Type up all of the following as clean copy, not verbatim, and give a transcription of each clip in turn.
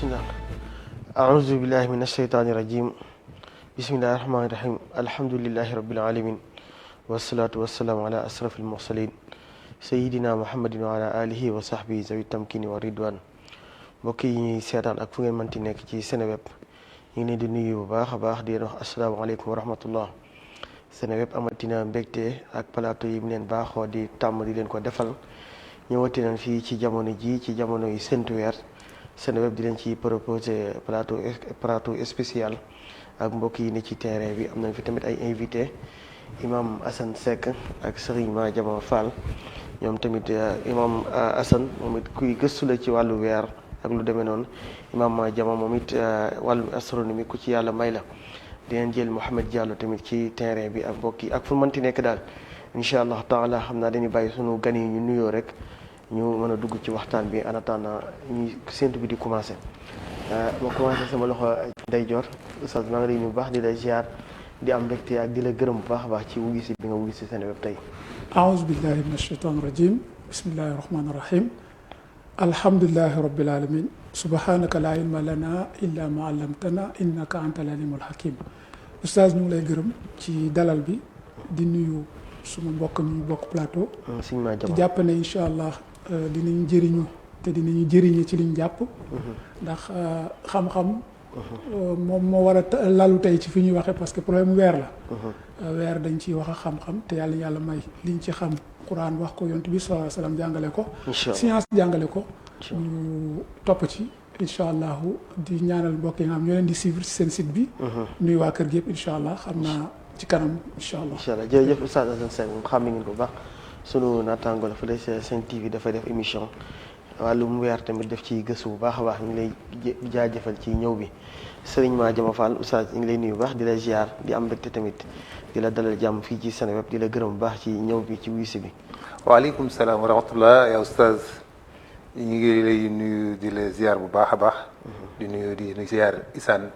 bismillah a'udhu billahi minash shaitani rajim bismillahir rahmanir rahim alhamdulillahi rabbil alamin wassalatu wassalamu ala asrafil mursalin sayyidina muhammadin wa ala alihi wa sahbihi zawi tamkini wa ridwan mbokk yi ñuy seetaan ak fu ngeen mënti nekk ci Seneweb ñu ngi leen di nuyu bu baax a baax di leen wax asalaamaaleykum wa rahmatullah. Seneweb amatina mbégte ak plateau yi mu leen baaxoo di tàmm di leen ko defal ñëwati nañ fii ci jamono ji ci jamono yu séntu weer Seneweb di leen ci proposé plateau spécial ak mbokk yi ne ci terrain bi am nañ fi tamit ay invité imam Assane Seck ak Serigne Madiama Fall ñoom tamit imam Assane moom it kuy gëstu la ci wàllu weer ak lu demee noonu imam Madiama moom it wàllu astronomie ku ci yàlla may la di leen jël Mouhamed Diallo tamit ci terrain bi ak mbokk yi ak fu mënti nekk daal incha allah taala xam naa dañuy bàyyi sunu gan yi ñu nuyoo rek ñu mën a dugg ci waxtaan bi en attendant ñuy séntu bi di commencé ma commencé sama loxo ndeyjoor Oustaz maa ngi lay nuyu bu baax di la ziar di am mbégte ak di la gërëm bu baax a baax ci wuyu si bi nga wuyu si Seneweb tey. aouzu billahi min ashaitan rajim bismillahi rahmani rahim alhamdulillahi rabbil alamin subhanaka la ilma lana illa ma allamtana innaka anta alimul hakim. Oustaz ñu ngi lay gërëm ci dalal bi di nuyu suma mbokk mi bokk plateau di jàpp ne incha allah dinañ jëriñu te dinañu jëriñe ci liñ jàpp ndax xam-xam moom moo war a lalu tey ci fi ñuy waxee parce que problème weer la weer dañ ciy wax a xam-xam te yàlla may liñ ci xam Quran wax ko yonent bi sallallahu alayhi wasallam jàngale ko science jàngale ko ñu topp ci incha allahu di ñaanal mbokk yi nga xam ñoo leen di suivre ci seen site bi nuyu waa kër gi yëpp incha allah xam naa ci kanam incha allah. incha allah jërëjëf Oustaz Assane Seck moom xam ngeen ko bu baax sunu naataango la fële Sen TV dafay def émission wàllum weer tamit def ci gëstu bu baax a baax ñu ngi lay jaajëfal ci ñëw bi Serigne Madiama Fall Oustaz ñu ngi lay nuyu bu baax di la ziar di am mbégte tamit di la dalal jàmm fii ci Seneweb di la gërëm bu baax ci ñëw bi ci wuyusi bi. waaleykum salaam wa rahmatullah ya Oustaz ñu ngi lay nuyu di la ziar bu baax a baax. di nuyu di ziar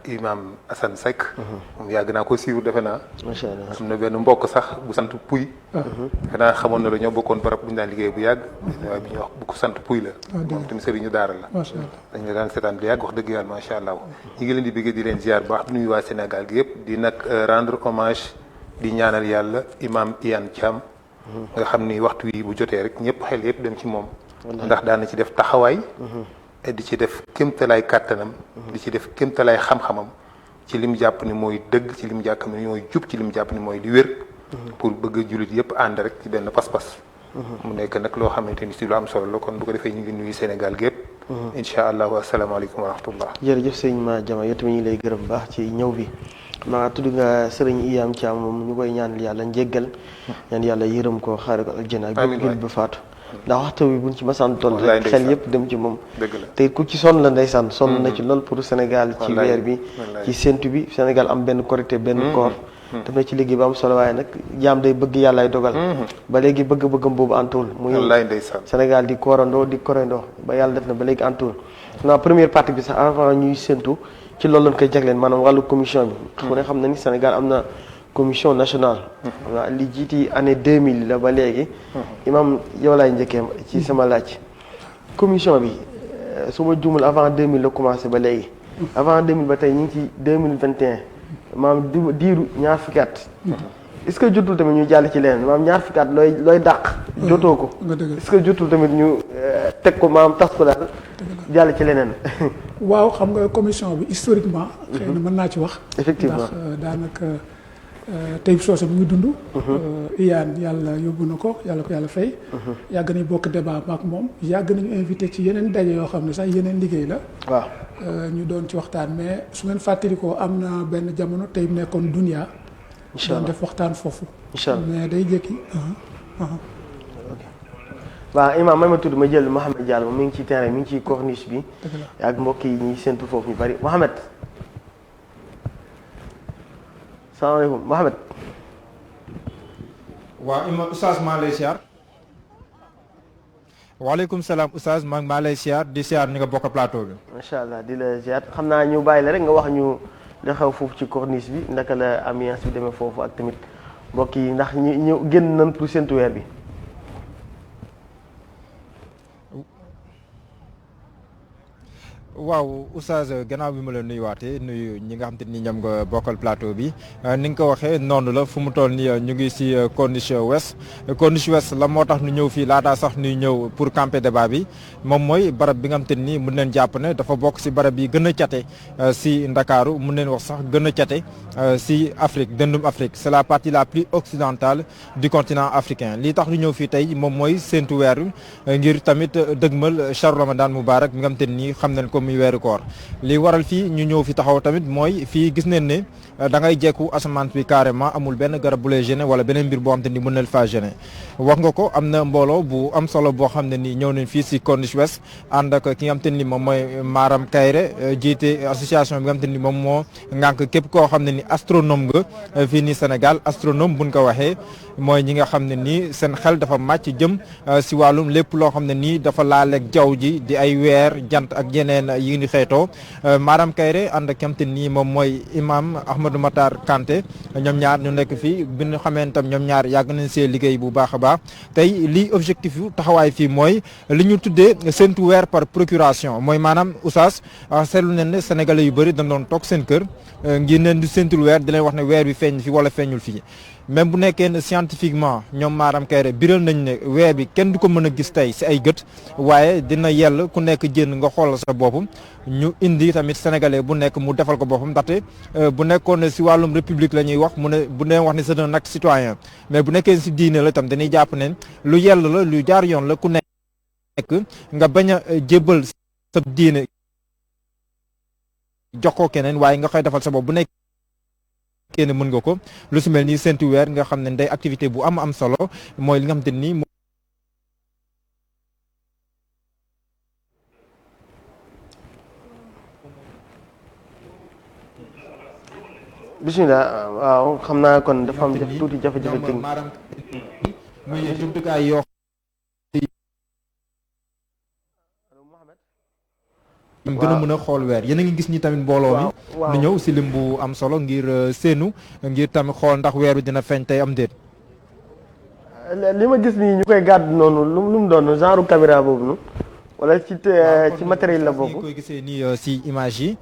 imam Assane Seck. moom yàgg naa ko siiw defe naa. macha allah am na benn mbokk sax bu sant Puy. defe naa xamoon na la ñoo bokkoon barab bu ñu daan liggéey bu yàgg. waaye bi ñuy wax bu ko sant Puy la. moom tamit sëriñu daara la. macha allah dañu la daan seetaan bu yàgg wax dëgg yàlla macha allah. ñu ngi leen di bëgg di leen ziar bu baax di nuyu waa Sénégal gi yëpp di nag rendre hommage di ñaanal yàlla imam Iyane Thiam. nga xam ni waxtu wi bu jotee rek ñëpp xel yëpp dem ci moom. ndax daan na ci def taxawaay. di ci def kéemtalaay kàttanam. di ci def kéemtalaay xam-xamam ci lim jàpp ni mooy dëgg ci lim jàpp ni mooy jub ci lim jàpp ni mooy li wér. pour bëgg jullit yëpp ànd rek ci benn pas-pas. mu nekk nag loo xamante ni si lu am solo la kon bu ko defee ñu ngi nuyu Sénégal gépp. incha allah wa asalaamaaleykum wa rahmatullah. jërëjëf sëñ Madiama yow tamit ñu ngi lay gërëm bu baax ci ñëw bi. maa tudd nga sëriñ Iyane Thiam moom ñu koy ñaanal yàlla njéggal. ñaan yàlla yërëm ko xaare ko aljana ak bépp ba faatu. ndax waxtu bi buñ ci masaan toll rek xel yëpp dem ci moom te ku ci sonn la ndeysaan sonn na ci lool pour Sénégal ci weer bi ci séntu bi Sénégal am benn korité benn koor def na ci liggéey ba am solo waaye nag jaam day bëgg yàllaay dogal ba léegi bëgg-bëggam boobu antuwul muy Sénégal di koorandoo di korandoo ba yàlla def na ba léegi antuwul naa première partie bi sax avant ñuy séntu ci loolu lañ koy jagleen maanaam wàllu commission bi ku ne xam na ni Sénégal am na commission nationale waaw li jiiti année 2000 la ba léegi imam yow laay njëkkee ci sama laaj commission bi su ma juumul avant 2000 la commencé ba léegi avant 2000 ba tey ñu ngi ci 2021 maam diiru ñaar fukki at est-ce que jotul tamit ñu jàll ci leneen maam ñaar fukki at looy dàq jotoo ko est-ce que jotul tamit ñu teg ko maam tas ko daal jàll ci leneen waaw xam nga commission bi historiquement xëy na mën naa ci wax effectivement ndax daanaka tey soose mu ngi dund Iyane yàlla yóbbu na ko yàlla fay yàgg nañ bokk débat ak moom yàgg nañu invité ci yeneen daje yoo xam ne sax yeneen liggéey la waaw ñu doon ci waxtaan mais su ngeen fàttalikoo am na benn jamono tey mu nekkoon Dunia doon def waxtaan foofu mais day jékki waaw imam may ma tudd ma jël Mouhamed Diallo mi ngi ci terrain mi ngi ci corniche bi ak mbokk yi ñuy séntu foofu ñu bari Mouhamed salaamaaleykum Mohamed. waaw imam Oustaz maa lay siyaar. waaleykum salaam Oustaz maa lay siyaar di siyaar ni nga bokk plateau bi. macha allah di la siyaar xam naa ñu bàyyi la rek nga wax ñu li xew foofu ci corniche bi naka la ambiance bi demee foofu ak tamit mbokk yi ndax ñu génn nañ pour séntu weer bi. waaw oustaz gannaaw bi ma la nuyuwaatee nuyu ñi nga xam te ni ñoom nga bokkal plateau bi ni nga ko waxee noonu la fu mu toll nii ñu ngi si Corniche Ouest la moo tax ñu ñëw fii laataa sax ñuy ñëw pour camper débat bi moom mooy barab bi nga xam te ni mun neen jàpp ne dafa bokk si barab yi gën a cate si Ndakaaru mun neen wax sax gën a cate si Afrique dëndum Afrique c'est la partie la plus occidentale du continent africain lii tax ñu ñëw fii tey moom mooy séntu weer ngir tamit dëgmal Shahru Ramadan Mubarak mi nga xam te ni xam nañ ko muy weeru koor li waral fii ñu ñëw fi taxaw tamit mooy fii gis nañ ne da ngay jekku asamaan bi carrément amul benn garab bu lay gêner wala beneen mbir boo xam te ni mën na faa gêner wax nga ko am na mbooloo bu am solo boo xam ne ni ñëw nañ fii si Corniche Ouest ànd ak ki nga xam te ni moom mooy Maram Kairé jiite association bi nga xam te ni moom moo ngànk képp koo xam ne ni astronome nga fii ni Sénégal astronome buñ ko waxee mooy ñi nga xam ne nii seen xel dafa màcc jëm si wàllum lépp loo xam ne nii dafa laaleeg jaww ji di ay weer jant ak yeneen yi ni xeetoo Maram Kairé ànd ak kamte nii moom mooy imam Ahmadou Matar Kanté ñoom ñaar ñu nekk fii bi ñu xamee tam ñoom ñaar yàgg nañ see liggéey bu baax a baax tey lii objectif yu taxawaay fii mooy li ñu tuddee séntu weer par procuration mooy maanaam oustaz seetlu nañ ne sénégalais yu bëri dañ doon toog seen kër ngir leen di séntul weer di leen wax ne weer bi feeñ fi wala feeñul fii même bu nekkee ne scientifiquement ñoom Maram Kairé biral nañ ne weer bi kenn du ko mën a gis tey si ay gët waaye dina yell ku nekk génn nga xoolal sa bopp ñu indi tamit sénégalais bu nekk mu defal ko boppam ndaxte bu nekkoon ne si wàllum république la ñuy wax mu ne bu ne wax ne c'est un acte citoyen mais bu nekkee si diine la itam dañuy jàpp ne lu yell la lu jaar yoon la ku nekk nga bañ a jébbal sa diine jox ko keneen waaye nga koy defal sa bopp bu nekk kenn mën nga ko lu si mel ni séntu weer nga xam ne day activité bu am solo mooy li nga xam te ni bismillah waaw xam naa kon dafa am tuuti jafe-jafe technique muy jumtukaay yoo gën a mën a xool weer yéen a ngi gis ñi tamit mbooloo mi nu ñëw si lim bu am solo ngir seenu ngir tamit xool ndax weer bi dina feeñ tey am déet li ma gis nii ñu koy gàddu noonu lu mu doon genre caméra boobu noonu wala ci matériel la boobu koy gisee nii si image yi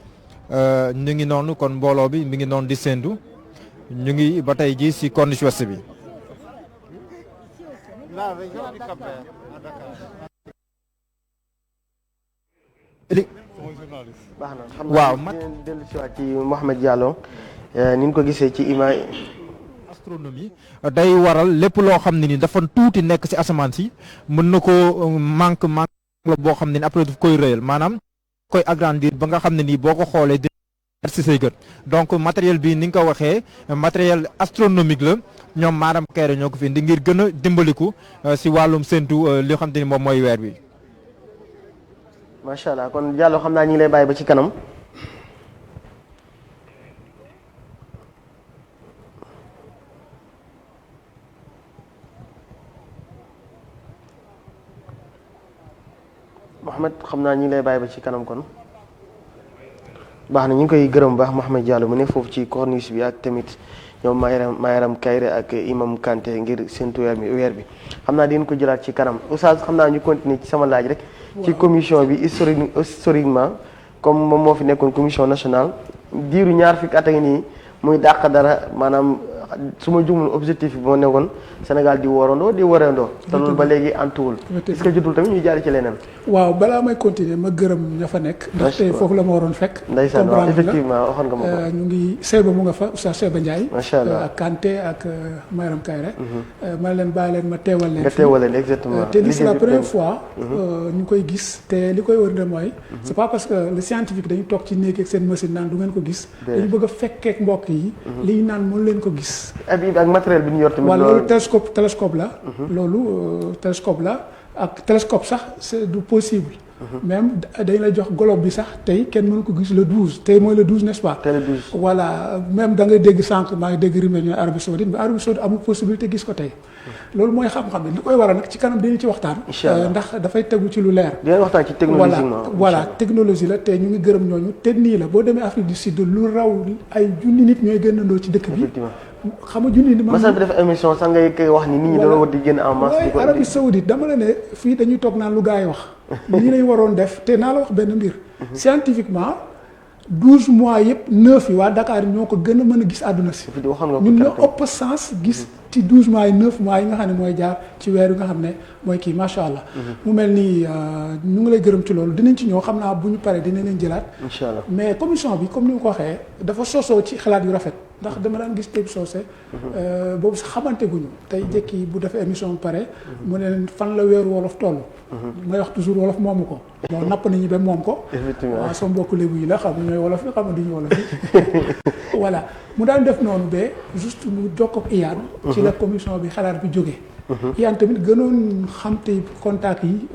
ñu ngi noonu kon mbooloo bi mi ngi noonu di séentu ñu ngi ba tey ji si Corniche Ouest bi baax na xam naa dinañ dellu si waat ci Mouhamed Diallo ni ñu ko gisee ci image astronomie day waral lépp loo xam ne ni dafa tuuti nekk si asamaan si mën na ko manque la boo xam ne ni après daf koy rëyal maanaam koy agrandir ba nga xam ne nii boo ko xoolee di si say gët donc matériel bi ni nga ko waxee matériel astronomique la ñoom Maram Kairé ñoo ko fi indi ngir gën a dimbaliku si wàllum séntu li xam te ni moom mooy weer bi macha allah kon Diallo xam naa ñu ngi lay bàyyi ba ci kanam Mouhamed xam naa ñu ngi lay bàyyi ba ci kanam kon baax na ñu ngi koy gërëm baax Mouhamed Diallo mu ne foofu ci corniche bi ak tamit ñoom Maram Kairé ak imam Kanté ngir séntu weer bi xam naa dinañ ko jëlaat ci kanam oustaz xam naa ñu continuer ci sama laaj rek ci commission bi historiquement comme moom moo fi nekkoon commission nationale diiru ñaar fukki at a ngi nii muy dàq dara maanaam su ma jumul objectif bi moo nekkoon Sénégal di woorandoo di woreendoo te loolu ba léegi antuwul est-ce que jotul tamit ñu jaar ci leneen waaw balaa may continuer ma gërëm ña fa nekk ndaxte foofu la ma waroon fekk ndeysaan waaw effectivement waxoon nga ma ko ñu ngi Seyba mu nga fa oustaz Seyba Ndiaye macha allah ak Kanté ak Maram Kairé ma leen bàyyi leen ma teewal leen nga teewal leen exactement te c'est la première fois ñu koy gis te li koy wër mooy c'est pas parce que le scientifique dañu toog ci néeg ak seen machine naan du ngeen ko gis dañu bëgg a fekkeek mbokk yi liñ naan mën leen ko gis ak matériel bi ñu yor tamit waaw loolu télescope la loolu télescope la ak télescope sax c'est du possible même dañ lay jox globe bi sax tey kenn mënu ko gis le 12 tey mooy le 12 n'est-ce pas tey le 12 voilà même da ngay dégg sànq maa ngi dégg rimé ñooy Arabie Saoudite mais Arabie Saoudite amul possibilité gis ko tey loolu mooy xam-xam bi li koy waral nag ci kanam dañu ci waxtaan ndax dafay tegu ci lu leer dinañ waxtaan ci technologie voilà technologie la te ñu ngi gërëm ñooñu te nii la boo demee Afrique du Sud lu raw ay junni nit ñooy génnandoo ci dëkk bi xam nga junni ni ma def émission sax ngay koy wax ni nit ñi dañoo war di génn en masse Arabie Saoudite dama la ne fii dañuy toog naan lu gaa yi wax lii lañ waroon def te naa la wax benn mbir. scientifiquement 12 mois yëpp 9 yi waa Dakar ñoo ko gën a mën a gis àdduna si. ñun ñoo ëpp sens gis ci 12 mois yi 9 mois yi nga xam ne mooy jaar ci weer yi nga xam ne mooy kii macha allah. mu mel ni ñu ngi lay gërëm ci loolu dinañ ci ñëw xam naa bu ñu paree dinañ leen jëlaat. incha allah mais commission bi comme ni ma ko waxee dafa sosoo ci xalaat yu rafet ndax dama daan gis tey soose. boobu sax xamante guñu tey jekki bu defee émission bu pare. mu ne leen fan la weeru wolof toll. may wax toujours wolof moomu ko. bon napp nañu ba moom ko. effectivement waaw sama mbokku lébu yi la xam ñooy wolof yi xam nga duñu wolof yi. voilà mu daan def noonu ba juste mu jokkoo ak IAN. ci la commission bi xalaat bi jógee. IAN tamit gënoon xam te contact yi.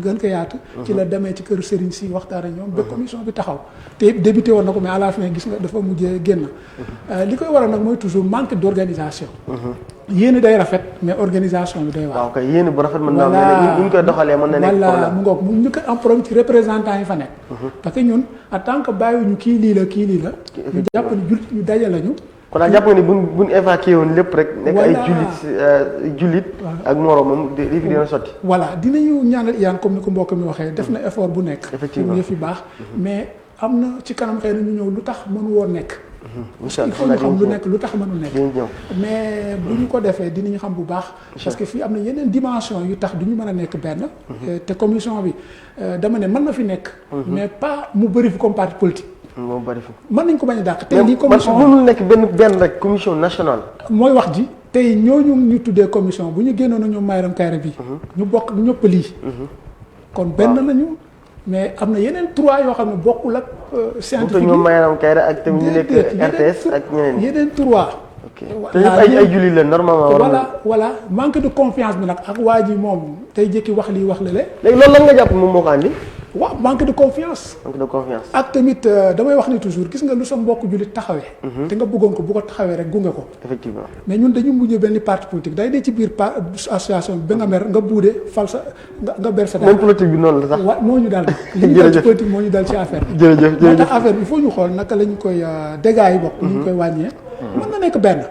gën ko yaatu. ci la demee ci kër Serigne si waxtaan ak ñoom ba commission bi taxaw. te débuté woon na ko mais à la fin gis nga dafa mujjee génn. li koy waral nag mooy toujours manque d'organisation. yéen day rafet mais organisation bi day waar. waaw kay yéen bu rafet mën naa ne ñu koy doxalee mën na nekk problème. mu ngoog mu njëkk am problème ci représentant yi fa nekk. parce que ñun en tant que bàyyiwuñu kii lii la. ñu jàpp ni jullit ñu daje lañu. kon daal jàpp nga ni buñ évacué woon lépp rek. nekk ay jullit ak moroomam li fi dina sotti. voilà dinañu ñaanal IAN comme ni ko mbokk mi waxee def na effort bu nekk. effectivement pour yëf yi baax. mais am na ci kanam xëy na ñu ñëw lu tax mënu woon nekk. incha allah il faut ñu xam lu nekk lu tax mënu nekk. mais bu ñu ko defee dinañu xam bu baax. parce que fii am na yeneen dimension yu tax du ñu mën a nekk benn. te commission bi dama ne mën na fi nekk. mais pas mu bëri fi comme parti politique. moo bëri fi mën nañ ko bañ a dàq. tey lii commission mënul nekk benn rek commission nationale. mooy wax ji tey ñooñu ñu tuddee commission bu ñu génnoon ak ñoom Mayram Kayre bi. ñu bokk ñëpp lii. kon benn lañu. mais am na yeneen 3 yoo xam ne bokkul ak. scientifique yi ñoom Mayram Kayre ak tamit ñu nekk RTS ak ñeneen yeneen 3. ok te ñëpp ay jullit la normalement. voilà manque de confiance bi nag ak waa ji moom tey jékki wax lii wax lële. léegi loolu lan nga jàpp moom moo ko andi. waaw manque de confiance. ak tamit damay wax ni toujours gis nga lu sa mbokk jullit taxawee. te nga bëggoon ko bu ko taxawee rek gunge ko. effectivement mais ñun dañu mujj benn parti politique day dee ci biir association bi ba nga mer nga buude fal sa nga ber sa. même politique bi noonu la sax. waaw moo ñu dal li ñu dal ci politique moo ñu dal ci affaire bi. jërëjëf moo tax affaire bi il faut ñu xool naka lañ koy dégâts yi bokk. ni ñu koy wàññee. mën na nekk benn.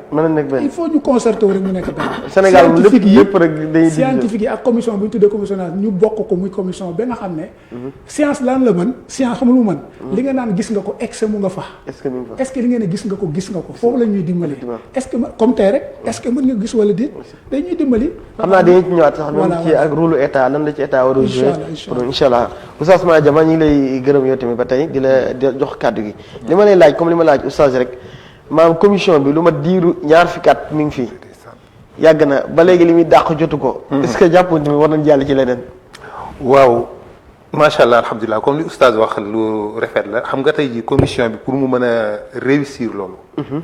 il faut ñu concerté wu rek mu nekk benn. Sénégal lépp rek day scientifique yi ak commission bu ñu tuddee commission ñu bokk ko muy commission ba nga xam ne. science lan la mën science xamul mu mën. li nga naan gis nga ko excès mu nga fa. est-ce que li ngeen ne gis nga ko foofu la ñuy dimbali. est-ce que comme tey rek est-ce que mën nga gis wala déet dañuy dimbali. xam naa dañuy ci ñëwaat sax même ci ak rôle état lan la ci état war a jouer. incha allah Oustaz Madia Diama ñu ngi lay gërëm yow tamit ba tey di la jox kàddu gi. li ma lay laaj comme li ma laaj Oustaz rek maanaam commission bi lu ma diiru ñaar fukki at mi ngi fii yàgg na ba léegi li muy dàq jotu ko. est-ce que jàpp ni war nañ jàll ci leneen. waaw macha allah alhamdulilah comme li oustaz wax lu rafet la xam nga tey ji commission bi pour mu mën a réussir loolu.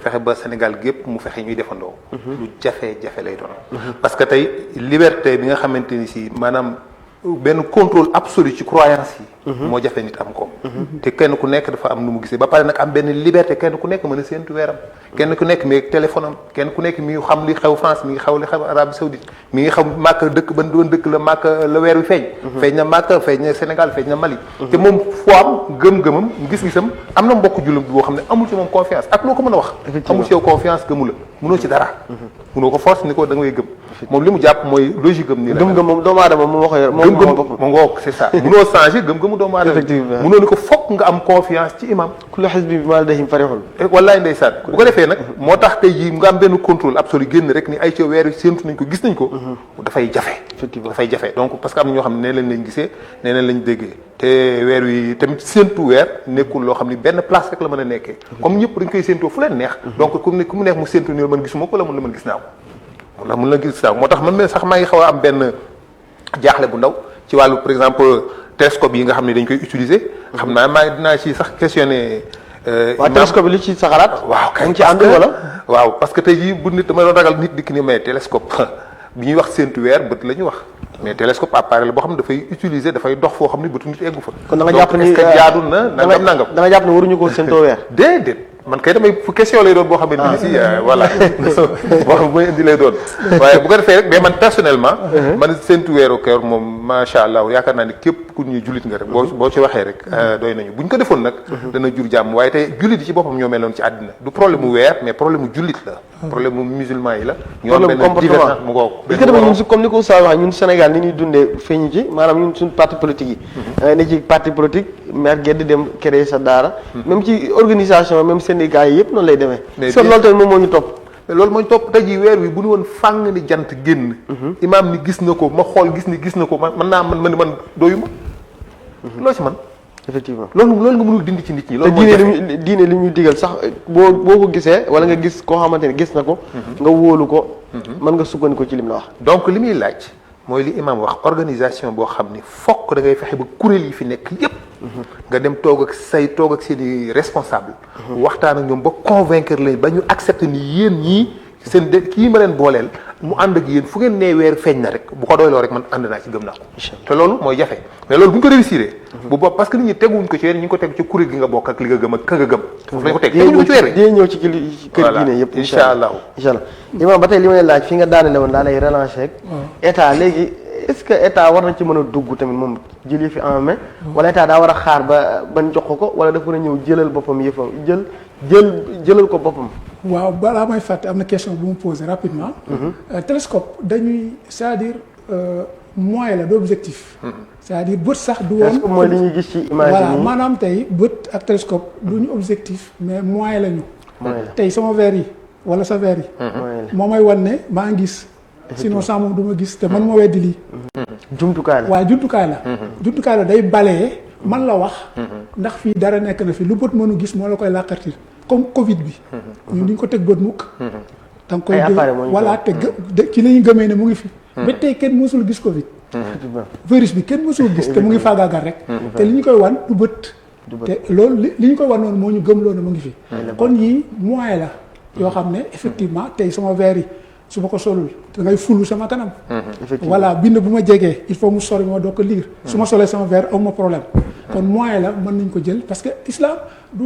fexe ba Sénégal gépp mu fexe ñuy defandoo. lu jafe-jafe lay doon. parce que tey liberté bi nga xamante ni si maanaam benn contrôle absolu ci croyance yi. moo jafe nit am ko. te kenn ku nekk dafa am nu mu gisee ba pare nag am benn liberté kenn ku nekk mën a séentu weeram. kenn ku nekk mi ngi téléphone am kenn ku nekk mi ngi xam li xew France mi ngi xew li xew Arabie Saoudite mi ngi xam Màkka dëkk ban doon dëkk la Màkka la weer wi feeñ. feeñ na Màkka feeñ na Sénégal feeñ na Mali. te moom foo am gëm-gëmam gis-gisam am na mbokk jullit boo xam ne amul ci moom confiance ak loo ko mën a wax. amul ci yow confiance gëmu la mënoo ci dara. mënoo ko force ni ko da ngay gëm. moom li mu jàpp mooy logique am nii la. gëm-gëm moom doomu aadama moo wax moom gëm-gëm moo c'est ça mënoo changer gëm-gëmu doomu aadama. effectivement mënoo ni ko fokk nga am confiance ci imam. kullu hizbin bimaa ladayhim farihun. wallaay ndeysaan bu ko defee nag moo tax tey jii nga am benn contrôle absolu génn rek ni ay ca weer yi séentu nañ ko gis nañ ko. dafay jafe. dafay jafe donc parce que am na ñoo xam ne nee leen lañ gisee nee leen lañ déggee te weer wi tamit séentu weer nekkul loo xam ni benn place rek la mën a nekkee. comme ñëpp dañ koy séentoo fu leen neex. donc ku mu neex mu séentu ni man gisuma ko wala man gis naa ko. wala mën la gis naa ko moo tax man sax maa ngi xaw a am benn jaaxle bu ndaw ci wàllu par exemple télescope yi nga xam ne dañ koy utiliser. xam naa maa ngi dinaa ci sax questionner. waaw télescope bi li ci sa xalaat. waaw kay ci ànd wala. waaw parce que tey jii bu nit dama doon ragal nit dikk ni may télescope bi ñuy wax séentu weer bët la ñu wax mais télescope appareil la boo xam ne dafay utiliser dafay dox foo xam ne bëtu nit eggu fa. kon da nga jàpp ni est-ce que jaadu na nangam nangam. da nga jàpp ni waruñu ko séentoo weer. déedéet man kay damay fu question lay doon boo xamante ni si voilà boo xam mooy indi lay doon waaye bu ko defee rek mais man personnellement man séentu weeru koor moom macha allah yaakaar naa ni képp pour ñu jullit nga rek boo ci waxee rek doy nañu buñ ko defoon nag dana jur jàmm waaye tey jullit yi ci boppam ñoo meloon ci àddina du problème mu weer mais problème mu jullit la problème mu musulman yi la ñoo am benn divergence mu ngoo parce que tamit ñun comme ni ko Oustaz wax ñun Sénégal ni ñuy dundee feeñu ci maanaam ñun suñu parti politique yi ne ci parti politique maire gedd dem créer sa daara même ci organisation même syndicat yi yëpp noonu lay demee so loolu tamit moom moo ñu topp loolu mooy topp tey jii weer wi bu ñu woon fàng ni jant génn imaam ni gis na ko ma xool gis na ko man naa man doyu ma loo ci man effectivement loolu nga mënul dindi ci nit ñi loolu te diine li ñuy digal sax boo ko gisee wala nga gis koo xamante ne gis na ko nga wóolu ko mën nga sukkandiku ci lim la wax donc li muy laaj mooy li imaam wax organisation boo xam ni fokk da ngay fexe ba kuréel yi fi nekk yépp nga dem toog ak seen i responsable waxtaan ak ñoom ba convaincre leen ba ñu accepter ni yéen ñii seen kii ma leen booleel mu ànd ak yéen fu ngeen nee weer feeñ na rek bu ko doyloo rek man ànd naa ci gëm naa ko te loolu mooy jafe mais loolu bu ñu ko réussir bu bopp parce que nit ñi teguwuñ ko ci weer ñu ngi ko teg ci kuréel gi nga bokk ak li nga gëm ak ka nga gëm foofu lañ ko teg teguñu ko ci weer dinañ ñëw ci kër diine yëpp incha allah imaam ba tey li may laaj fi nga daanele woon daa lay relancer rek état léegi est-ce que état war na ci mën a dugg tamit moom jëlee fi en main wala état daa war a xaar ba ban jox ko wala dafa war a ñëw jëlal boppam yëfam jëlal ko boppam. waaw balaa may fàtte am na question bu mu posé rapidement. Télescope dañuy c'est-à-dire moyen la du objectif. c'est-à-dire bët sax du woon. est-ce que mooy li ñuy gis ci image voilà maanaam tey bët ak télescope du ñu objectif mais moyen la ñu. tey sama verre yi wala sa verre yi. moo may wan ne maa ngi gis. sinon sans moom du ma gis te man moo weddi lii. jumtukaay la waaw jumtukaay la. jumtukaay la day balayer man la wax. ndax fii dara nekk na fi lu bët mënu gis moo la koy làqartir comme Covid bi. ñun duñ ko teg bët mukk. da nga koy voilà te ci la ñu gëmee ne mu ngi fi. ba tey kenn mësul gis Covid. virus bi kenn mësul gis te mu ngi faagaagal rek. te li ñu koy wan du bët. te loolu li ñu koy wan noonu moo ñu gëmloo ne mu ngi fi. kon yii moyen la yoo xam ne effectivement tey sama verre yi. su ma ko solul da ngay fulu sama kanam. voilà bind bu ma jegee il faut mu sori ma doo ko lire. su ma solee sama verre aw ma problème. kon moyen la mën nañ ko jël parce que islam du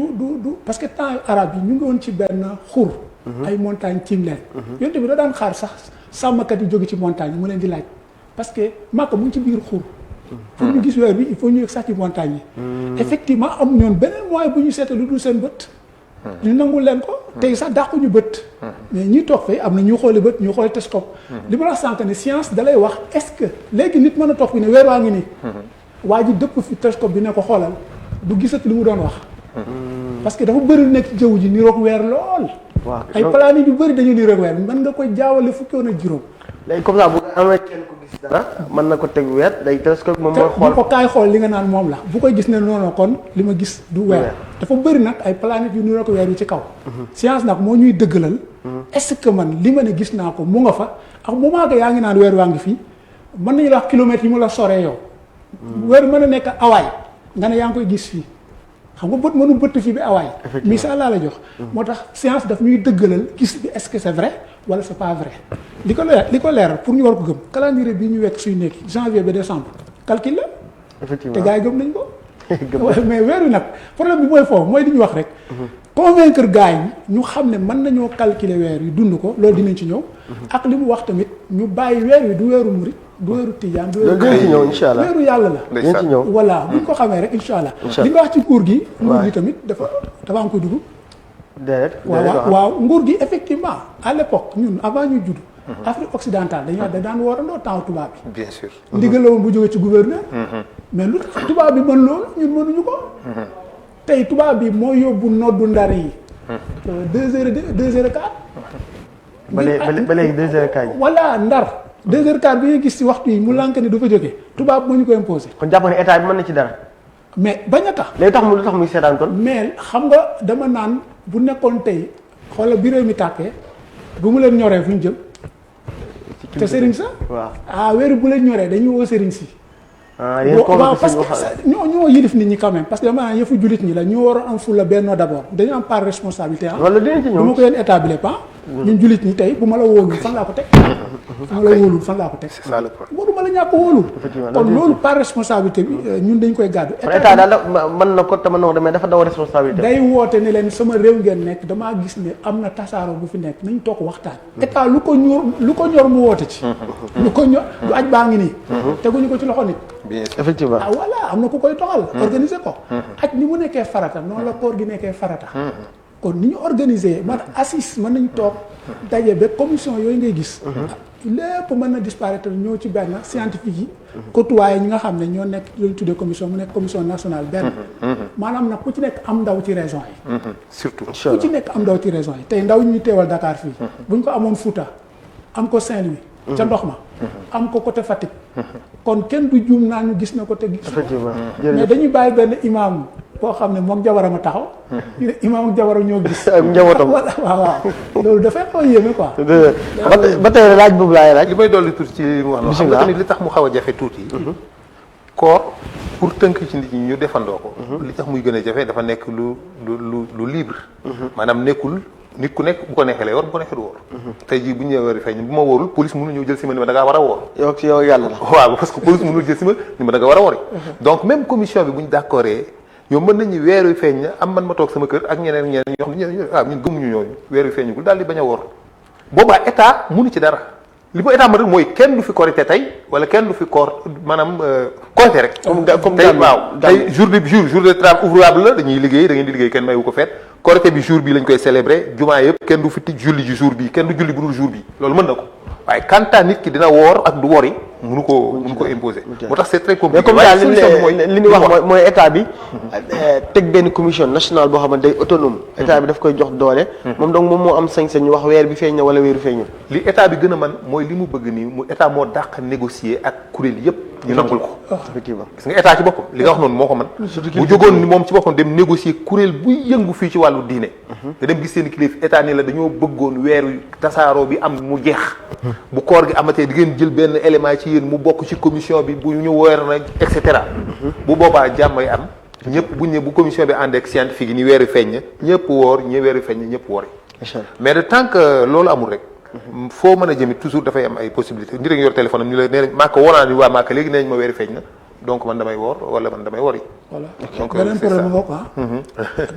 parce que temps arabe yi ñu ngi woon ci benn xur. ay montagne tiim leen. yonte bi da daan xaar sax sàmmkat yi jóge ci montagne yi mu leen di laaj parce que Makka mu ngi ci biir xur. pour ñu gis weer bi il faut ñu yëg sax ci montagne yi. effectivement am ñoon beneen moyen bu ñu seetee lu dul seen bët. ñu nangul leen ko tey sax dàquñu bët mais ñi toog fay am na ñu xooli bët ñu xooli télescope li ma la sànq ne science dalay wax est-ce que léegi nit mën a toog fi ne weer waa ngi nii waa ji dëpp fi télescope bi ne ko xoolal du gisat li mu doon wax parce que dafa bëri nekk ci jaww ji niroog weer lool ay planètes yu bëri dañu niroog weer mën nga koy jaawale fukki woon ak juróom léegi comme ça bu amee kenn ko gis dara mën na ko teg weer day télescope moom mooy xool bu ko kaay xool li nga naan moom la bu koy gis ne noonu kon li ma gis du weer dafa bëri nag ay planètes yu niroog weer yu ci kaw science nag moo ñuy dëggalal est-ce que man li ma ne gis naa ko mu nga fa ak moment que yaa ngi naan weer waa ngi fii mën nañu la wax kilomètres yi mu la soree yow weer mën a nekk awaay nga ne yaa ngi koy gis fii xam nga bët mënu bëtt fii bi awaay misaal laa la jox moo tax science daf ñuy dëggalal gis bi est-ce que c'est vrai wala c'est pas vrai li ko leeral pour ñu war ko gëm calendrier bi ñu wekk suy nekk janvier ba décembre calcul la effectivement te gars yi gëm nañ ko mais weer wi nag problème bi mooy foofu mooy li ñu wax rek convaincre gars yi ñu xam ne mën nañoo calculer weer wi dund ko loolu dinañ ci ñëw ak li mu wax tamit ñu bàyyi weer wi du weeru murit du weeru tijaan du weeru yàlla la dinañ ci ñëw voilà buñ ko xamee rek incha allah li nga wax ci nguur gi nguur gi tamit dafa am koy dugg waaw nguur gi effectivement à l'époque ñun avant ñu judd Afrique occidentale dañu daan woorandoo temps tubaab bi bien sûr ndigal la woon bu jógee ci gouverneur mais lu tax tubaab bi mën loolu ñun mënuñu ko tey tubaab bi moo yóbbu noddu ndar yi 2h15 ba léegi 2h15 voilà ndar 2h15 bi nga gis ci waxtu yi mu lànk ni du fa jógee tubaab moo ñu ko imposé kon jàpp ne état bi mën na ci dara mais bañ a tax léegi lu tax muy seetaan kon mais xam nga dama naan bu nekkoon tey xoolal bi réew mi tàkkee bu mu leen ñoree fu ñu jëm te sëriñ sa waaw weeru bu leen ñoree dañuy woo sëriñ si waaw parce que ñoo yilif nit ñi quand même parce que dama naan yëfu jullit ñi la ñu war a am fu la bennoo d'abord dañu am part responsabilité wala dinañ ci ñëw du ma ko yéen établir pas ñun jullit ñi tey bu ma la wóolul fan laa ko teg. bu ma la wóolul fan laa ko teg. c'est ça le problème. waruma la ñàkk a wóolu. kon loolu par responsabilité bi ñun dañ koy gàddu. état daal mën na ko te mën na ko mais dafa daw responsabilité. day woote ne leen sama réew ngeen nekk damaa gis ne am na tasaaro bu fi nekk nañ toog waxtaan. état lu ko ñor mu woote ci. lu ko ñor du aj baa ngi nii. teguñu ko ci loxo nit. bien sûr effectivement voilà am na ku koy doxal. organiser ko. aj ni mu nekkee farata noonu la koor gi nekkee farata. kon ni ñu organiser man assise mën nañ toog daje ba commission yooyu ngay gis. lépp mën na disparaître ñëw ci benn scientifique yi. côtoyer ñi nga xam ne ñoo nekk lu ñu tuddee commission mu nekk commission nationale benn. maanaam nag ku ci nekk am ndaw ci région yi. surtout. ku ci nekk am ndaw ci région yi tey ndaw ñu teewal Dakar fii. bu ñu ko amoon Fouta am ko Saint-Louis. ca ndox ma. am ko côté Fatick. kon kenn du juum naa ñu gis na ko te gis. effectivement mais dañuy bàyyi benn imam koo xam ne moom jabaram a taxaw. ñu ne imam ak jabaram ñoo gis. ak njabootam waaw loolu dafay xaw a yéeme quoi. ba tey laaj boobu laay laaj. li may dolli tuuti ci li mu wax noonu. xam nga tamit li tax mu xaw a jafe tuuti. koor pour tënk ci nit ñi ñu defandoo ko. li tax muy gën a jafe dafa nekk lu libre. maanaam nekkul. nit ku nekk bu ko neexee lay woor bu ko neexee du woor. tey jii bu ñu ñëwee feeñ bu ma wóorul police mënu ñëw jël si ma ni ma da ngaa war a woor. yow yàlla la. waaw parce que police mënul jël si ma ni ma da nga war a woori. donc même commission bi bu ñu d'accordee ñoom mën nañu weer wi feeñ na am man ma toog sama kër ak ñeneen ñoo xam ne ñun gëmuñu ñooñu weer wi feeñugul daal di bañ a woor boobaa état mënu ci dara li ko état mën rek mooy kenn du fi korité tey wala kenn du fi koor maanaam korité rek. comme tey waaw tey jour de travail ouvrable la dañuy liggéey da ngeen di liggéey kenn mayu ko feet korité bi jour bi lañ koy célébrer jumaa yëpp kenn du fi tij julli ji jour bi kenn du julli bu dul jour bi loolu mën na ko waaye quant à nit ki dina woor ak du wori mënu ko imposer. moo tax c'est très compliqué. mais comme daal li ñu wax mooy état bi teg benn commission nationale boo xamante day autonome. état bi daf koy jox doole. moom donc moom moo am sañ-sañ ñu wax weer bi feeñ na wala weeru feeñul. li état bi gën a mën mooy li mu bëgg nii mu état moo dàq négocier ak kuréel yëpp. ñu nangul ko. effectivement gis nga état ci boppam li nga wax noonu moo ko mën. bu jógoon ni moom ci boppam dem négocier kuréel buy yëngu fii ci wàllu diine. nga dem gis seen kilifa état ni la dañoo bëggoon weeru tasaaroo bi am mu jeex. bu koor gi amatee di ngeen jël benn élément ci yéen mu bokk ci commission bi bu ñu weer na et cetera. bu boobaa jàmmay am ñëpp buñ ne bu commission bi ànd ak scientifique yi ni weeru feeñ na ñëpp woor ñi weeru feeñ na ñëpp woori. mais de tant que loolu amul rek. foo mën a jëmit toujours dafay am ay possibilités nit a ngi yor téléphone am ñu la nee nañ Màkka woonaa ni waa Màkka léegi nee nañ ma weeri feeñ na donc man damay woor wala man damay wori. voilà donc beneen problème nga quoi.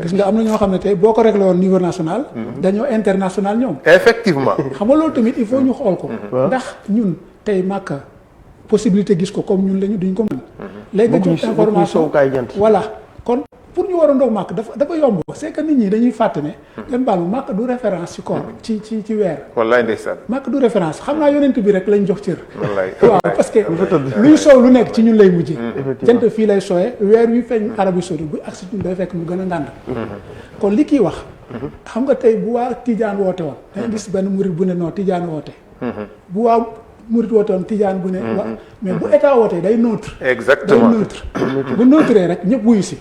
gis nga am na ñoo xam ne tey boo ko réglé woon niveau national. dañoo international ñoom. effectivement. xam nga loolu tamit il faut ñu xool ko. ndax ñun tey Màkka possibilité gis ko comme ñun lañu duñ ko mën. léegi nga jox information voilà kon. pour ñu war a ndox màkk dafa yomb c'est que nit ñi dañuy fàtte ne ngeen baal ma màkk du référence ci koor ci weer wallaay ndeysaan màkk du référence xam naa yonent bi rek lañ jox cër wallaay waaw parce que luy soow lu nekk ci ñun lay mujjee jant fii lay sooyee weer wi feeñ Arabie Saoudite bu agsi ñun day fekk mu gën a ngànd kon li kii wax xam nga tey bu waa Tijaan woote woon danga gis benn murit bu ne non Tijaan woote bu waa murit woote woon Tijaan bu ne mais bu état wootee day neutre exactement day neutre bu neutre rek ñëpp wuyu si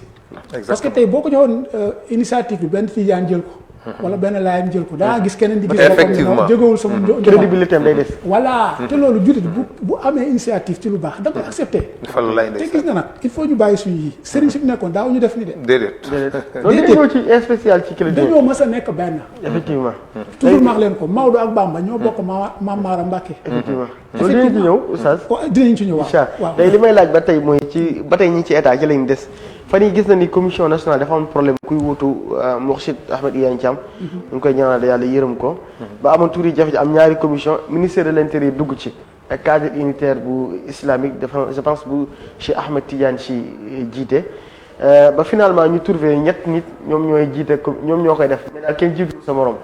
parce que tey boo ko joxoon initiative bi benn Tijaan jël ko wala benn Laayeen jël ko daa gis keneen di gis boppam jógewul sama crédibilité am day des voilà te loolu jullit bu amee initiative ci lu baax da nga koy accepté te gis na nag il faut ñu bàyyi suñu yi sëriñ si nekkoon daaw ñu def ni de déedéet ci spécial ci dañoo mës a nekk benn effectivement toujours maax leen ko Maodo ak Bamba ñoo bokk Maam Maara Mbàkke effectivement loolu dinañ ci ñëw oustaz dinañ ci ñëw waaw léegi li may laaj ba tey mooy ci ba tey ñi ci état ci lañ des fan yi gis na ni commission nationale dafa am problème kuy wutu Mourchid Ahmed Iyane Thiam ñu ngi koy ñaanal yàlla yërëm ko ba amoon tuuri jafe-jafe am ñaari commission ministère de l'intérieur dugg ci ak cadre unitaire bu islamique dafa je pense bu Cheikh Ahmed Tidiane Sy jiite ba finalement ñu trouvé ñett nit ñoom ñooy jiite ñoom ñoo koy def mais daal kenn jiitu sa morom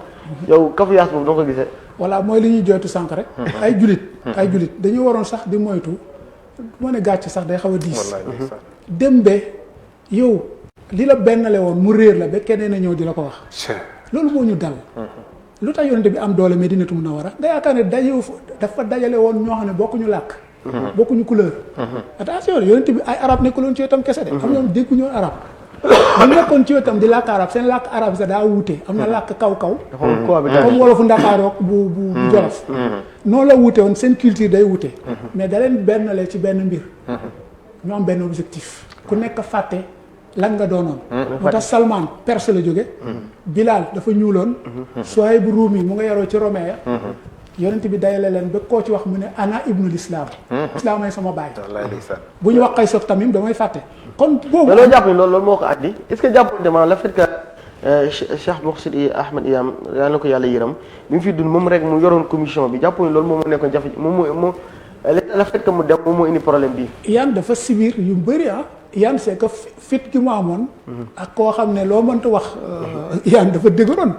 yow kafuyaas boobu doo ko gisee voilà mooy li ñuy joytu sànq rek ay julit dañu waroon sax di moytu moo ne gàcc sax day xaw a diis dem be yow li la bennale woon mu réer la ba keneen a ñëw di la ko wax loolu moo ñu dal lu tax yonente bi am doole Madinatu Munawwara nga yaakaar ne dafa dajale woon ñoo xam ne bokkuñu làkk bokkuñu couleur attention yonente bi ay arab nekkuloon ci wetam kese de am ñoom dégguñu arab ñu nekkoon ci wetam di làkk arab seen làkk arab sax daa wuute am na làkk kaw comme wolofu Ndakaarook bu Jolof noonu la wuute woon seen culture day wuute mais da leen bennale ci benn mbir ñu am benn objectif ku nekk fàtte lan nga doonoon. moo tax Salman Perse la jóge. Bilal dafa ñuuloon. Suhayb Rumi mu nga yaroo ci Romain ya. yonent bi dayale leen ba koo ci wax mu ne ana ibnul islam. islam ay sama baay. bu ñu wax Qays Tamim damay fàtte. kon boobu mais loolu jàpp ni loolu moo ko andi est-ce que jàpp dement le fait que Cheikh Mourchid Ahmed Iyam yàlla na ko yàlla yëram bi mu fi dund moom rek mu yoroon commission bi jàpp ni loolu moom moo nekkoon jafe moom le fait que mu dem moom moo indi problème bi. Iyane dafa sibir yu bëri Iyane c'est que fit gi mu amoon. ak koo xam ne loo mënta wax. Iyane dafa dëgëroon.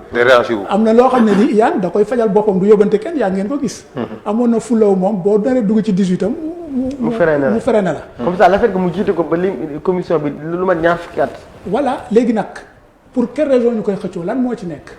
am na loo xam ne ni Iyane da koy fajal boppam du yóbbante kenn yaa ngeen ko gis. amoon na fulaw moom boo naree dugg ci 18 am. mu freiné la. comme ça le fait que mu jiite ko ba li commission bi lu mat ñaar fukki at. voilà léegi nag pour quelle raison ñu koy xëccoo lan moo ci nekk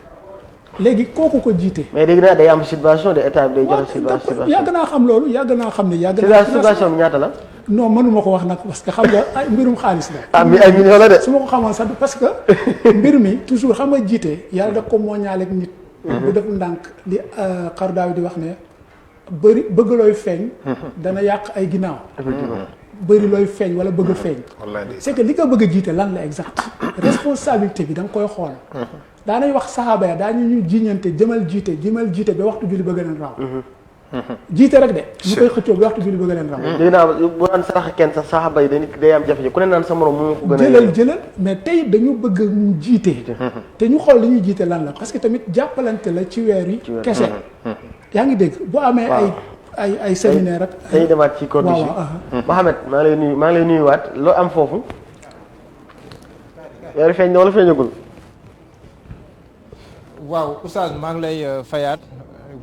léegi kooku ko jiite. mais léegi nag day am subvention de état bi day joxe subvention. yàgg naa xam loolu yàgg naa xam ne yàgg naa. subvention bi ñaata la. non mënuma ko wax nag parce que xam nga ay mbirum xaalis la. ay millions la de. su ma ko xamoon sax parce que mbir mi toujours xam nga jiite yàlla da ko moo ñaaleeg nit. bu def ndànk li xardaaw di wax ne bëri bëgg looy feeñ. dana yàq ay ginnaaw. bëri looy feeñ wala bëgg a feeñ. c'est que li nga bëgg a jiite lan la exact responsabilité bi da nga koy xool. daanañ wax saxaaba ya daañu ñu jiiñante jëmal jiite ba waxtu julli bëgg leen raw. jiite rek de. ñu koy xëccoo ba waxtu julli bëgg leen raw. dégg naa bu naan sarax kenn sax saxaaba yi day am jafe-jafe ku ne naan sa morom moo ko gën a. jëlal mais tey dañu bëgg ñu jiite. te ñu xool li ñuy jiite lan la parce que tamit jàppalante la ci weer yi. kese yaa ngi dégg boo amee ay séminaire ak. dañuy demaat ci condition. Mohamed maa ngi lay nuyuwaat loo am foofu. weer feeñ na wala feeñagul. waaw oustaz maa ngi lay fayaat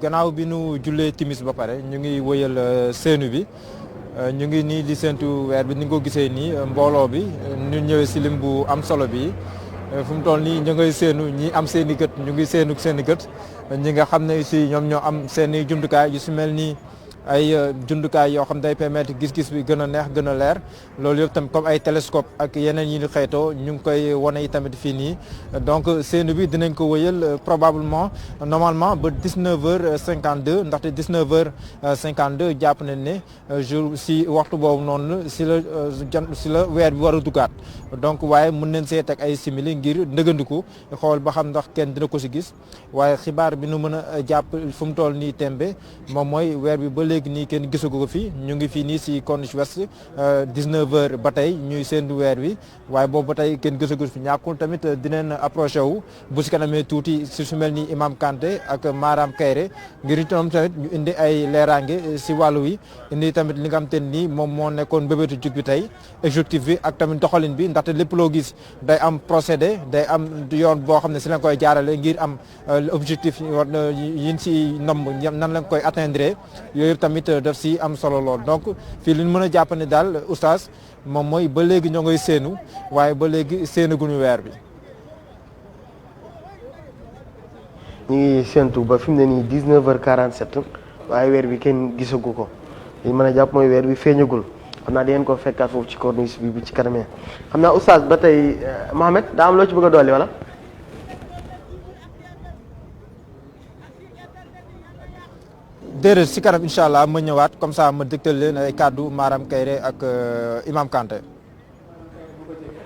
gannaaw bi nu jullee timis ba pare ñu ngi wëyal seenu bi ñu ngi nii di séentu weer bi ni nga ko gisee nii mbooloo bi ñu ñëwee si lim bu am solo bi fu mu toll nii ñu ngay seenu ñi am seen i gët ñu ngi seenu seen i gët ñi nga xam ne aussi ñoom ñoo am seen i jumtukaay yu si mel nii ay jumtukaay yoo xam day permettre gis-gis bi gën a neex gën a leer loolu yëpp tamit comme ay télescope ak yeneen yi ñu xeetoo ñu ngi koy wane yi tamit fii nii donc seenu bi dinañ ko wëyal probablement normalement ba 19h52 ndaxte 19h52 jàpp nañ ne jour si waxtu boobu noonu si la weer bi war a duggaat donc waaye mën nañ see teg ay simili ngir ndëgëndiku xool ba xam ndax kenn dina ko si gis waaye xibaar bi nu mën a jàpp fu mu toll nii tembe moom mooy weer bi ba léegi nii kenn gisagu ko fi ñu ngi fii nii si Corniche Ouest 19h ba tey ñuy séntu weer wi waaye boobu ba tey kenn gisagu fi ñàkkul tamit dinañ approché wu bu si kanamee tuuti si su mel ni Imam Kanté ak Maram Kayre ngir itam tamit ñu indi ay leeraange si wàllu wi indi tamit li nga xam te nii moom moo nekkoon bébétu jug bi tey objectif bi ak tamit doxalin bi ndaxte lépp loo gis day am procédé day am yoon boo xam ne si lañ koy jaarale ngir am objectif yin si nomb nan lañ koy atteindre yooyu tamit daf si am solo lool donc fii li ñu mën a jàpp ne daal oustaz moom mooy ba léegi ñoo ngay séenu waaye ba léegi séenaguñu weer bi. ñu ngi séentu ba fi mu ne nii 19h47 waaye weer bi kenn gisagu ko li ñu mën a jàpp mooy weer bi feeñagul xam naa di ngeen ko fekkaat foofu ci corniche bi bu ci kanamee xam naa oustaz ba tey Mohamed daa am loo ci bëgg a dolli wala. déedéet si kanam incha allah ma ñëwaat comme ça ma dégtal leen ay kàddu Maram Kayre ak Imam Kanté.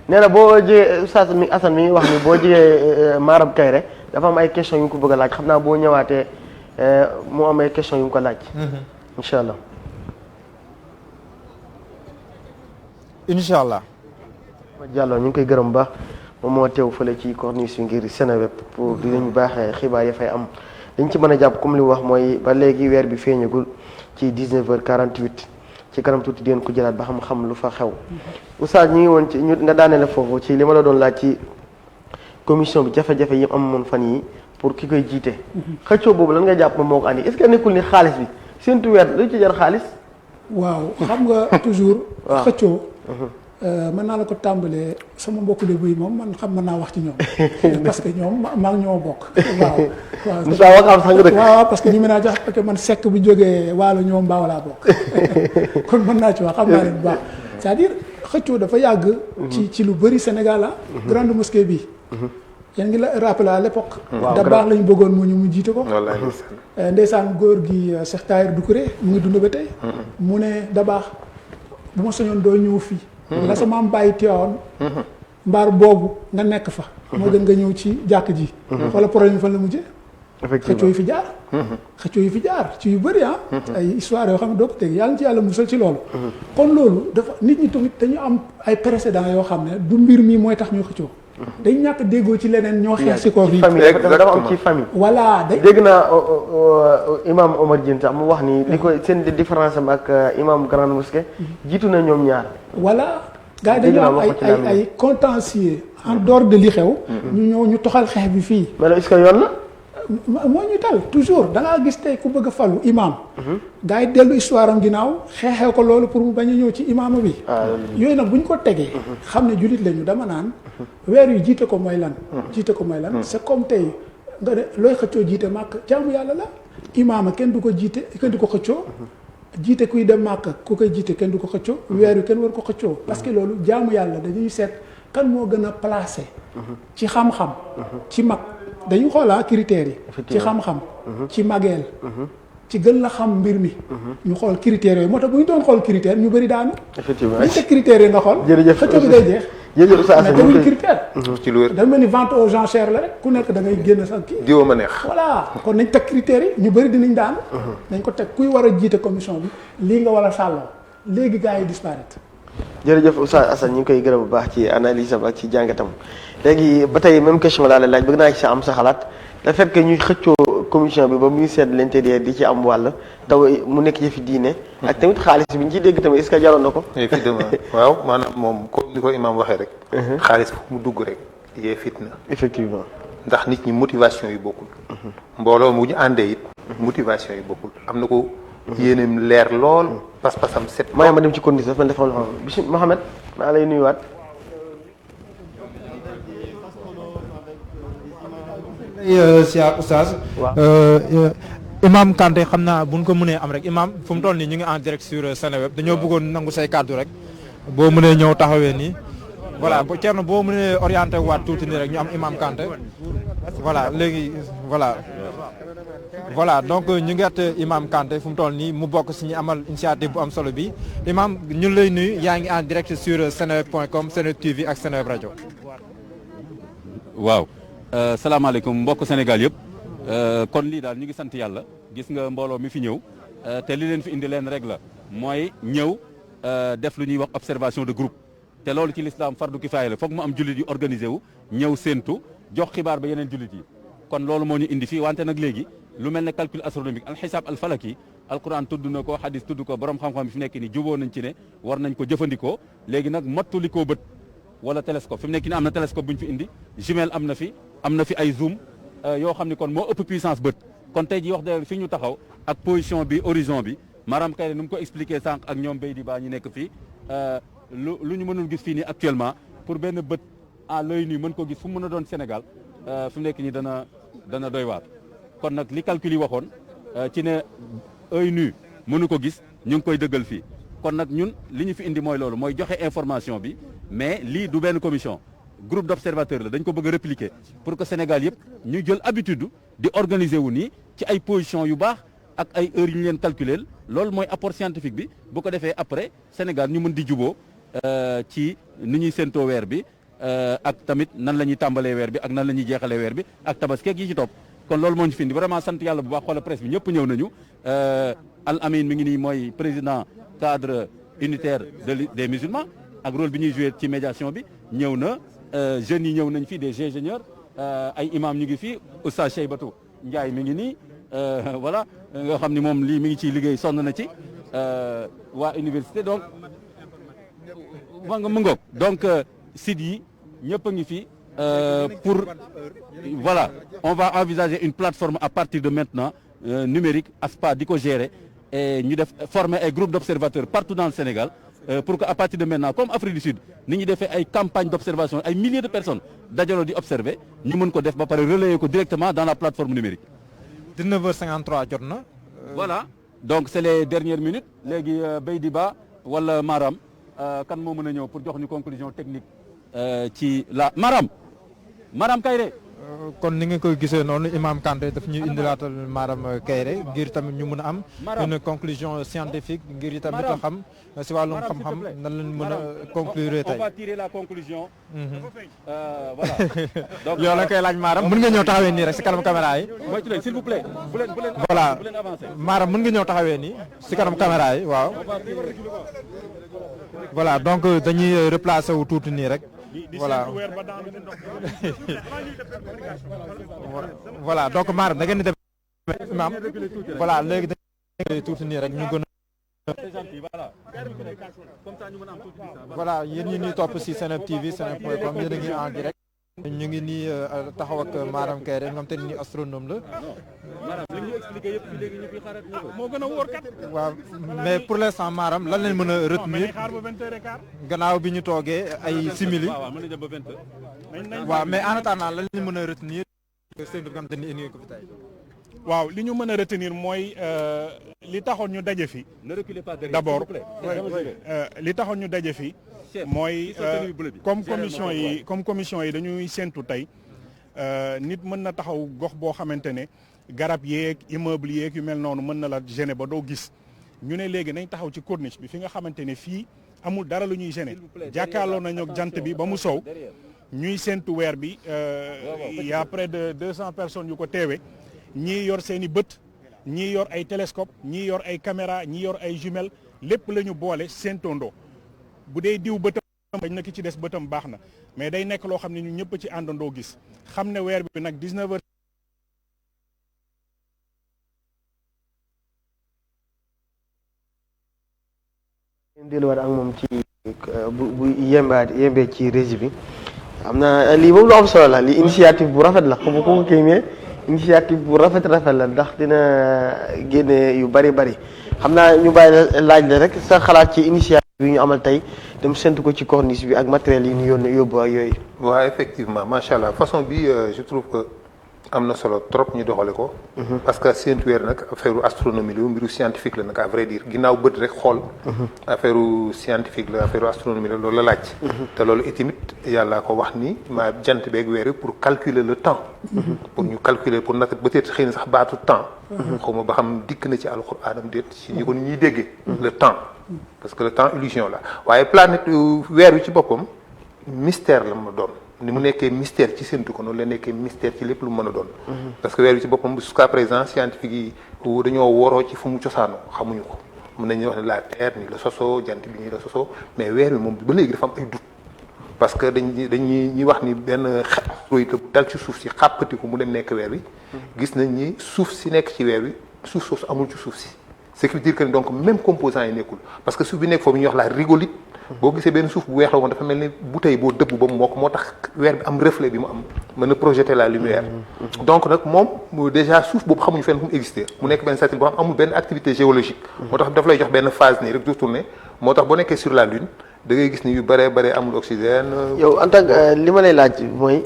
nee na boo jegee oustaz mi Assane mi wax ni boo jegee Maram Kayre dafa am ay questions yu ko bëgg a laaj xam naa boo ñëwaatee mu am ay questions yu ko laaj. incha allah. incha allah. Diallo ñu ngi koy gërëm ba moom moo teew fële ci corniche ngir Seneweb pour di leen baaxee xibaar yi fay am. liñ ci mën a jàpp comme li wax mooy ba léegi weer bi feeñagul ci 19h48 ci kanam tuuti di ngeen ko jëlaat ba xam lu fa xew. Oustaz ñu ngi woon ci nga daanele foofu ci li ma la doon laaj ci commission bi jafe-jafe yi amoon fan yi pour ki koy jiite. xëccoo boobu lan nga jàpp moo ko andi est-ce que nekkul ni xaalis bi séntu weer lu ci jar xaalis. waaw xam nga toujours. xëccoo. mën naa la ko tàmbalee sama mbokku lébu yi moom man xam mën naa wax ci ñoom parce que ñoom maa ngi ñoo bokk. waaw parce que ñu mën naa jox parce que man sekk bu jógee waalo ñoom mbaaw laa bokk kon mën naa ci wax xam naa leen bu baax c'est-à-dire xëccoo dafa yàgg. ci lu bëri Sénégal ah. grande mosquée bi. yéen ngi la rappelé à l'époque. da baax lañu bëggoon mu jiite ko. ndeysaan góor gi Cheikh Tahir Doucouré mu ngi dund ba tey. mu ne da baax bu ma soñoon doo ñëw fii. la sama am bàyyi teewoon mbaar boobu nga nekk fa. moo gën nga ñëw ci jàkk ji. wala problème yi fan la mujjee. effectivement xëccoo yi fi jaar. xëccoo yi fi jaar ci yu bëri ay histoire yoo xam ne doo ko teg yàlla ci yàlla musal ci loolu. kon loolu dafa nit ñi tamit dañu am ay précédents yoo xam ne du mbir mi mooy tax ñu xëccoo. dañ ñàkk déggoo ci leneen ñoo xeex si ko fii. dafa am ci famille. voilà dégg naa imam Omar Diène sax mu wax ni li ko seen différence am ak imam grande mosquée jiitu na ñoom ñaar. voilà gars yi dañu am ay contentieux en dehors de li xew. ñu ñëw ñu toxal xeex bi fii. mais est-ce que yoon na. moo ñu dal toujours da ngaa gis tey ku bëgg a falu imam. gars yi dellu histoire am ginnaaw xeexee ko loolu pour mu bañ a ñëw ci imaam bi. yooyu nag bu ñu ko tegee. xam ne jullit lañu dama naan. weer yu jiite ko mooy lan. jiite ko mooy lan c'est comme tey nga ne looy xëccoo jiite màkk jaamu yàlla la. imaama kenn du ko jiite kenn du ko xëccoo. jiite kuy dem màkk ku koy jiite kenn du ko xëccoo. weer yu kenn war ko xëccoo. parce que loolu jaamu yàlla dañuy seet kan moo gën a placé. ci xam-xam. ci mag. dañu xoolaa critères yi ci xam-xam ci mageel ci gën la xam mbir mi ñu xool critères yooyu moo tax bu ñu doon xool critères ñu bëri daanu effectivement dañ teg critères yi nga xool jërëjëf xëccoo bi day jeex jërëjëf Oustaz mais teguñ critère ci lu wér da mel ni vente aux enchères la rek ku nekk da ngay génn sax kii diwa ma neex voilà kon nañ teg critères yi ñu bëri dinañ daanu nañ ko teg kuy war a jiite commission bi lii nga war a sàlloo léegi gars yi disparaître jërëjëf Oustaz Assane ñu ngi koy gërëm bu baax ci analyse am ak ci jàngatam léegi ba tey même question laa la laaj bëgg naa ci sa am sa xalaat le fait que ñuy xëccoo commission bi ba ministère de l'intérieur di ci am wàll taw mu nekk yëfi diine ak tamit xaalis bi ñu ciy dégg tamit est-ce que jaroon na ko évidemment waaw maanaam moom comme ni ko imam waxee rek xaalis fu mu dugg rek yee fitna effectivement ndax nit ñi motivation yi bokkul mbooloo mu ñu àndee it motivation yi bokkul am na ko yéeneem leer lool pas-pasam set maa ma dem ci condition dafa defal xam bismillah Mohamed maa lay nuyuwaat siyaar Oustaz Imam Kanté xam naa buñ ko mënee am rek imam fu mu toll nii ñu ngi en direct sur Seneweb dañoo bëggoon nangu say kàddu rek boo mënee ñëw taxawee nii voilà Thierno boo mënee orienté waat tuuti nii rek ñu am Imam Kanté voilà léegi voilà donc ñu ngi at Imam Kanté fu mu toll nii mu bokk si ñu amal initiative bu am solo bi imam ñu lay nuyu yaa ngi en direct sur seneweb.com Seneweb TV ak Seneweb rajo. waaw salaamaaleykum mbokk Sénégal yëpp kon lii daal ñu ngi sant yàlla gis nga mbooloo mi fi ñëw te li leen fi indi leen rek la mooy ñëw def lu ñuy wax observation de groupe te loolu ci l'islam fardu kifaaya la foog mu am jullit yu organisé wu ñëw séentu jox xibaar ba yeneen jullit yi kon loolu moo ñu indi fii wante nag léegi lu mel ne calcul astronomique alxisaab alfalaki alquran tudd na ko hadis tudd ko borom xam-xam fi nekk ni juboo nañ ci ne war nañ ko jëfandikoo léegi nag mottuli koo bët wala télescope fi mu nekk ni am na télescope bu ñu fi indi jumelle am na fi ay zoom yoo xam ni kon moo ëpp puissance bët kon tey ji wax dëgg fi ñu taxaw ak position bi horizon bi Maram Kayre nu mu ko expliqué sànq ak ñoom Beydi Ba ñu nekk fii lu ñu mënul gis fii nii actuellement pour benn bët à l'œil nu mën ko gis fu mu mën a doon Sénégal fi mu nekk nii dana doy waar kon nag li calcul yi waxoon ci ne œil nu mënu ko gis ñu ngi koy dëggal fii kon nag ñun li ñu fi indi mooy loolu mooy joxe information bi mais lii du benn commission groupe d'observateurs la dañ ko bëgg a répliquer pour que Sénégal yëpp ñu jël habitude di organiser wu nii ci ay position yu baax ak ay heures yu ñu leen calculer loolu mooy apport scientifique bi bu ko defee après Sénégal ñu mën di juboo ci ni ñuy séentoo weer bi ak tamit nan la ñuy tàmbalee weer bi ak nan la ñuy jeexalee weer bi ak tabaskeeg yi ci topp kon loolu moo ñu fi indi vraiment sant yàlla bu baax xoola presse bi ñëpp ñëw nañu Al Amin mi ngi nii mooy président cadre unitaire des musulmans ak rôle bi ñuy joué ci médiation bi ñëw na jeunes yi ñëw nañ fi des ingénieurs ay imam ñu ngi fi Oustaz Cheybatou Ndiaye mi ngi nii voilà nga xam ni moom lii mi ngi ciy liggéey sonn na ci waa université donc mu ngoog donc sites yi ñëpp a ngi fi pour voilà on va envisager une plateforme à partir de maintenant numérique ASPA di ko gérer et ñu def former ay groupe d'observateurs partout dans le Sénégal pour que à partir de maintenant comme Afrique du Sud ni ñu defee ay campagne d'observation ay milliers de personnes dajaloo di observer ñu mën ko def ba pare relayer ko directement dans la plateforme numérique. 19h53 jot na. voilà donc c'est les dernières minutes léegi Beydi Ba wala Maram kan moo mën a ñëw pour jox ñu conclusion technique ci la Maram Kayre. kon ni nga koy gisee noonu Imam Kanté daf ñuy indilaatal Maram Kairé ngir tamit ñu mën a am une conclusion scientifique ngir yi tamit a xam si wàllum xam-xam nan lañ mën a conclure tey. on va tirer la conclusion. Voilà. Donc yow la koy laaj Maram mën nga ñëw taxawee nii rek si kanam caméra yi. moytu leen s'il vous plaît. bu leen voilà bu leen avancer. Maram mën nga ñëw taxawee nii si kanam caméra yi waaw. voilà donc dañuy replacer wu tuuti nii rek. voilà voilà donc Maram da ngeen di dem imam voilà léegi dañuy tuuti nii rek ñu gën a voilà yéen ñi ñuy topp si Seneweb TV seneweb.com yéen a ngi en direct ñu ngi nii taxaw ak Maram Kairé nga xam te ni astronome la moo gën a wóor kat. waaw mais pour l'instant Maram lan lañ mën a retenir gannaaw bi ñu toogee ay simili waaw mais en attendant lan lañ mën a retenir seen nga xam te ni indi ko fi tey waaw li ñu mën a retenir mooy li taxoon ñu daje fi. d'abord li taxoon ñu daje fi mooy comme commission yi dañuy séntu tey nit mën na taxaw gox boo xamante ne garab yeeg immeuble yeeg yu mel noonu mën na la gêner ba doo gis ñu ne léegi nañ taxaw ci corniche bi fi nga xamante ne fii amul dara lu ñuy gêner jàkkaarloo nañu ak jant bi ba mu sow ñuy séntu weer bi y a près de 200 personnes yu ko teewe ñii yor seen i bët ñii yor ay télescope ñii yor ay caméra ñii yor ay jumelles lépp la ñu boole séentoondoo bu dee diw bëtam bañ na ki ci des bëtam baax na mais day nekk loo xam ne ñu ñëpp ci àndandoo gis xam ne weer bi nag 19 heures delluwaat ak moom ci bu yembee ci régie bi am na lii moom lu am solo la lii initiative bu rafet la xam ko kii mais initiative bu rafet la ndax dina génne yu bari xam naa ñu bàyyi la laaj la rek sa xalaat ci initiative bi ñu amal tey dem séntu ko ci corniche bi ak matériel yi ñu yóbbu ak yooyu. waaw effectivement macha allah façon bi je trouve que am na solo trop ñu doxale ko. parce que séntu weer nag affaire astronomie la mbiru scientifique la nag à vrai dire ginnaaw bët rek xool. affaire scientifique la affaire astronomie la loolu la laaj. te loolu itamit yàlla ko wax ni ma jant beeg weer pour calculer le temps. pour ñu calculer pour nag peut-être xëy na sax baatu temps. xaw ma ba xam dikk na ci alxuraanam déet ci ñi ko ni ñuy déggee. le temps parce que le temps illusion la waaye planète weer wi ci boppam mystère la ma doon. ni mu nekkee mystère ci séntu ko noonu la nekkee mystère ci lépp lu mu mën a doon. parce que weer wi ci boppam jusqu'à présent scientifique yi dañoo woroo ci fu mu cosaanoo xamuñu ko mën nañu wax ne la terre ni la sosoo jant bi nii la sosoo mais weer wi moom ba léegi dafa am ay doute parce que dañuy wax ni benn astéroïde la dal ci suuf si xàppati ko mu dem nekk weer wi. gis nañ ni suuf si nekk ci weer wi suuf soosu amul ci suuf si. ce qui veut dire que donc même composant yi nekkul parce que suuf bi nekk foofu ñuy wax la rigolite. boo gisee benn suuf bu weex la woon dafa mel ni bouteille boo dëbb ba mu mokk moo tax weer bi am reflet bi mu am mën a projeter la lumière. donc nag moom déjà suuf boobu xamuñu fenn fu mu exister mu nekk benn satellite boo xam amul benn activité géologique. moo tax daf lay jox benn phase nii rek du tourner moo tax boo nekkee sur la lune da ngay gis ni yu bëree amul oxygène. yow en tant que li ma lay laaj mooy.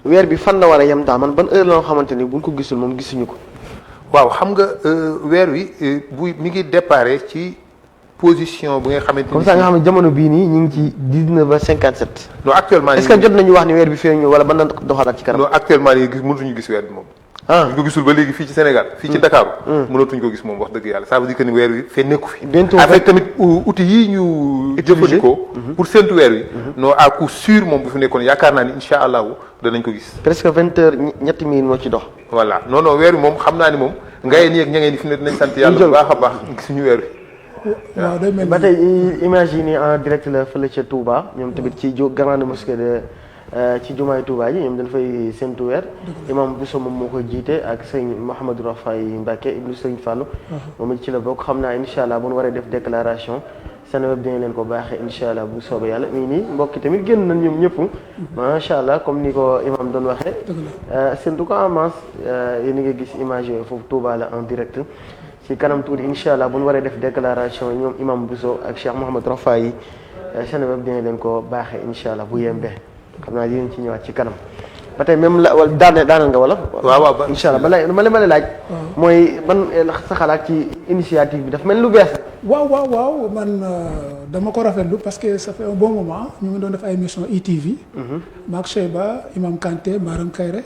weer bi fan la war a yem daa man ban heure la nga xamante ni buñ ko gisul moom gisuñu ko. waaw xam nga weer wi mi ngi déparé ci. position bu nga xamante ni comme ça nga xam ne jamono bii nii ñu ngi ci 19h57. non actuellement est-ce que jot nañu wax ni weer bi fee ñëw wala ban na doxalaat ci kanam. non actuellement nii mënatuñu gis weer bi moom. ñu ko gisul ba léegi fii ci Sénégal. fii ci Dakar. mënatuñu ko gis moom wax dëgg yàlla ça veut dire que ni weer wi fee nekku fi. bientôt avec tamit outils yii ñu jëfandikoo. pour séntu weer wi. non à coup sûr moom bu fi nekkoon yaakaar naa ni incha allahu danañ ko gis. presque 20h ñetti minutes moo ci dox. voilà non weer wi moom xam naa ni moom ngay nii ak ña ngeen di fi ne dinañ sant yàlla bu baax a baax gisuñu weer wi. waaw day mel ba tey image yi nii en direct la fële ca Touba ñoom tamit ci grande mosquée de ci jumaay Touba ji ñoom dañ fay séntu weer imam Bousso moom moo koy jiite ak sëñ Mouhamadou Rafaay Mbacke ibnu sëñ Fallou moom it ci la bokk xam naa incha allah bu ñu waree def déclaration Seneweb dina leen ko baaxee incha allah bu soobee yàlla mii nii mbokki tamit génn nañ ñoom ñëpp macha allah comme ni ko imam doon waxee séntu ko en masse yéen a ngi gis image yooyu foofu Touba la en direct ci kanam tuuti incha allah bu ñu waree def déclaration ñoom imam Bousso ak Cheikh Mouhamad Rafa yi Seneweb dina leen ko baaxee incha allah bu yembee xam naa dinañ ci ñëwaat ci kanam ba tey même la wala daaneel nga wala. waaw incha allah ma lay laaj. mooy ban sa xalaat ci initiative bi dafa mel lu bees. waaw man dama ko rafetlu parce que ça fait un bon moment ñu ngi doon def ay émission ITV. Maak Cheyba Imam Kanté Maram Kayre.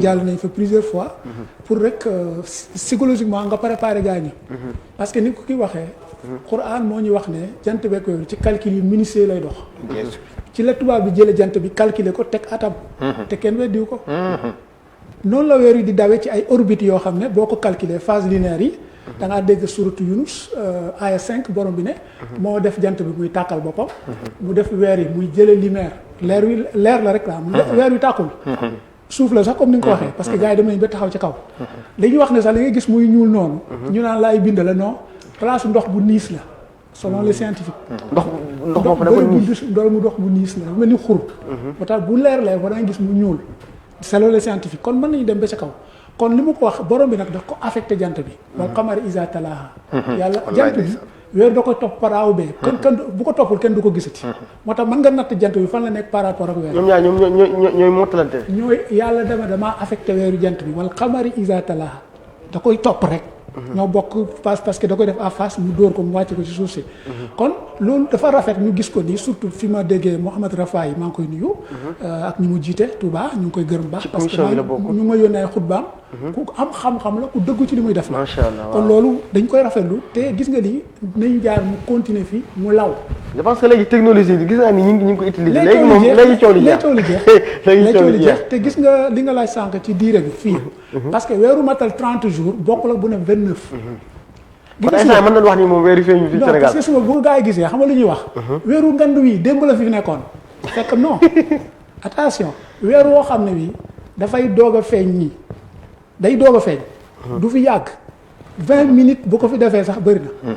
jàll nañ fa plusieurs fois. pour rek psychologiquement nga préparer gars ñi. parce que ni ko ki waxee. Quran moo ñu wax ne jant beeg yooyu ci calcul yi minutieux lay dox. ci la tubaab bi jëlee jant bi calculer ko teg atam. te kenn weddiwu ko. noonu la weer yi di dawee ci ay orbites yoo xam ne boo ko calculer phase linéaire yi. da ngaa dégg suratu Yunus aya 5 borom bi ne. moo def jant bi muy tàkkal boppam. mu def weer yi muy jëlee lumière leer la rek la am. weer wi tàkkul. suuf la sax comme ni nga ko waxee. parce que gars yi dem nañ ba taxaw ci kaw. dañuy wax ne sax li nga gis muy ñuul noonu. ñu naan la ay bind la non place ndox bu niis la. selon les scientifiques. ndox boobu dafa niis ndox bu niis la mel ni xur. ba tax bu leer ba da nga gis mu ñuul. selon les scientifiques kon mën nañu dem ba ca kaw kon li mu ko wax borom bi nag daf ko affecté jant bi. wal qamari iza talaaha. yàlla jant bi weer da koy topp par A ou B. kenn bu ko toppul kenn du ko gisati. moo tax mën nga natt jant bi fan la nekk par rapport ak weer. ñoom ñaar ñooy mottalante. yàlla damaa affecté weeru jant bi wal qamari iza talaaha da koy topp rek. ñoo bokk parce que da koy def en face mu dóor ko mu wàcce ko ci suuf si. kon loolu dafa rafet ñu gis ko nii surtout fi ma déggee Mouhamed Rafaay maa ngi koy nuyu. ak ñi mu jiite Touba ñu ngi koy gërëm baax. parce que ñu ma yónnee ay xutbaam. ku am xam-xam la ku dëggu ci li muy def la. macha allah kon loolu dañ koy rafetlu te gis nga ni nañu jaar mu continuer fii mu law. je pense que léegi technologie bi gis naa ni ñu ngi ko utiliser. léegi moom léegi coow li jeex te gis nga li nga laaj sànq ci diire bi fii. parce que weeru matal 30 jours bokkul ak bu ne 29. gis nga mën nañu wax ni moom weeru feeñu fii Sénégal. non parce que suba bu gaa yi gisee xam nga lu ñuy wax. weeru ngandu wi démb la fi nekkoon. fekk non attention weer woo xam ne bii dafay doog a feeñ nii day doog a feeñ. du fi yàgg 20 minutes bu ko fi defee sax bëri na.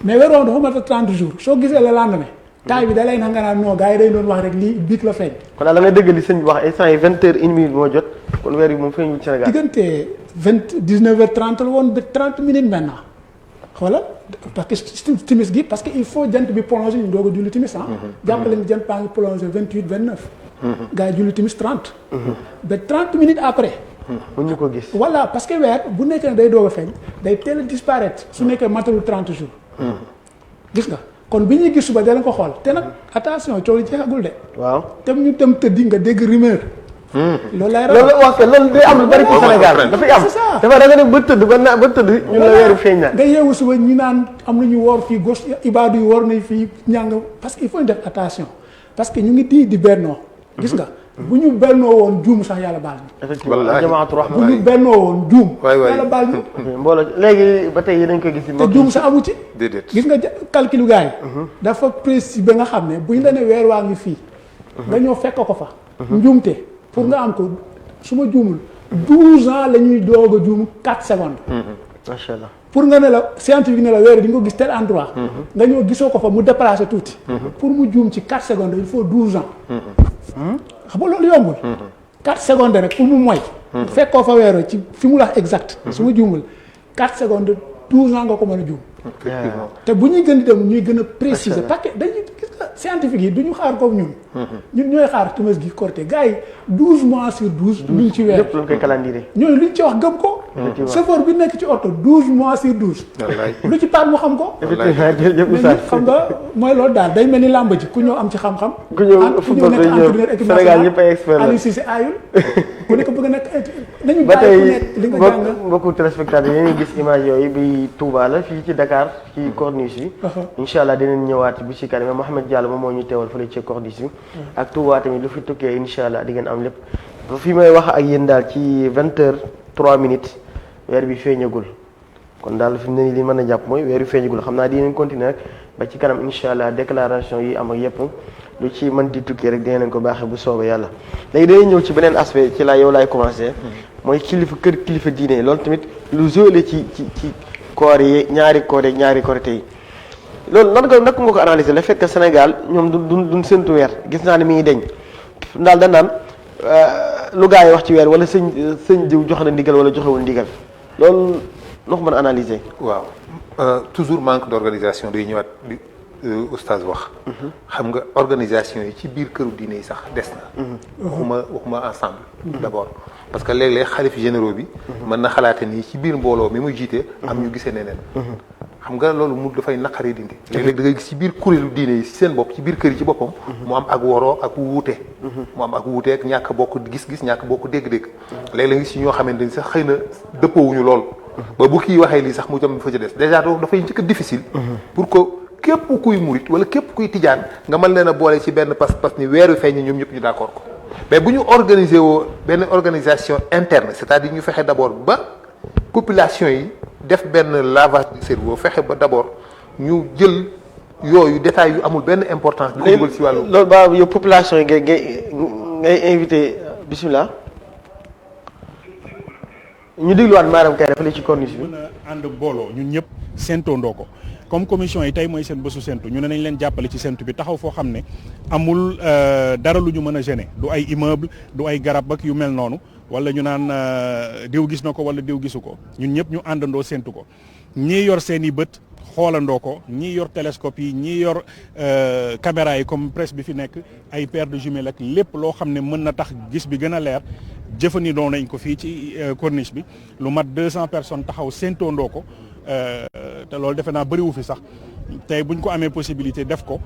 mais weer woon dafa matal 30 jours soo gisee le lendemain. taay bi da lay nax nga naan non gars yi dañ doon wax rek lii biig la feeñ. kon daal da ngay dëgg li sëñ bi wax instant yi 20h01 moo jot kon weer yi moom feeñul Sénégal. diggante 19h30 la woon ba 30 minutes maintenant xoolal parce que timis gi parce que il faut jant bi prolongé ñu doog a julli timis ah. jàppale ni jant baa ngi prolongé 28 29. gars yi julli timis 30. ba 30 minutes après. mun ñu ko gis. voilà parce que weer bu nekkee ne day doog a feeñ day teel a disparaître su nekkee matalul 30 jours. gis nga. kon bi ñuy gis suba danañ ko xool te nag attention coow li jeexagul de. waaw te ñu dem tëddi nga dégg rumeur. loolu lay loolu wax loolu day am lu bari ci Sénégal dafay am. dafa da nga ne ba tëdd ñu la weeru feeñ na. nga yeewu suba ñu naan am na ñu woor fii gos ibaadu yi woor nañ fii ñàng parce que il faut ñu def attention parce que ñu ngi di bennoo. gis nga bu ñu bennoo woon juum sax yàlla baal ñu. effectivement jamaatu rahma bu ñu bennoo woon juum. yàlla baal ñu. mbooloo léegi ba tey dañ koy gis. te juum sax amu ci. déedéet gis nga calculu gars yi. dafa précis ba nga xam ne bu ñu la ne weer waa ngi fii. nga ñëw fekk ko fa. njuumte pour nga am ko su ma juumul 12 ans la ñuy doog a juum 4 secondes. macha allah pour nga ne la scientifique ne la weer di nga ko gis tel endroit. nga ñëw gisoo ko fa mu déplacé tuuti. pour mu juum ci 4 secondes il faut 12 ans. xam nga loolu yombul. 4 secondes rek pour mu moy. fekkoo fa weeroo ci fi mu la wax exact. su ma juumul 4 secondes 12 ans nga ko mën a juum. effectivement te bu ñuy gën di dem ñuy gën a préciser parce que dañuy gis nga scientifique yi du ñu xaar comme ñun. ñun ñooy xaar times gi corté gars yi 12 mois sur 12. ñu ci weer lépp lañ koy calendrier. ñooñu luñ ci wax gëm ko. chauffeur bi nekk ci oto 12 mois sur 12. wallaay lu ci paat mu xam ko. effectivement jërëjëf mais Oustaz. xam nga mooy loolu daal day mel ni làmb ji ku ñëw am ci xam-xam. ku ñëw football nekk day ñëw entraîneur équipe Sénégal nationale ñëpp ay expert la. Aliou Cissé aayul ku nekk bëgg nekk nañu ba bàyyi ku tey nekk li nga jàng. mbokku téléspectateurs yi ngi gis image yooyu bi Touba la fii ci Dakar ci corniche yi. incha allah dinañ ñëwaat bu ci kanam Mouhamed Diallo moom moo ñu teewal fële ci corniche bi. ak Touba tamit lu fi tukkee incha allah di ngeen am lépp. ba fi may wax ak yéen daal ci 20h03 weer bi feeñagul kon daal fi mu ne nii li mën a jàpp mooy weer bi feeñagul xam naa dinañ continuer rek ba ci kanam incha allah déclaration yi am ak yëpp lu ci mën di tukkee rek dinañ ko baaxee bu soobee yàlla. léegi dañuy ñëw ci beneen aspect ci yow laay commencé. mooy kilifa diine loolu tamit lu joué ci koor yi ñaari koor yi ñaari korité yi loolu naka nga ko analyser la fekk Sénégal ñoom duñ séntu weer gis naa ne mi ngi deñ daal da naan lu gaa yi wax ci weer wala sëñ diw jox na ndigal wala joxewul ndigal loolu noo ko mën a analyser. waaw toujours manque d'organisation day ñëwaat oustaz wax. xam nga organisation yi ci biir këru diine yi sax des na. waxuma ensemble. d'abord parce que léeg-léeg xalif généraux bi. mën na xalaate nii ci biir mbooloo mi muy jiite. am ñu gisee neneen. xam nga loolu mu dafay naqaree dindi. léeg-léeg da ngay gis ci biir kuréelu diine yi seen bopp ci biir kër yi ci boppam. mu am ak woroo ak wuute. mu am ak wuute ak ñàkk bokk gis-gis ñàkk bokk dégg-dégg. léeg-léeg gis ci ñoo xamante ni sax xëy na dëppoowuñu lool. ba bu kii waxee lii sax mu jëm fa ca des déjà dafay njëkk a difficile. pour que képp kuy murit wala képp kuy tijaan nga mën leen a boole ci benn pas-pas ni weer wi feeñ ñoom ñëpp ñu d'accord ko. mais bu ñu organiser woo benn organisation interne c'est-à-dire ñu fexe d'abord ba population yi def benn lavage du cerveau fexe ba d'abord ñu jël yooyu détails yu amul benn importance. di ko dugal ci wàllu loolu ba yow population yi ngay invité bismillah ñu dégluwaat maanaam kay dafa ci corniche bi. mën a ànd booloo ñun ñëpp séentoondoo ko comme commission yi tey mooy seen bésu séentu ñu ne nañ leen jàppale ci séentu bi taxaw foo xam ne amul dara lu ñu mën a gêner du ay immeuble du ay garab ak yu mel noonu wala ñu naan diw gis na ko wala diw gisu ko ñun ñëpp ñu àndandoo séentu ko ñii yor seen i bët xoolandoo ko ñii yor télescope yi ñii yor caméra yi comme presse bi fi nekk ay paire de jumelles ak lépp loo xam ne mën na tax gis bi gën a leer jëfandikoo nañ ko fii ci corniche bi lu mat 200 personnes taxaw séentoondoo ko te loolu defe naa bëriwu fi sax tey buñ ko amee possibilité def ko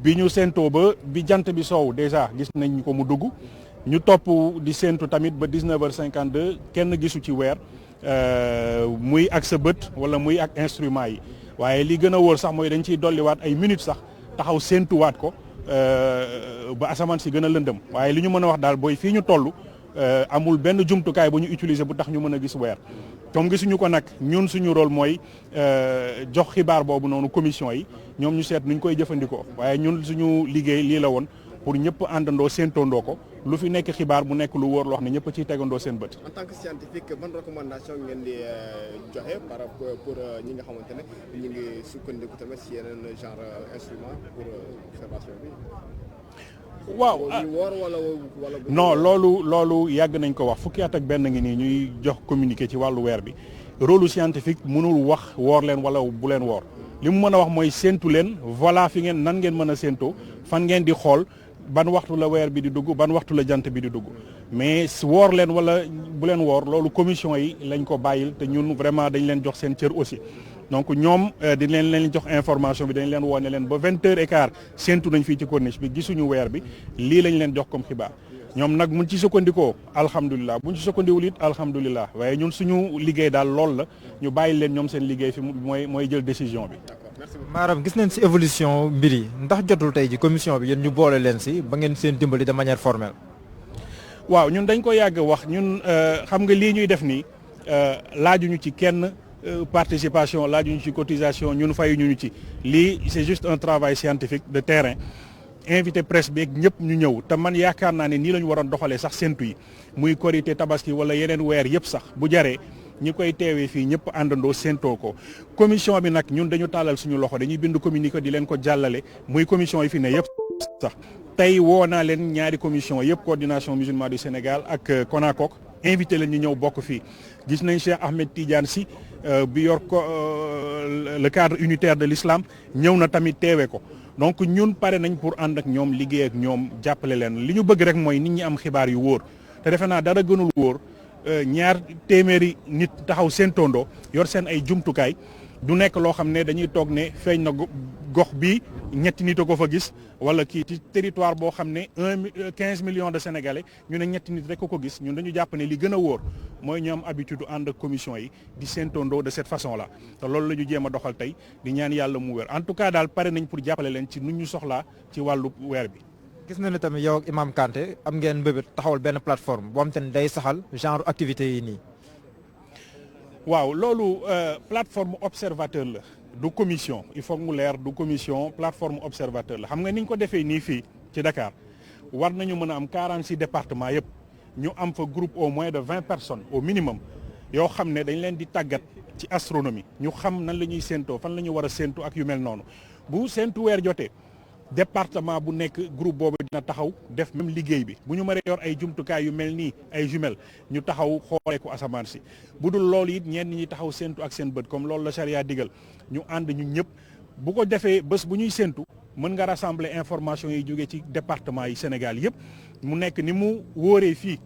bi ñu séentoo ba bi jant bi soow déjà gis nañ ko mu dugg ñu topp di séentu tamit ba 19h52 kenn gisu ci weer muy ak sa bët wala muy ak instrument yi waaye li gën a wóor sax mooy dañ ciy dolliwaat ay minutes sax taxaw séentuwaat ko ba asamaan si gën a lëndëm waaye li ñu mën a wax daal booy fii ñu toll amul benn jumtukaay bu ñu utiliser bu tax ñu mën a gis weer comme gisuñu ko nag ñun suñu rôle mooy jox xibaar boobu noonu commission yi ñoom ñu seet nuñ koy jëfandikoo waaye ñun suñu liggéey lii la woon pour ñëpp àndandoo séentoondoo ko lu fi nekk xibaar bu nekk lu wóor loo xam ne ñëpp ciy tegandoo seen bët. en tant que scientifique ban recommandation ngeen di joxe par rapport pour ñi nga xamante ne ñu ngi sukkandiku tamit si yeneen genre instrument pour observation bi. waaw wala non loolu yàgg nañ ko wax fukki at ak benn ngi nii ñuy jox communiqué ci wàllu weer bi rôle scientifique mënul wax woor leen wala bu leen woor li mu mën a wax mooy séentu leen voilà fi ngeen nan ngeen mën a séentoo fan ngeen di xool ban waxtu la weer bi di dugg ban waxtu la jant bi di dugg mais woor leen wala bu leen woor loolu commission yi lañ ko bàyyil te ñun vraiment dañ leen jox seen cër aussi donc ñoom di leen jox information bi dañ leen woo ne leen ba 20h15 séentu nañ fii ci corniche bi gisuñu weer bi lii lañ leen jox comme xibaar ñoom nag mun ci sukkandikoo alhamdulilah buñ ci sukkandiwul it alhamdulilah waaye ñun suñu liggéey daal loolu la ñu bàyyi leen ñoom seen liggéey fi mooy jël décision bi. Maram gis nañ ci évolution mbir yi ndax jotul tey ji commission bi yéen ñu boole leen ci ba ngeen seen dimbali de manière formelle. waaw ñun dañ ko yàgg wax ñun xam nga lii ñuy def nii laajuñu ci kenn participation laajuñu ci cotisation ñun fayuñu ci lii c'est juste un travail scientifique de terrain. invité presse bi ak ñëpp ñu ñëw te man yaakaar naa ne nii la ñu waroon doxalee sax séntu yi muy korité tabaski wala yeneen weer yëpp sax bu jaree ñi koy teewee fii ñëpp àndandoo séntoo ko commission bi nag ñun dañu tàllal suñu loxo dañuy bind communiqué di leen ko jàllale muy commission yi fi ne yëpp sax tey woo naa leen ñaari commission yëpp coordination musulmane du Sénégal ak CONACOC invité leen ñu ñëw bokk fii gis nañ Cheikh Ahmed Tidiane Sy bi yor ko le cadre unitaire de l'islam ñëw na tamit teewee ko donc ñun pare nañ pour ànd ak ñoom liggéey ak ñoom jàppale leen li ñu bëgg rek mooy nit ñi am xibaar yu wóor te defe naa dara gënul wóor ñaar téeméeri nit taxaw seen tondo yor seen ay jumtukaay du nekk loo xam ne dañuy toog ne feeñ na gox bi ñetti nit a ko fa gis wala kii ci territoire boo xam ne 15 millions de sénégalais ñu ne ñetti nit rek ko gis ñun dañu jàpp ne li gën a wóor mooy ñu am habitude ànd ak commission yi di séentondoo de cette façon là te loolu la ñu jéem a doxal tey di ñaan yàlla mu wér en tout cas daal pare nañ pour jàppale leen ci nu ñu soxlaa ci wàllu weer bi. gis na ne tamit yow ak Imam Kanté am ngeen mbébét taxawal benn plateforme boo xam te ne day saxal genre activité yi nii. waaw loolu plateforme observateur la du commission il faut mu leer du commission plateforme observateur la xam nga ni ñu ko defee nii fii ci Dakar war nañu mën a am 46 départements yëpp ñu am fa groupe au moins de 20 personnes au minimum yoo xam ne dañ leen di tàggat ci astronomie ñu xam nan la ñuy séentoo fan la ñu war a séentu ak yu mel noonu bu séentu weer jotee département bu nekk groupe boobu dina taxaw def même liggéey bi bu ñu mënee yor ay jumtukaay yu mel nii ay jumelles ñu taxaw xoolee ko asamaan si bu dul loolu it ñenn ñi taxaw séentu ak seen bët comme loolu la charia digal ñu ànd ñu ñëpp bu ko defee bés bu ñuy séntu mën nga rassembler information yi jógee ci département yi Sénégal yëpp mu nekk ni mu wóoree fii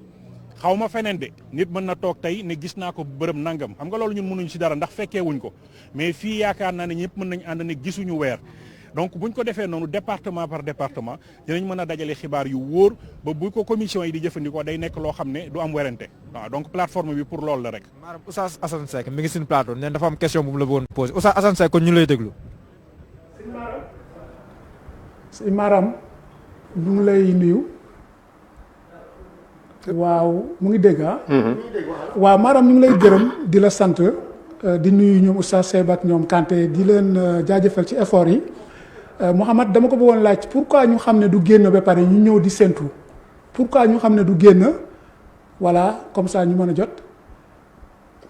xaw ma feneen de nit mën na toog tey ne gis naa ko bërëb nangam xam nga loolu ñun mënuñ ci dara ndax fekkee wuñ ko mais fii yaakaar naa ne ñëpp mën nañu ànd ne gisuñu weer donc buñ ko defee noonu département par département dinañ mën a dajale xibaar yu wóor ba bu ko commission yi di jëfandikoo day nekk loo xam ne du am werante waaw donc plateforme bi pour loolu la rek. maanaam Oustaz Assane Seck mi ngi suñu plateau nee dafa am question bu mu la bëggoon posé Oustaz Assane Seck kon ñu lay déglu. sëñ Maram ñu ngi lay nuyu. waaw mu ngi dégg ah. waaw Maram ñu ngi lay gërëm di la sant di nuyu ñoom Oustaz Seyba ak ñoom Kanté di leen jaajëfal ci effort yi. Mouhamad dama ko bëggoon laaj pourquoi ñu xam ne du génn ba pare ñu ñëw di séntu pourquoi ñu xam ne du génn voilà comme ça ñu mën a jot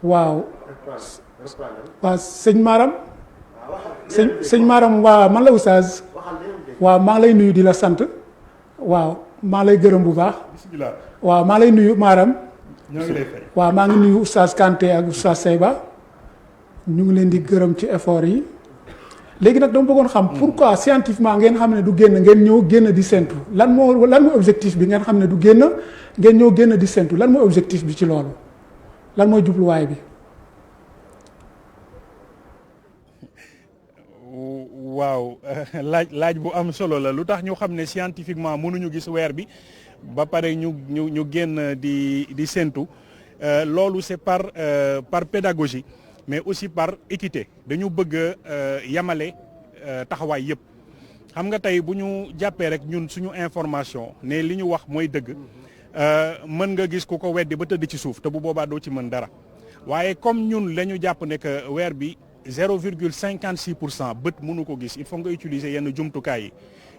waaw. waaw sëñ Maram. sëñ Maram waaw man la Oustaz. waaw maa ngi lay nuyu di la sant. waaw maa lay gërëm bu baax. bismillah. waaw maa lay nuyu Maram. ñoo ngi lay fay. waaw maa ngi nuyu Oustaz Kanté ak Oustaz Seyba ñu ngi leen di gërëm ci effort yi. léegi nag dama bëggoon xam pourquoi scientifiquement ngeen xam ne du génn ngeen ñëw génn di séntu lan mooy objectif bi ngeen xam ne du génn ngeen ñëw génn di séntu lan mooy objectif bi ci loolu lan mooy jubluwaay bi. waaw laaj bu am solo la lu tax ñu xam ne scientifiquement mënuñu gis weer bi ba pare ñu génn di séntu loolu c'est par pédagogie. mais aussi par équité dañu bëgg a yamale taxawaay yëpp xam nga tey bu ñu jàppee rek ñun suñu information ne li ñu wax mooy dëgg mën nga gis ku ko weddi ba tëdd ci suuf te bu boobaa doo ci mën dara waaye comme ñun la ñu jàpp ne que weer bi 0,56% bët mënu ko gis il faut nga utiliser yenn jumtukaay yi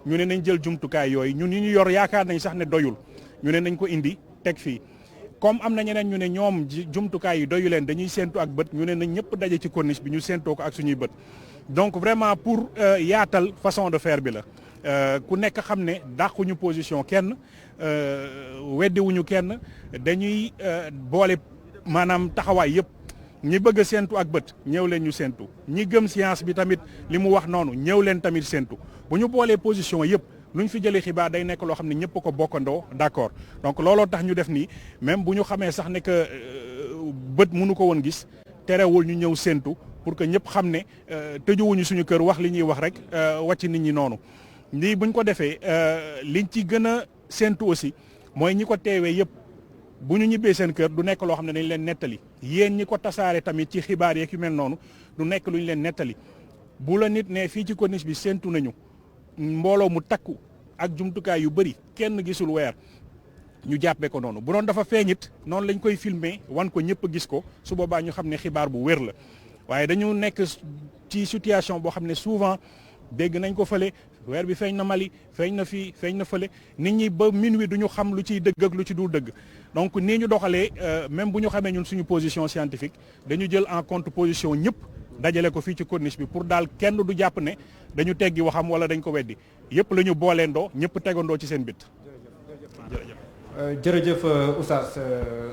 ñu ne nañ jël jumtukaay yooyu ñun yi ñu yor yaakaar nañ sax ne doyul ñu ne nañ ko indi teg fii. comme am na ñeneen ñu ne ñoom jumtukaay yi doyu leen dañuy séentu ak bët ñu ne nañ ñëpp daje ci corniche bi ñu séentoo ko ak suñuy bët donc vraiment pour yaatal façon de faire bi la ku nekk xam ne dàquñu position kenn weddiwuñu kenn dañuy boole maanaam taxawaay yëpp ñi bëgg a séentu ak bët ñëw leen ñu séentu ñi gëm science bi tamit li mu wax noonu ñëw leen tamit séentu bu ñu boolee position yëpp lu ñu fi jëlee xibaar day nekk loo xam ne ñëpp ko bokkandoo d'accord donc looloo tax ñu def nii même bu ñu xamee sax ne que bët mënu ko woon gis terewul ñu ñëw séentu pour que ñëpp xam ne tëjuwuñu suñu kër wax li ñuy wax rek wàcc nit ñi noonu. lii buñ ko defee liñ ci gën a séentu aussi mooy ñi ko teewee yëpp bu ñu ñibbee seen kër du nekk loo xam ne dañ leen nettali yéen ñi ko tasaare tamit ci xibaar yeeg yu mel noonu du nekk lu ñu leen nettali bu la nit ne fii ci corniche bi séentu nañu. mbooloo mu takku ak jumtukaay yu bëri kenn gisul weer ñu jàppee ko noonu bu doon dafa feeñit noonu lañ koy filmer wan ko ñëpp gis ko su boobaa ñu xam ne xibaar bu wér la waaye dañu nekk ci situation boo xam ne souvent dégg nañ ko fële weer bi feeñ na Mali feeñ na fii feeñ na fële nit ñi ba minuit du ñu xam lu ciy dëgg ak lu ci dul dëgg donc nii ñu doxalee même bu ñu xamee ñun suñu position scientifique dañu jël en compte position ñëpp dajale ko fii ci corniche bi pour daal kenn du jàpp ne dañu teggi waxam wala dañ ko weddi yëpp la ñu booleendoo ñëpp tegandoo ci seen bit. jërëjëf Oustaz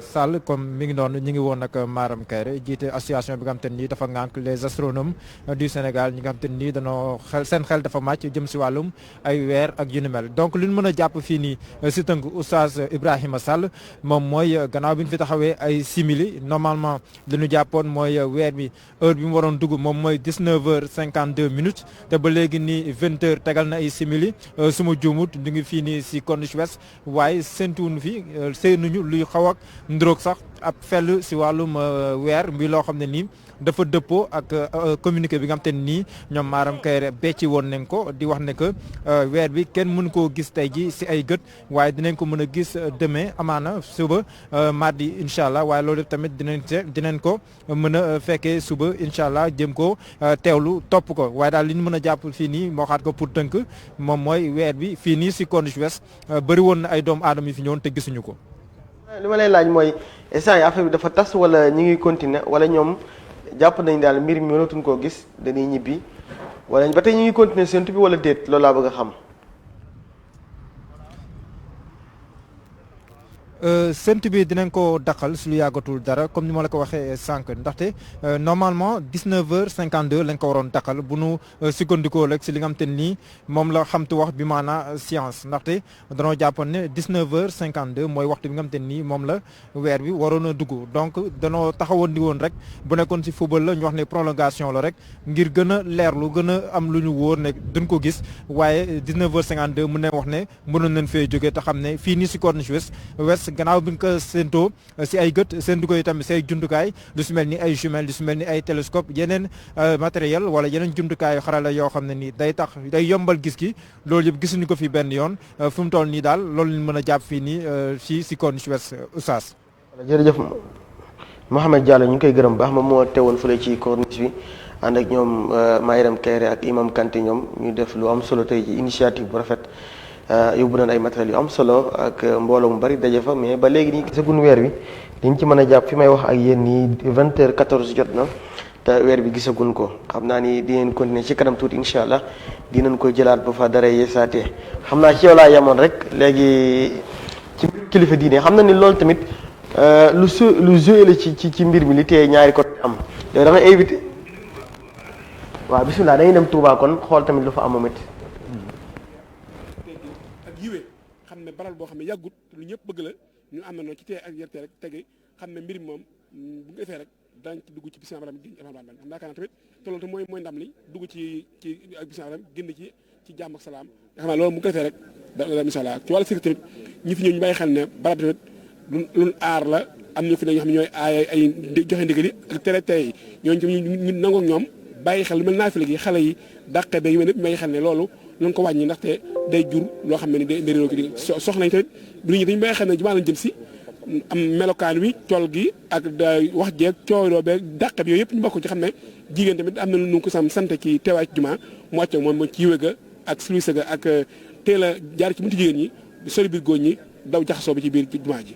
Sall comme mi ngi noonu ñu ngi woon nag Maram Kairé jiite association bi nga xam te nii dafa ngànk les astronomes du Sénégal ñi nga xam te nii dañoo seen xel dafa màcc jëm si wàllum ay weer ak yu ni mel donc li ñu mën a jàpp fii nii si tënk Oustaz Ibrahima Sall moom mooy gannaaw bi ñu fi taxawee ay simili normalement li ñu jàppoon mooy weer bi heure bi mu waroon dugg moom mooy 19h52 te ba léegi nii 20h tegal na ay simili su ma juumut ñu ngi fii nii si Corniche Ouest waaye séntu fi seenuñu luy xaw ak ndróog sax ab fell si wàllum weer bi loo xam ne nii dafa dëppoo ak communiqué bi nga xam te ne nii ñoom Maram Kairé becci woon nañ ko di wax ne que weer bi kenn mënu koo gis tey ji si ay gët waaye dinañ ko mën a gis demain amaana suba mardi incha allah waaye loolu tamit dinañ ko mën a fekkee suba incha allah jëm ko teewlu topp ko waaye daal li ñu mën a jàpp fii nii moo xaat ko pour tënk moom mooy weer bi fii nii si Corniche Ouest bëri woon na ay doomu aadama yi fi ñëwoon te gisuñu ko. li ma lay laaj mooy instant yi affaire bi dafa tas wala ñi ngi continuer wala ñoom jàpp nañ daal mbir mi mënatuñ koo gis dañuy ñibbi wala ba tey ñu ngi continuer séntu bi wala déet loolu laa bëgg a xam. séntu bi dinañ ko daqal su lu yàggatul dara comme ni ma la ko waxee sànq ndaxte normalement 19h52 lañ ko waroon daqal bu nu sukkandikoo rek si li nga xam te nii moom la xamtu wax bi maanaa science ndaxte danoo jàppoon ne 19h52 mooy waxtu bi nga xam te nii moom la weer bi waroon a dugg donc danoo taxawoon di woon rek bu nekkoon si football la ñu wax ne prolongation la rek ngir gën a leerlu gën a am lu ñu wóor ne duñ ko gis waaye 19h52 mun nañ wax ne mënoon nañ fee jógee te xam ne fii nii si Corniche Ouest gannaaw bi nga ko séentoo si ay gët séentu ko itam si ay jumtukaay lu si mel ni ay jumelles lu si mel ni ay télescope yeneen matériel wala yeneen jumtukaay yu xarala yoo xam ne nii day yombal gis gi loolu yëpp gisuñu ko fi benn yoon fu mu toll nii daal loolu lañ mën a jàpp fii nii si Corniche Ouest Oustaz. jërëjëf Mouhamed Diallo ñu ngi koy gërëm baax moom moo teewoon fële ci corniche bi ànd ak ñoom Mayram Kayre ak Imam Kanté ñoom ñu def lu am solo tey ci initiative bu rafet. yóbbu nañ ay matériels yu am solo ak mbooloo mu bari daje fa mais ba léegi nii gisaguñ weer bi liñ ci mën a jàpp fi may wax ak yéen nii 20h14 jot na te weer bi gisaguñ ko xam naa ni dinañ continuer ci kanam tuuti incha allah dinañ ko jëlaat ba fa dara yeesaatee xam naa ci yow laa yemoon rek léegi ci kilifa diine xam na ni loolu tamit lu joué la ci mbir mi li tee ñaari côté am yow da nga invité waaw bisimilah dañuy dem Touba kon xool tamit lu fa am moom it. xam ne baral boo xam ne yàggut lu ñëpp bëgg la ñu am na noonu ci tee ak yerte rek tege xam ne mbir mi moom bu nga defee rek dañ ci dugg ci bisimilah baram génn xam naa kaa tamit te loolu tamit mooy ndam li dugg ci ak bisimilah baram génn ci jàmm ak salaam nga xam ne loolu bu nga defee rek da incha allah ci wàllu sécurité tamit ñi fi ñëw ñu bàyyi xel ne barab tamit lu aar la am ñu fi ne ñoo xam ne ñooy ay joxe ndigal yi ak tere yi ñooñu tamit ñu nangoo ñoom bàyyi xel lu mel naa fi léegi xale yi dàqe ba yu mel ne bàyyi xel ne loolu ñu ko wàññi ndaxte day jur loo xam ne ni day réeroo ki soxla nañ tamit bu ñi dañu bàyyi xel ne jumaa lañ jëm si am melokaan wi tool gi ak wax jeeg cooroo beeg dàqe bi yooyu yëpp ñu bokk ci xam ne jigéen tamit am na lu ko sam sant ci teewaay ci jumaa mu wàcce moom mooy ci yiwe ga ak silwise ga ak teel a jaar ci buntu jigéen ñi sori biir góor ñi daw jaxasoo bi ci biir jumaa ji.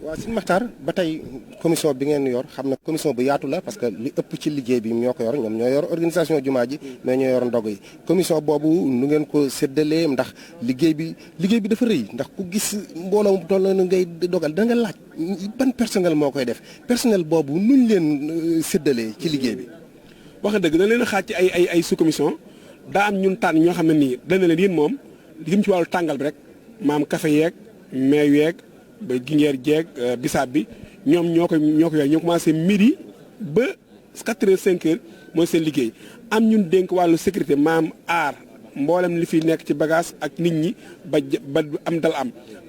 waaw Sëñ Maxtaar ba tey commission bi ngeen yor xam na commission bu yaatu la parce que li ëpp ci liggéey bi ñoo ko yor ñoom ñoo yor organisation jumaa ji mais ñoo yor ndog yi commission boobu nu ngeen ko séddalee ndax liggéey bi dafa rëy ndax ku gis mbooloo mu toll na ngay dogal da nga laaj ban personnel moo koy def personnel boobu nuñ leen séddalee ci liggéey bi. wax nga dëgg dañ leen a xaaj ci ay sous commission daa am ñun tànn ñoo xam ne nii dañ leen yéen moom li jëm ci wàllu tàngal bi rek maam café yeeg meew yeeg ba gingeer jeeg bisaab bi ñoom ñoo ko yor ñoo commencé midi ba 4h 5h mooy seen liggéey am ñun dénk wàllu sécurité maam aar mboolem li fi nekk ci bagage ak nit ñi ba am dal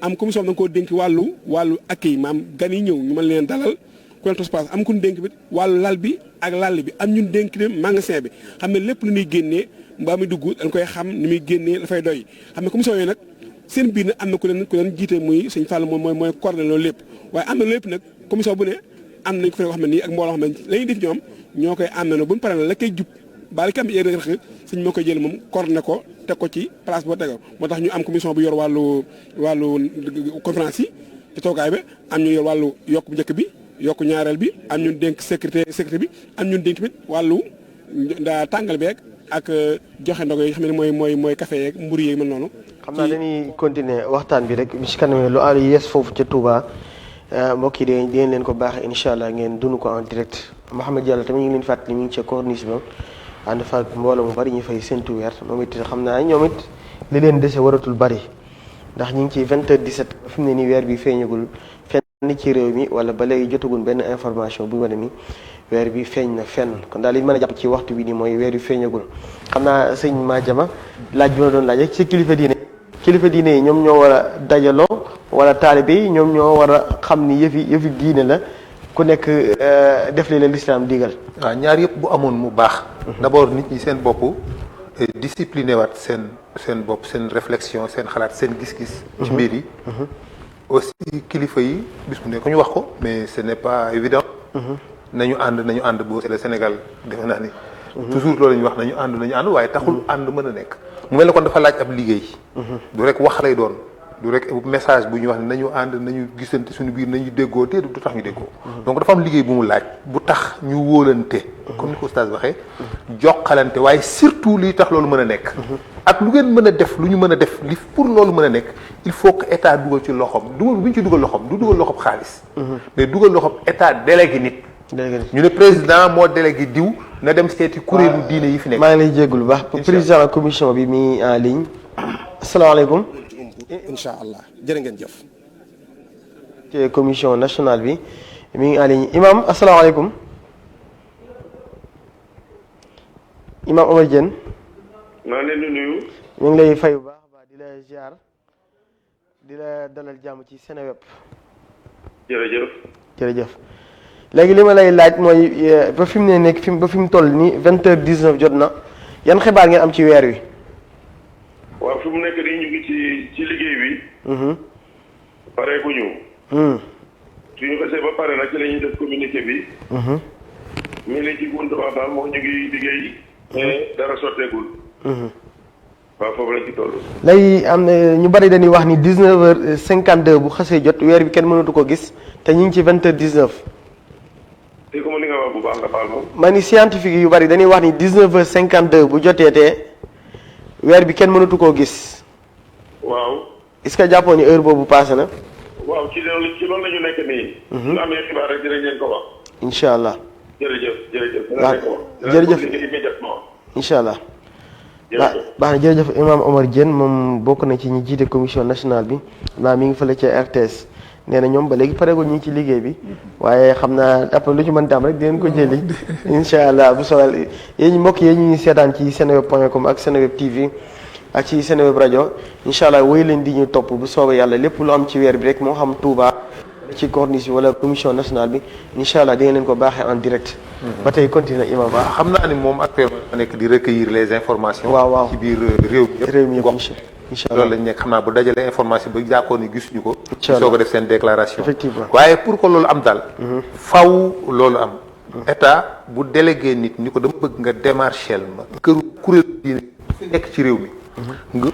am commission da nga koo dénk wàllu accueil maam gan yi ñëw ñu mën leen dalal ku leen tospaas am ku ñu dénk bi wàllu lal bi ak lal bi am ñun dénk ne magasin bi xam ne lépp lu ñuy génnee mbaa muy dugg dañ koy xam ni muy génnee dafay doy xam ne commission yooyu nag seen biir nag am na ku leen jiite muy sëñ Fall moom mooy coordonné loolu lépp waaye am na lépp nag commission bu ne am nañ ko fa xam ne nii ak mbooloo xam ne la ñuy def ñoom ñoo koy am na bu ñu paree la koy jub baal kam yéeg rek sëñ moo koy jël moom coordonné ko teg ko ci place boo tegoo moo tax ñu am commission bu yor wàllu conférence yi ci toogaay bi am ñu yor wàllu yokk bu njëkk bi yokk ñaareel bi am ñun dénk sécurité bi am ñun dénk tamit wàllu tàngal beeg ak joxe ndog yi xam ne mooy café yeeg mburu yeeg mel noonu. xam naa dañuy continuer waxtaan bi rek bi ci kanam lu àll yees foofu ca Touba mbokk yi dinañ leen ko baaxee incha allah ngeen dund ko en direct Mouhamed Diallo tamit ñu ngi leen fàttali mi ngi ca corniche ba ànd fa ak mbooloo mu bari ñu fay séntu weer moom it xam naa ñoom it li leen dese waratul bari ndax ñu ngi ci 20h17 fi mu ne nii weer bi feeñagul fenn ci réew mi wala ba léegi jotagul benn information bu ñu wane ni weer bi feeñ na fenn kon daal li ñu mën a jàpp ci waxtu bi nii mooy weer bi feeñagul xam naa sëñ Madiama laaj bi ma doon laaj rek ci kilifa diine yi ñoom ñoo war a dajaloo wala taalibe yi ñoom ñoo war a xam ni yëfi diine la ku nekk def li la lislaam digal. waaw ñaar yëpp bu amoon mu baax. d'abord nit ñi seen bopp discipliné waat seen bopp seen réflexion seen xalaat seen gis-gis. ci mbir yi. aussi kilifa yi bis bu nekk ñu wax ko mais ce n'est pas évident. nañu ànd boo c'est le Sénégal defe naa ni. toujours loolu la ñuy wax nañu ànd waaye taxul ànd mën a nekk. mu mel ne kon dafa laaj ab liggéey. du rek wax lay doon du rek message bu ñuy wax ne nañu ànd nañu gisante suñu biir nañu déggoo te du tax ñu déggoo. donc dafa am liggéey bu mu laaj bu tax ñu wóolante. comme ni ko oustaz waxee. jokkalante waaye surtout liy tax loolu mën a nekk. ak lu ngeen mën a def lu ñu mën a def li pour loolu mën a nekk il faut que état dugal ci loxoom dugal bu ñu ci dugal loxoom du dugal loxoom xaalis. mais dugal loxoom état délégué nit. ñu ne président moo délégué diw na dem seeti kuréelu diine yi fi nekk. maa ngi lay jégalu bu baax président la commission bi mi en ligne asalaamaaleykum. incha allah jërë ngeen jëf. ci commission nationale bi mi ngi en ligne imam asalaamaaleykum. imam Omar Diène. maa ngi leen di nuyu. ñu ngi lay fay bu baax baax di la ziar di la dalal jàmm ci Seneweb. jërëjëf. jërëjëf léegi li ma lay laaj mooy ba fi mu ne nekk ba fi mu toll nii 20h19 jot na yan xibaar ngeen am ci weer wi. waaw fi mu nekk nii ñu ngi ci liggéey bi. pare ku ñu. suñu xasee ba pare nag ci la ñuy def communiqué bi. ñu ngi ci gouvernement daal moo ñu ngi liggéey. mais dara sotteegul. waaw foofu lañ ci toll. léegi am na ñu bari dañuy wax ni 19h52 bu xasee jot weer bi kenn mënatu ko gis te ñu ngi ci 20h19. te comme li nga wax bu baax nga baal moom. ma ni scientifique yu bari dañuy wax ni 19h52 bu jotee te weer bi kenn mënatu koo gis. waaw. est-ce que jàppoon ni heure boobu passé na. waaw ci loolu la ñu nekk nii. su amee xibaar rek dinañ leen ko wax. incha allah. jërëjëf. waaw jërëjëf incha allah. baax na jërëjëf imam Omar Diène moom bokk na ci ñi jiite commission nationale bi naa mi ngi fële ca RTS nee na ñoom ba léegi pareegul ñu ngi ci liggéey bi waaye xam naa après lu ci mën am rek dinañ ko jëli incha allah bu soobee yéen mbokk yi ñu ngi seetaan ci seneweb.com ak Seneweb TV ak ci Seneweb rajo incha allah wéy leen di ñu topp bu soobee yàlla lépp lu am ci weer bi rek moo xam Touba ci corniche wala commission nationale bi incha allah di nga leen ko baaxee en direct. ba tey continuer imam. waaw xam naa ni moom actuellement nekk di recueillir les informations. waaw ci biir réew mi yëpp incha allah loolu lañ nekk xam naa bu dajalee information ba jàkkoon ni gisuñu ko. incha allah soog a def seen déclaration. effectivement waaye pour que loolu am daal. faw loolu am. état bu délégué nit ni ko dama bëgg nga démarchel ma. këru kuréel diine fi nekk ci réew mi. nga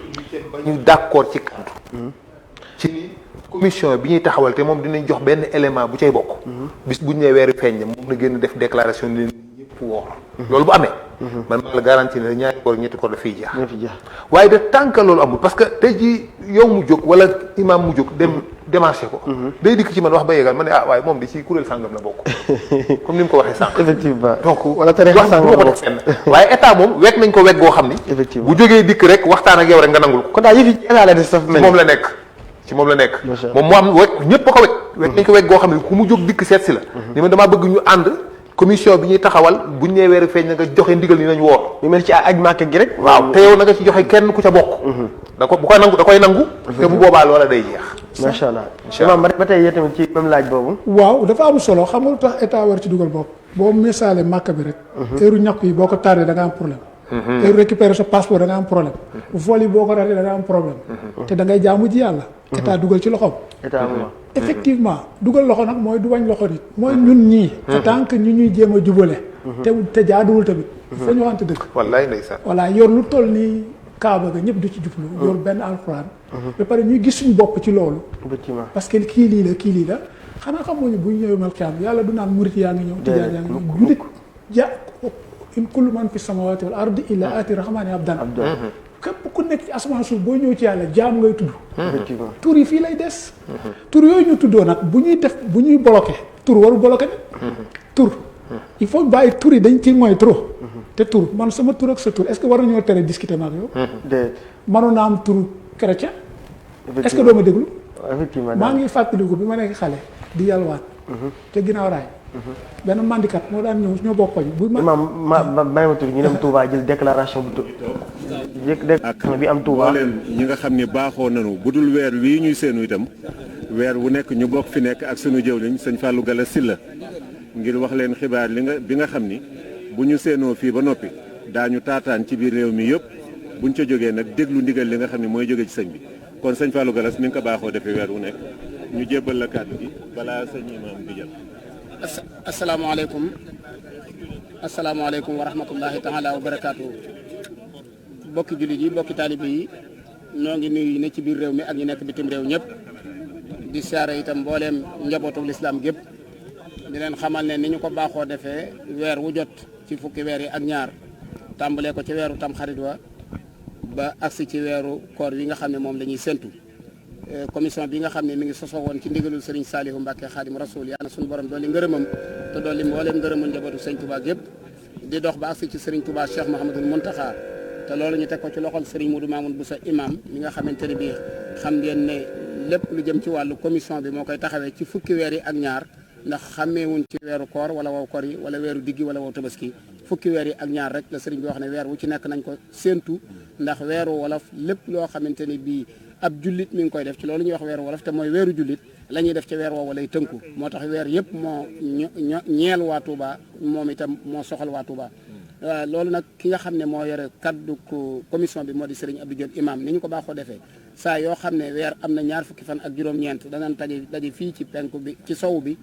ba ñu d'accord ci kàddu. ci ni commission bi ñuy taxawal te moom dinañ jox benn élément bu cay bokk. bis bu ñu nee weeru feeñ moom na génn def déclaration ni leen ñëpp woor. loolu bu amee. man maa la garanti ne ñaari koor ñetti koor dafay jeex. waaye de tant que loolu amul parce que tey jii yow mu jóg wala imam mu jóg dem démarché ko. day dikk ci man wax ba yegal ma ne waaye moom di ci kuréel sàngam la bokk. comme ni mu ko waxee sànq. effectivement donc wala tere sàngam ko def fenn waaye état moom wekk nañ ko wekk goo xam ni. effectivement bu jógee dikk rek waxtaan ak yow rek nga nangul ko. kon daal yëf yi état la des saf mel moom la nekk. ci moom la nekk moom mu am wekk ñëpp a ko wekk nañ ko wekk goo xam ne ku mu jóg dikk seet si la ni ma damaa bëgg ñu ànd commission bi ñuy taxawal buñ nee weeru feeñ na nga joxe ndigal ni nañ woor ñu mel ci aj màkk gi rek waaw te yow na nga ci joxe kenn ku ca bokk da ko bu koy nangu da koy nangu te bu boobaa loola day jeex macha allah imam ba tey yéen tamit ci même laaj boobu waaw dafa am solo xam nga lu tax état war ci dugal bopp boo misaale màkk bi rek heure ñàkk yi boo ko tardé da nga am problème heure récupérer sa passeport da nga am problème vol yi boo ko ratee da nga am problème te da ngay jaamu ji yàlla état dugal ci loxoom état effectivement dugal loxo nag mooy du wañ loxo nit mooy ñun ñii en tant que ñu ñuy jéem a jubale te jaaduwul tamit fa ñu waxante dëgg wallaay ndeysaan voilà yor lu toll nii kaaba ga ñëpp du ci jublu yor benn alxuraan ba pare ñuy gis suñu bopp ci loolu parce que kii lii la xanaa xam nga ñu bu ñu ñëwee mal xiyaam yàlla du naan murit yaa ngi ñëw tijaan yaa ngi ñëw julit in kullu man fi samawati wal ardi illa ati rahmani abdan képp ku nekk ci asamaan suuf boo ñëw ci yàlla jaam ngay tudd tur yi fii lay des tur yooyu ñu tuddoo nag bu ñuy bloqué tur waru bloqué ni tur il faut bàyyi tur yi dañ ci mooy trop te tur man sama tur ak sa tur est-ce que war nañoo tere discuter ma ak yow mënoon naa am turu chrétien est-ce que doo ma déglu maa ngi fàttaliku bi ma nekk xale di yalwaat te ginnaaw raay benn mandikat moo daan ñëw ñoo bokkoñ bu ma ma tur ñu dem Touba jël déclaration bu déclaration bi am Touba leen ñi nga xam ne baaxoo nanu bu dul weer wii ñuy seenu itam weer wu nekk ñu bokk fi nekk ak sunu jëwriñ sëñ Fallou Gala Sylla ngir wax leen xibaar bi nga xam ni bu ñu seenoo fii ba noppi daañu taataan ci biir réew mi yëpp buñ ca jógee nag déglu ndigal li nga xam ne mooy jóge ci sëñ bi kon sëñ Fallou Galas ni nga ko baaxoo defee weer wu nekk ñu jébbal la kàddu gi balaa sëñ imam di jël. asalaamaaleykum wa rahmatullahi taala wa barakaatu. bokki jullit yi bokki taalibe yi ñoo ngi nuyu ne ci biir réew mi ak ñu nekk bitim réew ñëpp di siyaare itam mbooleem njabootu lislaam gépp di leen xamal ne ni ñu ko baaxoo defee weer wu jot ci fukki weer yi ak ñaar tàmbalee ko ci weeru tam xarit wa ba agsi ci weeru koor wi nga xam ne moom la ñuy séntu. Commission bi nga xam ne mi ngi sosoo woon ci ndigalul Serigne Saliou Mbacke Khadim Rasoul yàlla na suñu borom dolli ngërëmam te dolli mbooleem ngërëmul njabootu Serigne Touba gépp di dox ba agsi ci Serigne Touba Cheikh Mouhamadoul Mountakha te loolu ñu teg ko ci loxol Serigne Modou Mamoun Boussa imam mi nga xamante ne bii xam ngeen ne lépp lu jëm ci wàllu commission bi moo koy taxawee ci fukki weer yi ak ñaar ndax xàmmeewuñ ci weeru koor wala wow koor yi wala weeru diggi wala wow tabaski fukki weer yi ak ñaar rek la Serigne bi wax ne weer wu ci nekk nañ ko séentu ndax weeru wolof lépp loo xamante ne bii ab jullit mi ngi koy def ci loolu ñuy wax weeru wolof te mooy weeru jullit la ñuy def ci weer woowu lay tënku moo tax weer yëpp moo ñeel waa Touba moom itam moo soxal waa Touba loolu nag ki nga xam ne moo yore kaddu commission bi moo di Serigne Abdou Diop imam ni ñu ko baaxoo defee saa yoo xam ne weer am na ñaar fukki fan ak juróom-ñeent danañ daje fii ci penku bi ci sow bi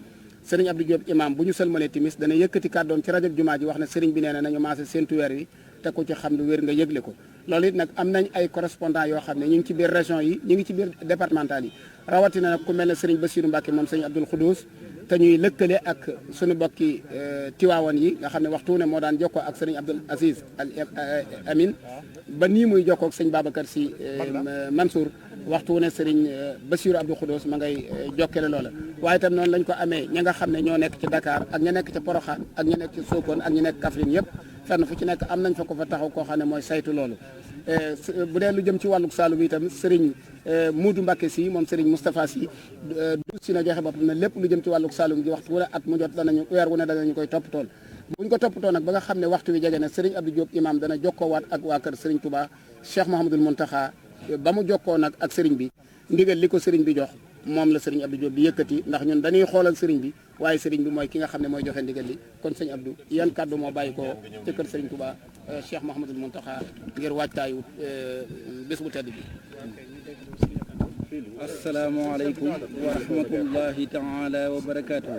Serigne Abdou Diop imam bu ñu sëlmalee timis dana yëkkati kàddoom ci rajo jumaa ji wax ne Serigne bi nee na nañu maase séentu weer wi te ku ci xam lu wér nga yëgle ko loolu it nag am nañ ay correspondant yoo xam ne ñu ngi ci biir région yi ñu ngi ci biir départemental yi rawatina nag ku mel ne Serigne Bassirou Mbacke moom Serigne Abdoul Khoudous te ñuy lëkkale ak suñu bokki Tiwaawan yi nga xam ne waxtu ne moo daan jokkoo ak Serigne Abdoul Aziz Al Amin ba nii muy jokkoo ak Serigne Babacar Sy Mansour waxtu ne Serigne Bassirou Abdoul Khoudous ma ngay jokkale loola waaye itam noonu lañ ko amee ña nga xam ne ñoo nekk ci Dakar ak ña nekk ci Porokhane ak ña nekk ci Sokone ak ña nekk Kaffrine yëpp fenn fu ci nekk am nañ fa ko fa taxaw koo xam ne mooy saytu loolu bu dee lu jëm ci wàlluk Saalum itam Serigne Moudou Mbacke Sy moom Serigne Moustapha Sy du si na joxe boppam ne lépp lu jëm ci wàlluk Saalum gi waxtu wu ne at mu jot danañu weer wu ne danañu koy toppatool buñ ko toppatoo nag ba nga xam ne waxtu wi jege na Serigne Abdou Diop imam dana jokkoowaat ak waa kër Serigne Touba Cheikh Mouhamadoul Mountakha ba mu jokkoo nag ak Serigne bi ndigal li ko Serigne bi jox moom la Serigne Abdou Diop di yëkkati ndax ñun dañuy xoolal Serigne bi waaye Serigne bi mooy ki nga xam ne mooy joxe ndigal li kon sëñ Abdou yan kàddu moo bàyyi ko ci kër Serigne Touba Cheikh Mouhamadoul Mountakha ngir waajtaayu bés bu tedd bi. asalaamaaleykum wa rahmatullahi taala wa barakaatu.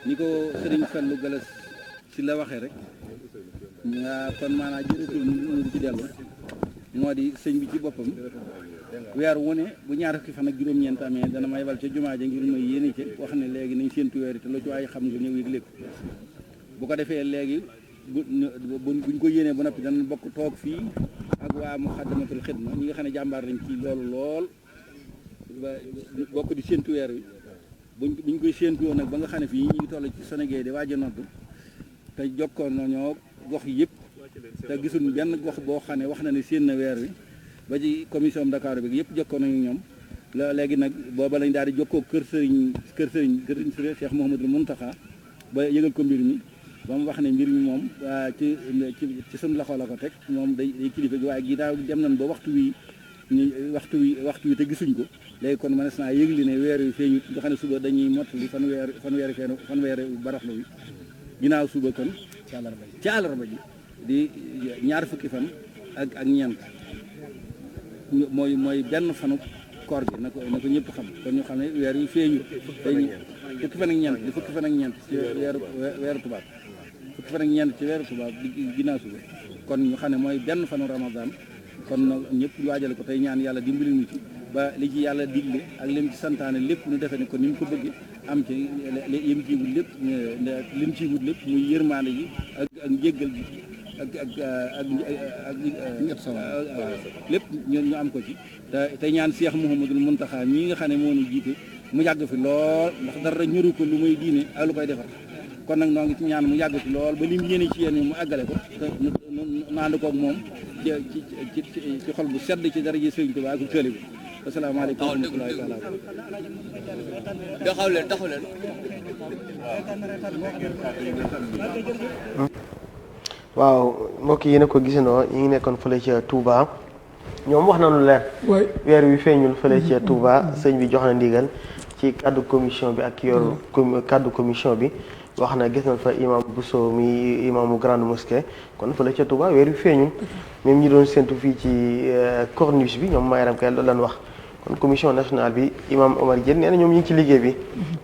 ni ko Serigne Fallou Galas si la waxee rek kon maanaam jërëjëf ñu ci dellu moo di sëñ bi ci boppam weer wu ne bu ñaar fukki fan ak juróom-ñeent amee dana may wal ca jumaa ja ngir may yéene ci wax ne léegi nañ séentu weer te lu ci waay xam nga ñëw yëg lépp bu ko defee léegi buñ ko yéenee ba noppi dana bokk toog fii ak waa Muxaddamatul Xidma ñi nga xam ne jàmbaar lañ ci loolu lool ba bokk di séentu weer wi buñ koy séentuwoo nag ba nga xam ne fii ñu ngi toll ci Sénégal di waaj a noddu te jokkoon nañoo gox yi yëpp te gisul benn gox boo xam ne wax na ne séen na weer wi ba ci commission Dakar bi yëpp jokkoo nañu ñoom la léegi nag booba lañ daal di jokkoo kër sëriñ Cheikh Mouhamadoul Mountakha ba yëgal ko mbir mi ba mu wax ne mbir mi moom ci suñu loxo la ko teg moom day kilifa gi waaye ginnaaw dem nañ ba waxtu wi te gisuñ ko léegi kon mënees naa yëgli ne weer wi feeñut nga xam ne suba dañuy mottali fanweeri baraxlu wi ginnaaw suba kon ci àllarba ji di ñaar fukki fan ak ñeent mooy benn fanu koor gi na ko ñëpp xam kon ñu xam ne weer wi feeñut day fukki fan ak ñeent ci weeru tubaab fukki fan ak ñeent ci weeru tubaab di ginnaaw suba kon ñu xam ne mooy benn fanu ramadan kon ñëpp waajale ko tey ñaan yàlla dimbali ñu ci ba li ci yàlla digle ak lim ci santaane lépp ñu defee ne kon ni mu ko bëgg am ci yim ciy wut lépp lim ciy wut lépp muy yërmaande ji ak njéggal gi ak lépp ñu am ko ci te ñaan Cheikh Mouhamadoul Mountakha mii nga xam ne moo ñu jiite mu yàgg fi lool ndax dara ñëru ko lu muy diine ak lu koy defar kon nag noo ngi ci ñaan mu yàgg fi lool ba lim yéene ci yéen mu àggale ko te naand koog moom ci xol bu sedd ci dara ji Sëriñ Tuubaa ak tëli bi asalaamaaleykum wa rahmatulahi taala taxaw leen waaw mbokk yi na ko gisandoo ñu ngi nekkoon fële ca Touba ñoom wax nañu leer weer wi feeñul fële ca Touba sëñ bi jox na ndigal ci kaddu commission bi ak yor kaddu commission bi wax na gis nañ fa imam Bousso mi imamu grande mosquée kon fële ca Touba weer wi feeñul même ñi doon séntu fii ci corniche bi ñoom Mayram Kay loolu lañ wax kon commission nationale bi imam Omar Diène nee na ñoom ñu ngi ci liggéey bi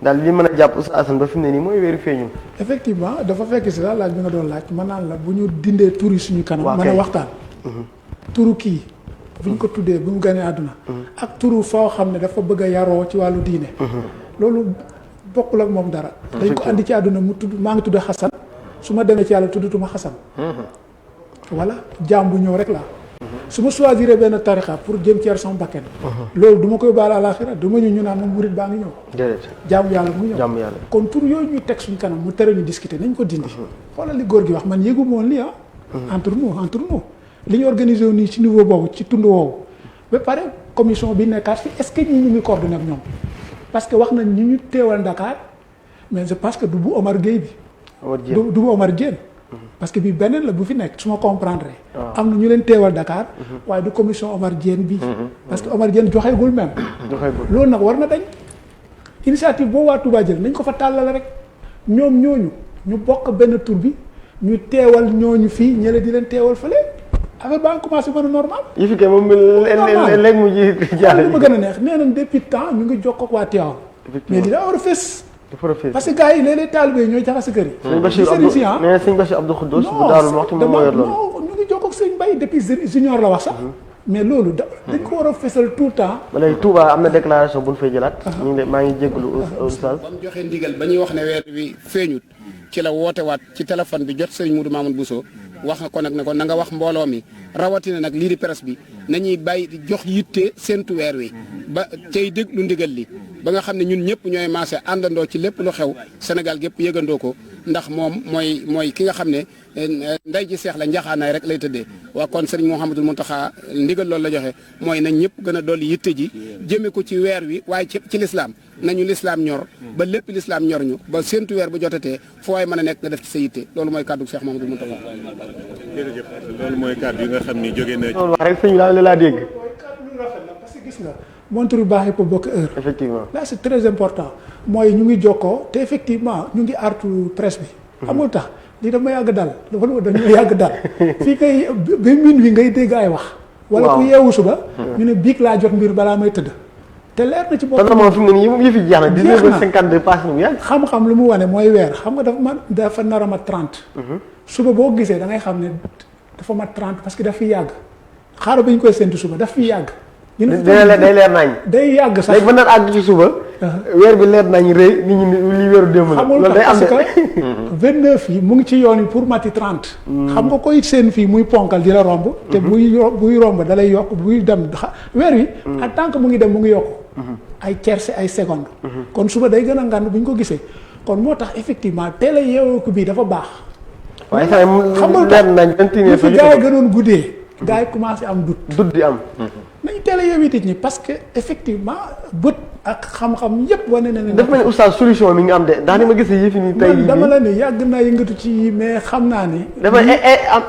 daal li mën a jàpp Oustaz Assane ba fi mu ne nii mooy weeru feeñul. effectivement dafa fekk si la laaj bi nga doon laaj mën naan la bu ñu dindee turi suñu kanam mën a waxtaan turu kii bu ñu ko tuddee bu mu ganee àdduna ak turu foo xam ne dafa bëgg a yaroo ci wàllu diine loolu bokkul ak moom dara dañ ko andi ci àdduna mu tudd maa ngi tudd Xasan su ma demee ci yàlla tuddatuma Xasan voilà jaam bu ñëw rek la su ma choisir benn tarixa pour jëm ci sama bakkan loolu du ma koy baal àlaxira du ma ñu naan moom murit baa ngi ñëw jaamu yàlla mu ngi ñëw kon pour yooyu ñuy teg suñ kanam mu tere ñu discuter nañ ko dindi xoolal li góor gi wax man yëgu moon li entre nous li ñu organisé wu nii ci niveau boobu ci tund woowu ba pare commission bi nekkaat fi est-ce que ñi ñu ngi coordonné ak ñoom parce que wax nañ ñi ñu teewal Dakar mais je pense que du bu Omar Gueye bi du bu Omar Diène parce que bii beneen la bu fi nekk su ma comprendre am na ñu leen teewal Dakar waaye du commission Omar Diène bi parce que Omar Diène joxeegul même loolu nag war na dañ initiative boo waa Touba jël nañ ko fa tàllal rek ñoom ñooñu ñu bokk benn tur bi ñu teewal ñooñu fii ñële di leen teewal fële affaire baa ngi commencé mën a normal yi fi kay moom léegi mu ji jàll li ma gën a neex nee nañ depuis temps ñu ngi jokkoo ak waa Tivaouane mais li daa war a fës parce que gars yi léeg-léeg taalibe ñooy jaxase kër yi. sëñ Bachir Abdou Khoudoss bu Daaru Muxti moom moo yor loolu. non ñu ngi jokkoo ak sëñ Mbaye depuis junior la wax sax. mais loolu dañ ko war a fësal tout le temps. ba léegi Touba am na déclaration bu ñu fay jëlaat. ñu ngi maa ngi jégalu oustaz. ba mu joxee ndigal ba ñuy wax ne weer wi feeñut ci la woote waat ci téléphone bi jot sëñ Moudou Mamoun Bousso wax nga ko nag ne ko na nga wax mbooloo mi rawatina nag lii di presse bi nañuy bàyyi jox yitte séntu weer wi ba cay déglu ndigal li ba nga xam ne ñun ñëpp ñooy maase àndandoo ci lépp lu xew Sénégal gépp yëgandoo ko ndax moom mooy ki nga xam ne nday ci seex la njaxaanaay rek lay tëddee waa kon sëriñ Mouhamadul Mountakha ndigal loolu la joxe mooy nañ ñëpp gën a dolli yitte ji jëme ko ci weer wi waaye ci lislaam nañu lislaam ñor ba lépp lislaam ñor ñu ba séntu weer bu jotatee fu waay mën a nekk nga def ci sa yitte loolu mooy kàddu Cheikh Mouhamadul Mountakha. jërëjëf loolu mooy kàddu yi nga xam ni jóge na. loolu wax rek sëñ bi daal la laa dégg. parce que gis nga montre yu baax yi pour bokk heure. effectivement là c'est très important mooy ñu ngi jokkoo te effectivement ñu ngi artu presse bi. xam nga lu tax lii dama yàgg dal dañoo yàgg dal fii kay ba minuit ngay dégg ay wax. wala ku yeewu suba. ñu ne biig laa jot mbir balaa may tëdd. te leer na ci boppam kon moom fi mu ne nii yëf yi jeex na 19h52 passe na bu yàgg. xam-xam lu mu wane mooy weer xam nga dafa nar a mat 30. suba boo gisee da ngay xam ne dafa mat 30 parce que daf fi yàgg xaaral ba ñu koy séntu suba daf fi yàgg. day leer nañ. day yàgg sax léegi mën na àgg ci suba. weer bi leer nañ rëy nit ñi li weeru démb la. loolu day am parce que 29 yi mu ngi ci yoon yi pour mati 30. xam nga koy seen fii muy ponkal di la romb. te buy romb da lay yokk buy dem weer wi. en tant que mu ngi dem mu ngi yokk. ay tiercé ay seconde. kon suba day gën a ngand bu ñu ko gisee. kon moo tax effectivement teel a yeewoo ko bii dafa baax. waaye sax xam nga leer nañ. bu fi gars yi gënoon guddee. gars yi commencé am doute di am. nañu teel a yeewee nit ñi parce que effectivement bët ak xam-xam yépp wane na ne. dafa mel ni oustaz solution mi ngi am de ndax ni ma gisee yëf yi nii tey dama la ne yàgg naa yëngatu ci mais xam naa ne. dafa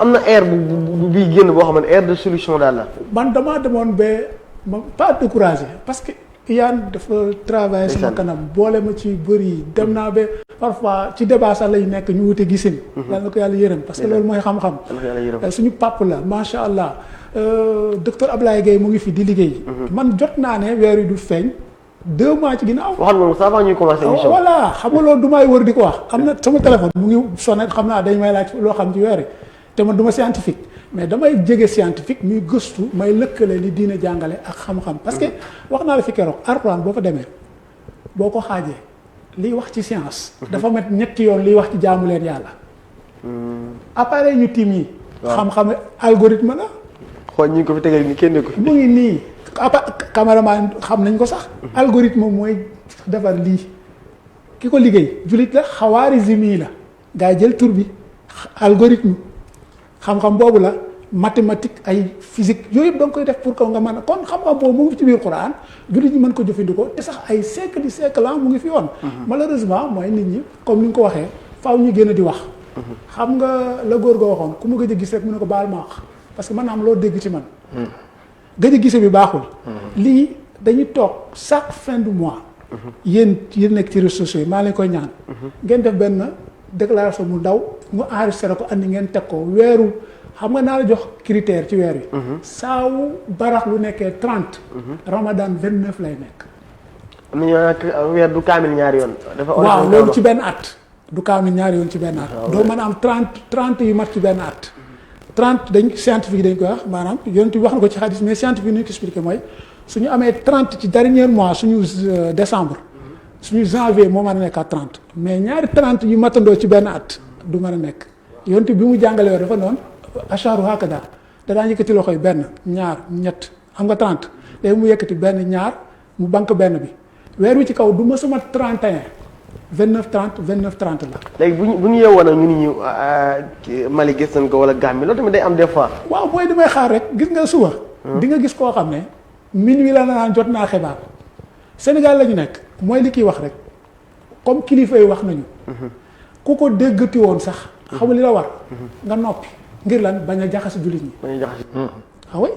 am na air bu bii génn boo xam ne air de solution daal la. man damaa demoon ba ma pas découragé parce que Iyane dafa travaillé sama kanam boole ma ci bëri dem naa ba parfois ci débat sax lay nekk ñu wute gisin. yàlla na ko yàlla yërëm parce que loolu mooy xam-xam. suñu pàpp la macha allah docteur Ablaye Gueye mu ngi fi di liggéey. man jot naa ne weer yi du feeñ 2 mois ci ginnaaw. waxal moom ça va ñuy commencé émission. voilà xam nga loolu du may wër di ko wax am na sama téléphone mu ngi sonné xam naa dañ may laaj loo xam ci weer yi te man du ma scientifique mais damay jege scientifique muy gëstu may lëkkale li diine jàngale ak xam-xam parce que wax naa la fi keroog Alxuraan boo fa demee boo ko xaajee liy wax ci science. dafa met ñetti yoon liy wax ci jaamu leen yàlla. appareil ñu tiim yi. xam-xam algorithme la. xool ñu ko fi tegal ni kenn ko fi. mu ngi nii caméraman xam nañ ko sax. algorithme mooy defar lii ki ko liggéey jullit la Xawaarizmi la gaa yi jël tur bi algorithme xam-xam boobu la mathématique ay physique yooyu yëpp da nga koy def pour que nga mën a kon xam-xam boobu mu ngi ci biir Quran jullit ñi mën ko jëfandikoo te sax ay siècle di siècle la mu ngi fi yoon. malheureusement mooy nit ñi comme ni nga ko waxee faaw ñu gën a di wax. xam nga la góor ga waxoon ku mu gëj a gis rek mu ne ko baal ma wax parce que man am loo dégg ci man. gëj a gise bi baaxul. lii dañuy toog chaque fin du mois. yéen nekk ci réseaux sociaux yi maa leen koy ñaan. ngeen def benn déclaration mu ndaw mu enregistré ko andi ngeen teg ko weeru xam nga naa la jox critère ci weer wi. saawu barax lu nekkee 30. Ramadan 29 lay nekk. am nañu nag weer du kaamil ñaari yoon. dafa waaw loolu ci benn at. du kaamil ñaari yoon ci benn at. doo mën a am 30 yu mat ci benn at. 30 dañ scientifique dañ koy wax maanaam yonent bi wax na ko ci xadis mais scientifique ni ñu ko expliqué mooy suñu amee 30 ci dernier mois suñu décembre suñu janvier moo mën a nekk à 30 mais ñaari 30 yu matandoo ci benn at du mën a nekk yonent bi mu jàngalee dafa noonu asharu hakada danaa yëkkati loxo yi benn ñaar ñett am nga 30 léegi mu yëkkati benn ñaar mu banque benn bi weer wi ci kaw du ma sama 31 29 30 29 30 la. léegi bu ñu yeewoon ak ñu ni ñu Mali gis nañ ko wala Gambie loolu tamit day am des fois. waaw booy damay xaar rek gis nga suba. di nga gis koo xam ne minuit la naan jot naa xibaar Sénégal la ñu nekk mooy li kiy wax rek comme kilifa yi wax nañu. ku ko déggati woon sax. xamul li la war. nga noppi ngir lan bañ a jaxase jullit ñi. bañ a jaxase. ah oui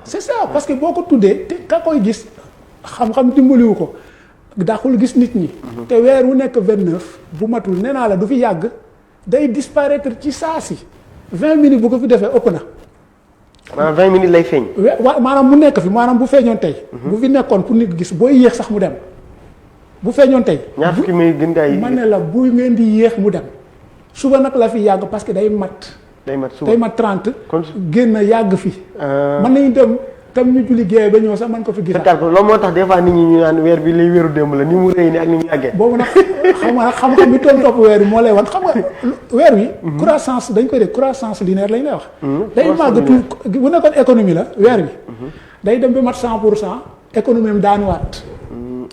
c'est ça parce que boo ko tuddee te ka koy gis xam-xam dimbaliwu ko daaxul gis nit ñi. te weer wu nekk 29 bu matul nee naa la du fi yàgg day disparaître ci saa si 20 minutes bu ko fi defee ëpp na. maanaam 20 minutes lay feeñ. waaw maanaam mu nekk fi maanaam bu feeñoon tey. bu fi nekkoon pour nit gis booy yéex sax mu dem. bu feeñoon tey. ñaar fukki minutes gën ngay. ma ne la bu ngeen di yéex mu dem suba nag la fi yàgg parce que day mat. day mat suba day mat 30. kon génn yàgg fi. mën nañu dem tam ñu julli géey ba ñëw sax mën ko fi gisaat. loolu moo tax des fois nit ñi ñu naan weer bi lay weeru démb la ni mu rëy ni ak ni mu yàggee. boobu nag xam-xam bi topp weer bi moo lay wan xam nga weer wi. croissance dañ koy def croissance linéaire lañ lay wax. day màgg tout bu nekkoon économie la weer wi. day dem ba mat 100% économie am daanuwaat.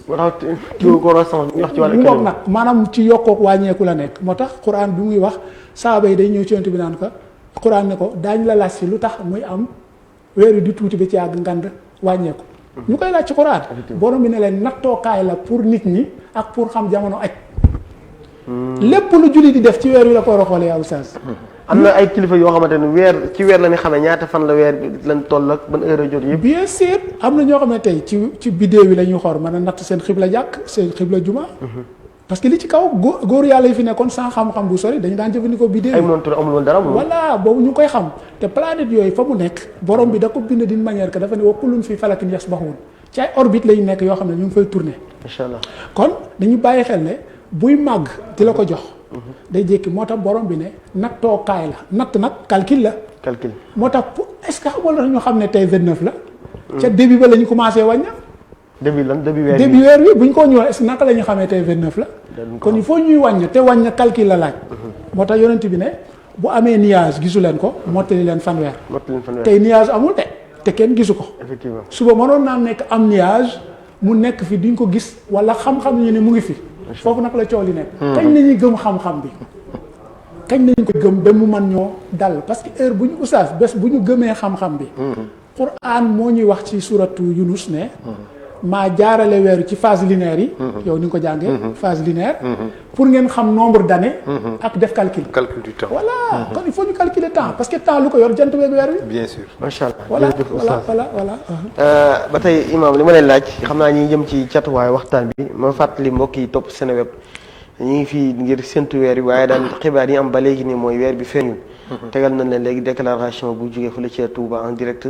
wax nag maanaam ci yokkook wàññeeku la nekk moo tax Quran bi muy wax saaba yi day ñëw ci yonent bi naan ko Quran ne ko daañu la laaj si lu tax muy am weer wi di tuuti ba ci àgg ngand wàññeeku. ñu koy laaj ci Quran. borom bi ne leen nattookaay la pour nit ñi ak pour xam jamono aj lépp lu julli di def ci weer wi la ko war a xoolee yow Oustaz. am na ay kilifa yoo xamante ne weer ci weer la ñu xamee ñaata fan la weer bi lañ toll ak ban heure jot yëpp. bien sûr am na ñoo xam ne tey ci biddéew yi la ñuy xool mën a natt seen xibla jàkk seen xibla juma. parce que li ci kaw góor yàlla yi fi nekkoon sans xam-xam bu sori dañu daan jëfandikoo biddéew yi. ay montre amul woon dara. voilà boobu ñu koy xam te planète yooyu fa mu nekk borom bi da ko bind d'une manière que dafa ne wa kullun fi falakin yasbahun ci ay orbite lañu nekk yoo xam ne ñu ngi fay tourner. incha allah kon dañu bàyyi xel ne buy màgg di la ko jox. day jékki moo tax borom bi ne nattookaay la natt nag calcul la. calcul moo tax est-ce que xamal la ñu xam ne tey 29 la. ca début ba la ñu commencé wàññi. début weer wi bu ñu ko ñëwoon est-ce que naka la ñu xamee tey 29 la. kon il faut ñuy wàññi te wàññi calcul la laaj. moo tax yonent bi ne bu amee nuage gisu leen ko mottali leen fanweer. tey nuage amul te kenn gisu ko. effectivement suba mënoon naa nekk am nuage mu nekk fi duñ ko gis wala xam-xam ñu ne mu ngi fi. foofu nag la coow li nekk. kañ la ñuy gëm xam-xam bi. kañ lañ ko gëm ba mu mën ñoo dal parce que heure bu ñu Oustaz bés bu ñu gëmee xam-xam bi. Quran moo ñuy wax ci suratu Yunus ne. maa jaarale weeru ci phase linéaire yi. yow ni nga ko jàngee. phase linéaire. pour ngeen xam nombre d'années. ak def calcul. calcul du temps. voilà kon il faut ñu calculer temps parce que temps lu ko yor jant weeg weer wi. bien sûr macha allah. voilà. ba tey Imaam li ma leen laaj xam naa ñi jëm ci catuwaay waxtaan bi ma fàttali mbokk yi topp Seneweb ñu ngi fii ngir séntu weer bi waaye daal xibaar yi am ba léegi nii mooy weer bi feeñul. tegal nañ leen léegi déclaration bu jógee fële ca Touba en direct.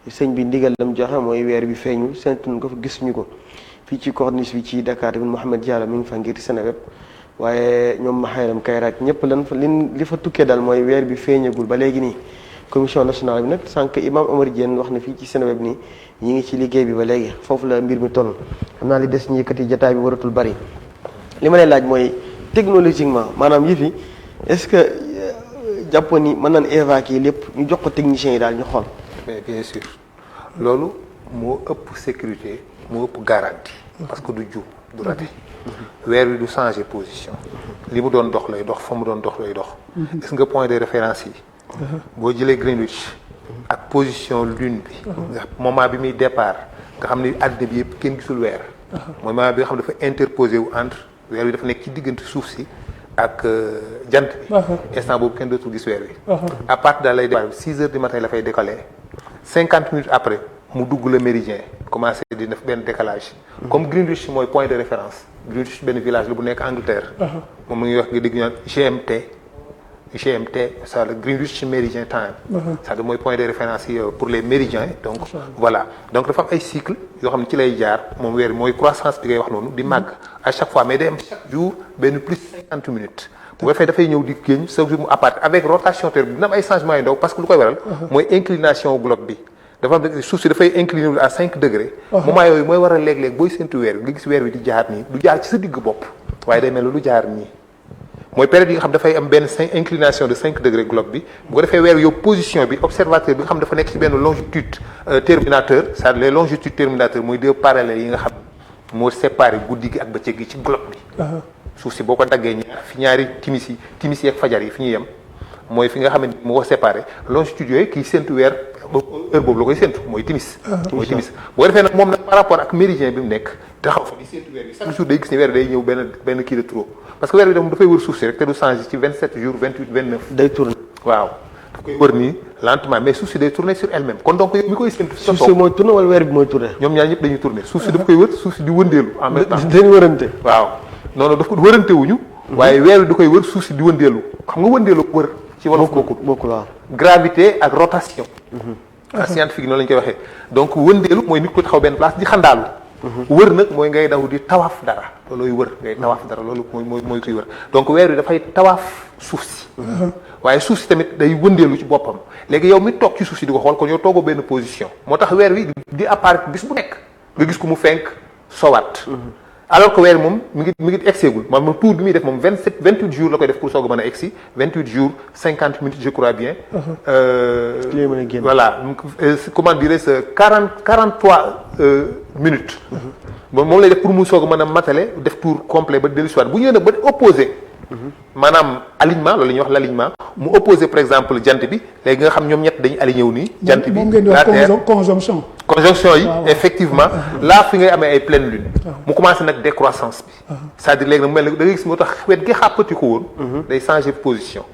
sëñ bi ndigal lam joxe mooy weer bi feeñu séntuñ ko fa gisuñu ko fii ci corniche bi ci Dakar bi Mouhamed Diallo mi ngi fa ngir Seneweb waaye ñoom Mahayram Kayrak ñëpp lan fa li fa tukkee daal mooy weer bi feeñagul ba léegi nii commission nationale bi nag sànq Imam Omar Diène wax na fii ci Seneweb nii ñi ngi ci liggéey bi ba léegi foofu la mbir mi toll xam naa li des ñu yëkkati jotaay bi waratul bari li ma lay laaj mooy technologiquement maanaam yëfi est-ce que jàppoon ni mën nañ évacuer lépp ñu jox ko techniciens yi daal ñu xool. mais bien sûr loolu moo ëpp sécurité moo ëpp garantie parce que du juum du raté weer wi du changer position li mu doon dox lay dox fa mu doon dox lay dox gis nga point de référence yi boo jëlee Greenwich ak position lune bi nga moment bi muy départ nga xam ni àddina bi yëpp kenn gisul weer mooy moment bi nga xam dafa interposé wu entre weer wi dafa nekk ci diggante suuf si ak jant bi instant boobu kenn dootul gis weer wi à partir de lay départ 6 heures du matin la fay décoller 50 minutes après mu dugg le méridien commencé di def benn décalage comme Greenwich mooy point de référence Greenwich benn village la bu nekk Angleterre moom mu ngi wax nga dégg ñu naan GMT ça le Greenwich Méridien Time c'est-à-dire mooy point de référence yi pour les méridiens donc voilà donc dafa am ay cycle yoo xam ne ci lay jaar moom weer mooy croissance bi ngay wax noonu di màgg à chaque fois mais day am chaque jour benn plus 50 minutes bu ko defee dafay ñëw di génn chaque jour mu appart avec rotation terre bi dina am ay changements yu ndaw parce que lu koy waral mooy inclination globe bi dafa am suuf si dafay incliné à 5 degrés moment yooyu mooy waral léeg-léeg booy séntu weer bi nga gis weer bi di jaar nii du jaar ci sa digg bopp waaye day mel lu jaar nii mooy période yi nga xam dafay am benn inclination de 5 degrés globe bi bu ko defee weer wi yow position bi observateur bi nga xam dafa nekk ci benn longitude terminateur c'est-à-dire les longitudes terminateurs mooy deux parallèles yi nga xam moo séparé guddi gi ak bëccëg gi ci globe bi. suuf si boo ko daggee fi ñaari timis yi ak fajar yi fi ñuy yem mooy fi nga xam ne moo ko séparé longitude yooyu kii séntu weer heure boobu la koy séntu mooy timis. mooy timis boo ko defee nag moom nag par rapport ak méridien bi mu nekk taxaw fa di séntu weer bi chaque jour day gis ne weer day ñëw benn kii de trop parce que weer bi tam dafay wër suuf si rek te du changé ci 27 jours 28 29. day tourné waaw daf koy wër nii lentement mais suuf si day tourné sur elle-même kon donc yow mi koy séntu. suuf si mooy tourné wala weer bi mooy tourné. ñoom ñaar ñëpp dañuy tourné suuf si daf koy wër suuf si di wëndeelu en même temps. dañuy wërante. waaw non daf ko wërante wuñu. waaye weer bi da koy wër suuf si di wëndeelu xam nga wëndeelu wër. ci wolof bokkul waaw. gravité ak rotation. ak scientifique noonu la ñu koy waxee donc wëndeelu mooy nit ko taxaw benn place di xandaalu. wër nag mooy ngay daw di tawaaf dara loolooy wër ngay tawaaf dara loolu mooy kuy wër donc weer wi dafay tawaaf suuf si. waaye suuf si tamit day wëndeelu ci boppam léegi yow mi toog ci suuf si di ko xool kon yow toogoo benn position moo tax weer wi di apparaître bis bu nekk nga gis ko mu fenk sowaat. alors que weer moom mi ngi egseegul maanaam tour bi muy def moom 28 jours la koy def pour soog a mën a egsi 28 jours 50 minutes je crois bien. voilà comment dirais-je 43 minutes. moom lay def pour mu soog a mën a matale def tour complet ba dellu si waat bu ñëwee nag ba opposé. maanaam alignement loolu la ñuy wax l'alignement mu opposé par exemple jant bi léegi nga xam ñoom ñett dañuy aligné wu nii. jant bi moom ngeen di wax conjonction. conjonction yi effectivement là fi ngay amee ay pleine lune. mu commencé nag décroissance bi. c'est-à-dire léegi nag mu mel ne da ngay gis moo tax wet gi xàppati ko woon. day changer position.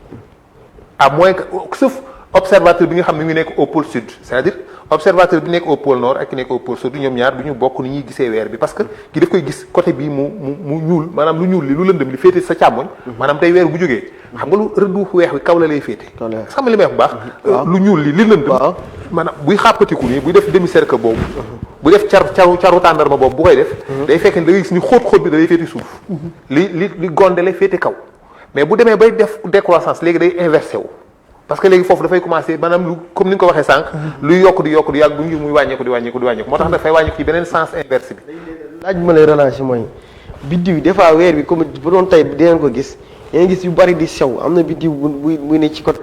à moins que sauf observateur bi nga xam ne ngi nekk au pôle sud c'est-à-dire observateur bi nekk au pôle nord ak ki nekk au pôle sud ñoom ñaar du ñu bokk ni ñuy gisee weer bi parce que ki daf koy gis côté bii mu ñuul maanaam lu ñuul li lu lëndëm li féete sa càmmoñ. maanaam tey weer bu jógee. xam nga lu rëddu weex wi kaw la lay féete. xam nga li may wax bu baax. lu ñuul li lëndëm. maanaam buy xàppatiku nii buy def demi cercle boobu. bu def caru tàndarma boobu bu koy def. day fekk ne da ngay gis ni xóot bi da lay féete suuf. li gonde lay féete kaw mais bu demee bay def décroissance léegi day inversé wu. parce que léegi foofu dafay commencer maanaam lu comme ni nga ko waxee sànq. luy yokk di yàgg bu ngi muy wàññeeku moo tax dafay wàññeeku ci beneen sens inverse bi. laaj bi ma lay relancer mooy biddiw des fois weer bi comme bu doon tey dinañ ko gis dinañ gis yu bari di sew am na biddiw bu ne ci côté.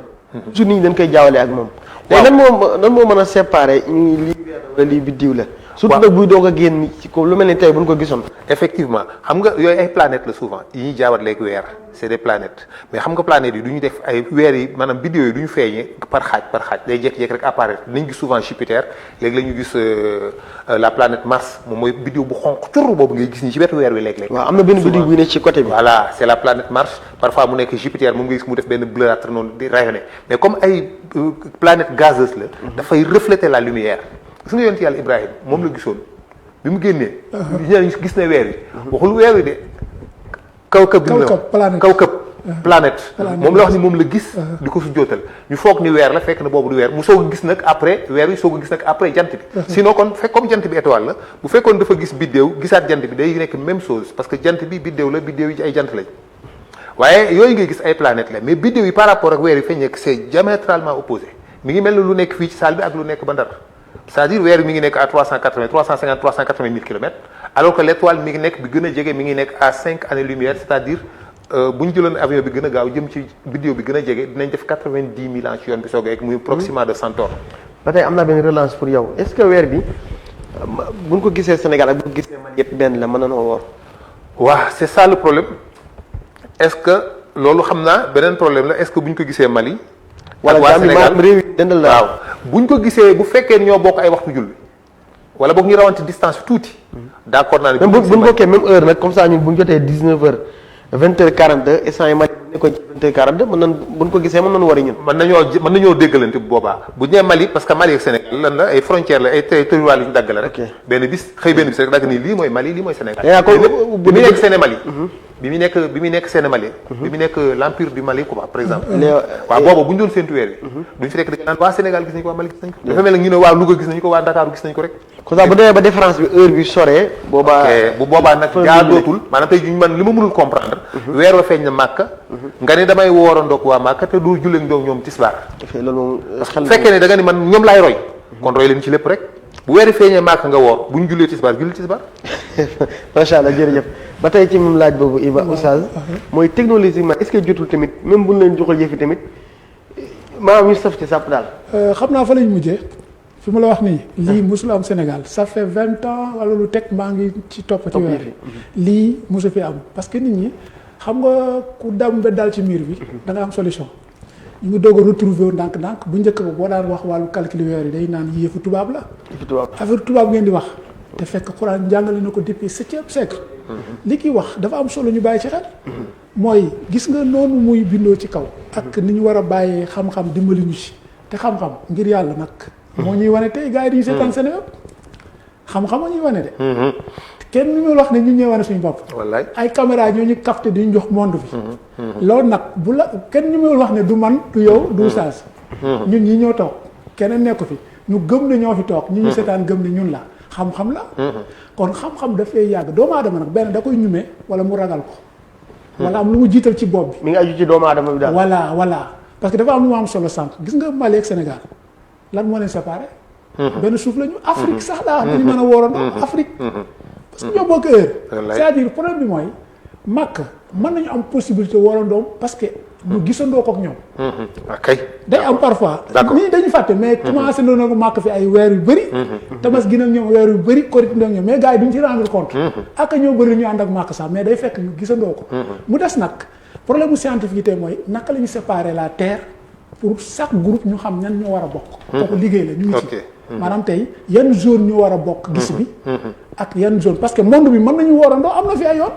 toujours nit ñi dañ koy jaawale ak moom. waaw léegi lan moo mën a séparer ñu lii weer wala lii biddiw la. surtout nag buy doog a génn ci ko lu mel ni tey bu ñu ko gisoon. effectivement xam nga yooyu ay planètes la souvent yi ñuy jaawat léegi weer c'est des planètes mais xam nga planètes yi du ñu def ay weer yi maanaam biddiw yi du ñu feeñee par xaaj day jékki-jékki rek apparaître nañ gis souvent Jupiter léegi la ñu gis la planète Mars moom mooy biddiw bu xonq cur boobu ngay gis nii ci wetu weer wi léeg-léeg. waaw am na benn biddiw bu ne ci côté bi. voilà c'est la planète Mars parfois mu nekk Jupiter moom nga gis mu def benn bleuâtre noonu di rayonner mais comme ay planète gazeuse la. dafay refléter la lumière. gis nga yonent yàlla Ibrahima moom la gisoon bi mu génnee. ñeneen gis na weer wi. waxul weer wi de. kawkab planète moom la wax ni moom la gis. di ko su jootal ñu foog ni weer la fekk na boobu du weer mu soog a gis nag après weer wi soog a gis nag après jant bi. sinon kon fekk comme jant bi étoile la bu fekkoon dafa gis biddéew gisaat jant bi day nekk même chose parce que jant bi biddéew la biddéew yi ci ay jant lañ. waaye yooyu ngay gis ay planètes la mais biddéew yi par rapport ak weer yi feeñ nekk c'est diamétralement opposé mi ngi mel ne lu nekk fii ci salle bi ak lu nekk ba Ndar. c'est-à-dire weer mi ngi nekk à 380 000 kilomètres alors que l'étoile mi ngi nekk bi gën a jege mi ngi nekk à 5 années-lumière c'est-à-dire bu ñu jëloon avion bi gën a gaaw jëm ci bidéo bi gën a jege dinañ def 90 000 ans ci yoon bi soog a egg muy Proxima de Centaure. ba tey am naa benn relance pour yow est-ce que weer bi bu ñu ko gisee Sénégal ak bu ñu gisee man yëpp benn la mën na noo woor. waaw c'est ça le problème est-ce que loolu xam naa beneen problème la est-ce que bu ñu ko gisee Mali. wala Sénégal réew yi dëndal la waaw buñ ko gisee bu fekkee ñoo bokk ay waxtu julli wala boog ñu rawante distance tuuti. d'accord naa ne même bu ñu bokkee même heure nag comme ça ñun bu ñu jotee 19h 20h42 instant yi Mali bu nekkoon ci 20h42 mën nañ bu ñu ko gisee mën nañu wari ñun. mën nañoo déggalante bu boobaa bu ñu nee Mali parce que Mali ak Sénégal lan la ay frontières la ay territoire yu ñu dagg la rek. benn bis rek dagg nii lii mooy Mali lii mooy Sénégal. bi mu nekk Sénémali. bi mu nekk Sénémali. bi mu nekk l'empire du Mali quoi par exemple. waaw boobu bu ñu doon séntu weer wi. duñ fi nekk dañu naan waa Sénégal gis nañu ko waa Mali gis nañu ko. dafa mel ne ñu ne waa Louga gis nañu ko waa Dakar gis nañu ko rek. comme ça bu demee ba différence bi heure bi soree. bu boobaa nag jaadootul maanaam tey jii man li ma mënul comprendre. weer wa feeñ na Màkka. nga ne damay woorandoog waa Màkka te du julleen doog ñoom tisbaar. loolu moom xel fekkee ne da nga ni man ñoom laay roy. kon roy leen ci lépp rek bu weeri feeñee Màkka nga woor bu ñu jullee tisbaar julli tisbaar. macha allah jërëjëf ba tey ci même laaj boobu Iba Oustaz mooy technologiquement est-ce que jotul tamit même bu ñu leen joxal yëfi tamit maanaam ñu saf ci sàpp daal. xam naa fa lañ mujjee fi ma la wax nii lii mosul am Sénégal ça fait 20 ans wala lu teg maa ngi ci topp ci weer lii mosu fi am parce que nit ñi xam nga ku dam ba dal ci miir bi da nga am solution ñu ngi doog a retrouver wu ndànk-ndànk bu njëkk ba boo daan wax wàllu calcul weer yi day naan yëfu tubaab la affaire tubaab ngeen di wax te fekk Quran jàngale na ko depuis 7e siècle li kiy wax dafa am solo ñu bàyyi ci xel mooy gis nga noonu muy bindoo ci kaw ak ni ñu war a bàyyee xam-xam dimbali ñu ci te xam-xam ngir yàlla nag moo ñuy wane tey gars yi dañuy seetaan seen yëpp xam-xam moo ñuy wane de kenn ñu ñuy wax ne ñu ñëw wane suñu bopp wallaay ay caméra ñoo ñu capté di ñu jox monde bi loolu nag bu la kenn ñu ñuy wax ne du man du yow du Oustaz ñun ñi ñoo toog keneen nekku fi ñu gëm ne ñoo fi toog ñu ñu seetaan gëm ne ñun la xam-xam la kon xam-xam dafay yàgg doomu aadama nag benn da koy ñume wala mu ragal ko wala am lu mu jiital ci bopp bi mi ngi aju ci doomu aadama bi daal voilà parce que dafa am lu mu am solo sànq gis nga Mali ak Sénégal lan moo leen séparé benn suuf la ñu Afrique sax laa dañu mën a wóorandoo Afrique parce que ñoo bokk heure c'est-à-dire problème bi mooy màkk mën nañu am possibilité wóorandoom parce que ñu gisandoo ko ak ñoom ok day am parfois nii dañu fàtte mais commencé na ko màkk fi ay weer yu bëri tamas gi nag ñoom weer yu bëri korite nag ñoom mais gars yi duñ ci rendre compte ak ñoo bëri ñu ànd ak màkk sax mais day fekk ñu gisandoo ko mu des nag problème mu scientifique mooy naka la ñu séparer la terre pour chaque groupe ñu xam ñan ñoo war a bokk kooku liggéey la ñu ngi ci maanaam tey yan zone ñu war a bokk gis bi ak yan zone parce que monde bi mën nañu wóorandoo am na fi ay yoon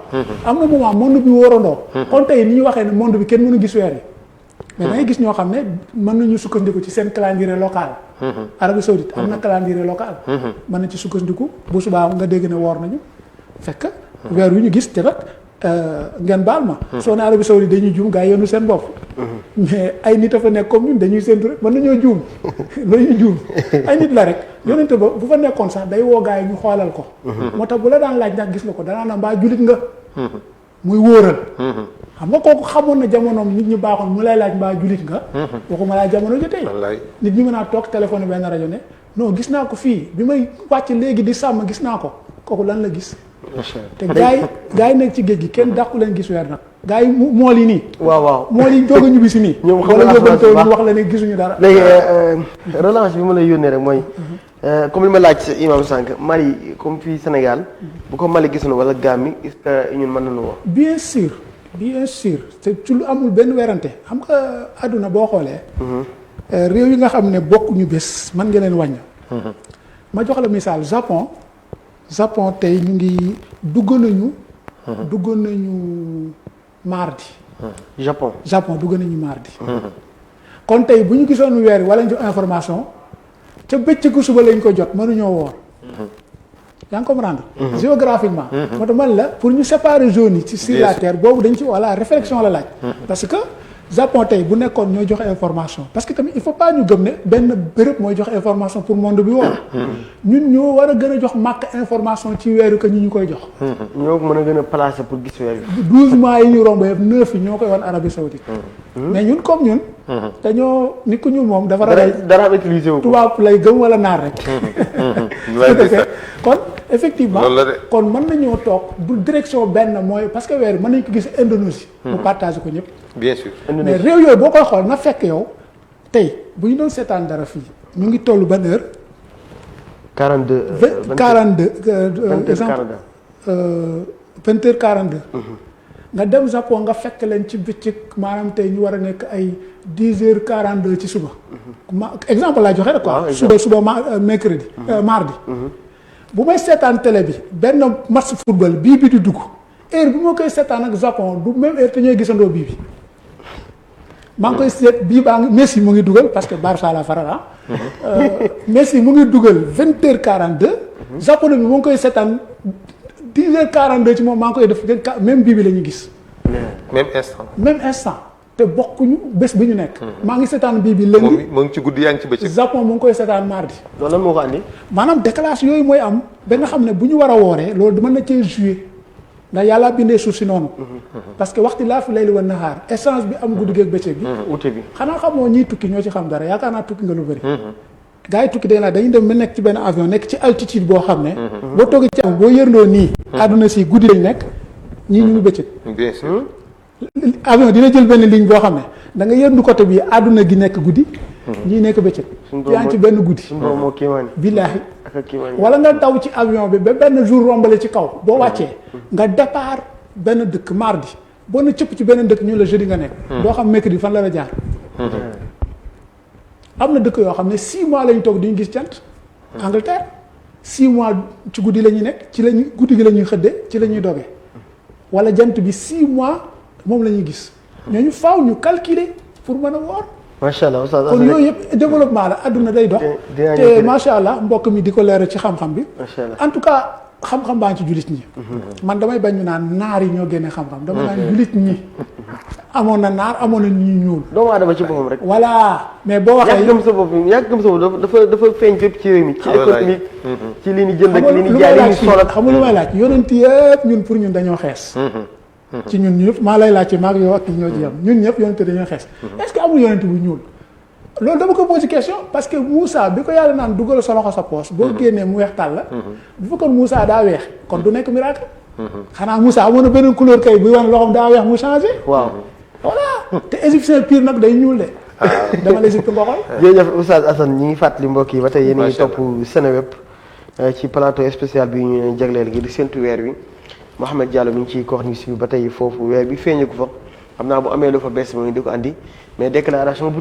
am na moment monde bi wóorandoo kon tey ni ñu waxee ne monde bi kenn mënu gis weer yi mais da ngay gis ñoo xam ne mën nañu sukkandiku ci seen calendrier local Arabie Saoudite am na calendrier local mën na ci sukkandiku bu subaa nga dégg ne woor nañu fekk weer yu ñu gis te nag ngeen baal ma soo ne Arabie Saoudite dañuy juum gaa yi yenu seen bopp mais ay nit a fa nekk comme ñun dañuy séntu rek mën nañoo juum loolu juum ay nit la rek yonente ba bu fa nekkoon sax day woo gaa yi ñu xoolal ko moo tax bu la daan laaj ndax gis nga ko danaa na mbaa julit nga muy wóoral xam nga kooku xamoon na jamonoom nit ñi baaxoon mu lay laaj mbaa julit nga waxuma laa jamono ji tey nit ñi mën a toog téléphone benn rajo ne non gis naa ko fii bi may wàcc léegi di sàmm gis naa ko kooku lan la gis te gaa yi nekk ci géej gi kenn dàqu leen gis weer nag gaa yi mool yi nii waaw mool yi doog a ñibbi si nii ñoom wala yóbbantoo ñu wax la ne gisuñu dara léegi relance bi ma lay yónnee rek mooy comme li ma laaj imam sànq Mali comme fii Sénégal bu ko Mali gisoon wala Gambie est-ce que ñun mën nañu woo bien sûr te ci lu amul benn werante xam nga àdduna boo xoolee réew yi nga xam ne bokkuñu bés mën nga leen wàññ ma jox la misaal Japon tey ñu ngi dugg nañu mardi Japon dugg nañu mardi kon tey bu ñu gisoon weer yi wala ñu jox information ca bëccëgu suba lañ ko jot mënuñoo woor yaa ngi comprendre géographiquement moo tax man la pour ñu séparer zone yi ci sur la terre boobu dañ ci voilà réflexion la laaj parce que Japon tey bu nekkoon ñooy joxe information parce que tamit il faut pas ñu gëm ne benn béréb mooy joxe information pour monde bi woor ñun ñoo war a gën a jox màkk information ci weeru que ñu koy jox ñoo mën a gën a placer pour gis weer bi 12 mois yi ñu romb yëpp 9 yi ñoo koy wan Arabie Saoudite mais ñun comme ñun dañoo nit ku ñun moom dafa ragal dara utilisé wu tubaab lay gëm wala naar rek kon effectivement kon mën nañoo toog bu direction benn mooy parce que weer mën nañ ko gis Indonésie mu partage ko ñëpp bien sûr mais réew yooyu boo koy xool na fekk yow tey bu ñu doon seetaan dara fii ñu ngi toll ban heure 42 exemple 20h42 nga dem Japon nga fekk leen ci bëccëg maanaam tey ñu war a nekk ay 10h42 ci suba exemple laa joxe rek quoi suba mercredi mardi bu may seetaan télé bi benn match football bii bi di dugg heure bi ma koy seetaan ak Japon du même heure te ñooy gisandoo bii bi maa ngi koy seet bii baa ngi Messi mu ngi dugal parce que Barça la faral Messi mu ngi dugal 20h42 japonais bi mu ngi koy seetaan 10h42 ci moom maa ngi koy def même bii bi la ñu gis même instant te bokkuñu bés bi ñu nekk maa ngi seetaan bii bi lundi mu ngi ci guddi yaa ngi ci bëccëg Japon mu ngi koy seetaan mardi loolu lan moo ko andi maanaam décalage yooyu mooy am ba nga xam ne bu ñu war a wooree loolu mën na cee jouer ndax yàlla bindee suuf si noonu parce que waxti laa fi layli wa nahaar essence bi am guddi geeg bëccëg bi ute bi xanaa xamoo ñiy tukki ñoo ci xam dara yaakaar naa tukki nga lu bëri gars yi tukki dañuy dem ba nekk ci benn avion nekk ci altitude boo xam ne boo toogee ci am boo yërndoo nii àdduna si guddi lañ nekk ñii ñu ngi bëccëg. bien sûr. avion dina jël benn ligne boo xam ne da nga yëndu côté bi àdduna gi nekk guddi. ñii nekk bëccëg. yaa ngi ci benn guddi. moo kiimaani. billaahi. ak kiimaani. wala nga daw ci avion bi ba benn jour rombale ci kaw boo wàccee. nga départ benn dëkk mardi boo na cëpp ci benn dëkk ñu la jeudi nga nekk. doo xam mercredi fan la jaar. am na dëkk yoo xam ne 6 mois lañ toog duñu gis jant. Angleterre 6 mois ci guddi la ñuy nekk ci lañu guddi gi la ñuy xëddee ci la ñuy dogee wala jant bi 6 mois moom la ñuy gis ñooñu faaw ñu calculer pour mën a woor. macha allah oustaz kon yooyu yëpp développement la adduna day dox. te macha allah mbokk mi di ko leeral ci xam-xam bi. en tout cas xam-xam baa ngi ci jullit ñi. man damay bañ ñu naan naar yi ñoo génne xam-xam dama naan jullit ñi. amoon na naar amoon na ñuy ñuul. doomu aadama ci boppam rek. voilà mais boo waxee. yàgg gëm sa bopp yàgg gëm sa bopp dafa feeñ fépp ci réew mi. ci économie ci li ñu jënd ak li ñu jaay li ñu sol ak. xam nga lu may laaj yonent yëpp ñun pour ñun dañoo xees. ci ñun ñëpp maa lay laaj ci maag yow ak ñoo ci yam ñun ñëpp yonent dañoo xees. est-ce que amul yonent bu ñuul. loolu dama ko posé question parce que Moussa bi ko yàlla naan dugal sa loxo sa poos boo génnee mu weex tàll la. bu fekkoon Moussa daa weex kon du nekk miracle. xanaa Moussa amoon na beneen couleur kay buy wane loxoom daa weex mu changé. waaw. voilà te égyptien pire nag day ñuul de. dama la Égypte nga xool. jërëjëf Oustaz Assane ñi ngi fàttali mbokk yi ba tey yéen a ngi topp Seneweb ci plateau spécial bi ñu jagleel gi di séntu weer wi Mouhamed Diallo mi ngi ciy corniche bi ba tey foofu weer bi feeñu ko fa xam naa bu amee lu fa bees mooy di ko andi mais déclaration bu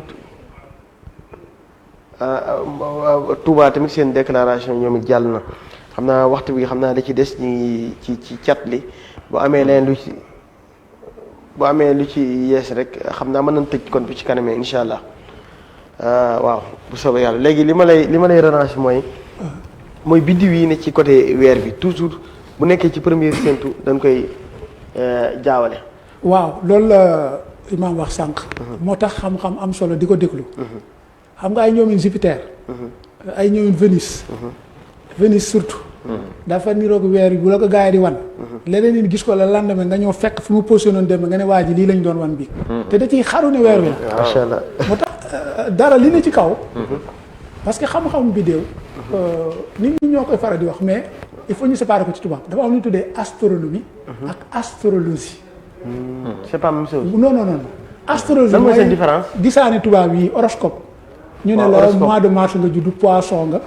Touba tamit seen déclaration ñoom it jàll na xam naa waxtu bi xam naa da ci des ñi ci cat li bu amee leen lu ci. bu amee lu ci yees rek xam naa mën nañ tëj kon bi ci kanamee incha allah waaw bu soobee yàlla léegi li ma lay relancer mooy biddiw yi ne ci côté weer bi toujours bu nekkee ci première séntu dañ koy jaawale. waaw loolu la imaam wax sànq. moo tax xam-xam am solo di ko déglu. xam nga ay ñoomin Jupiter. ay ñoomin Vénus. Vénus surtout. dafa niroog weer bi bu la ko gars yi di wan. leneen nit gis ko la lendemain nga ñëw fekk fi mu positionné woon dem nga ne waa ji lii lañ doon wan bi te da ciy xaru ne weer wi la. macha allah moo tax dara li ne ci kaw. parce que xam-xam bidéew. nit ñi ñoo koy faral di wax mais il faut ñu séparer ko ci tubaab dafa am lu ñu tuddee astronomie. ak astrologie. c'est pas même chose. non. astrologie lan mooy seen différence. gisaane tubaab yi horoscope. ñu ne la mois de mars nga judd poisson nga.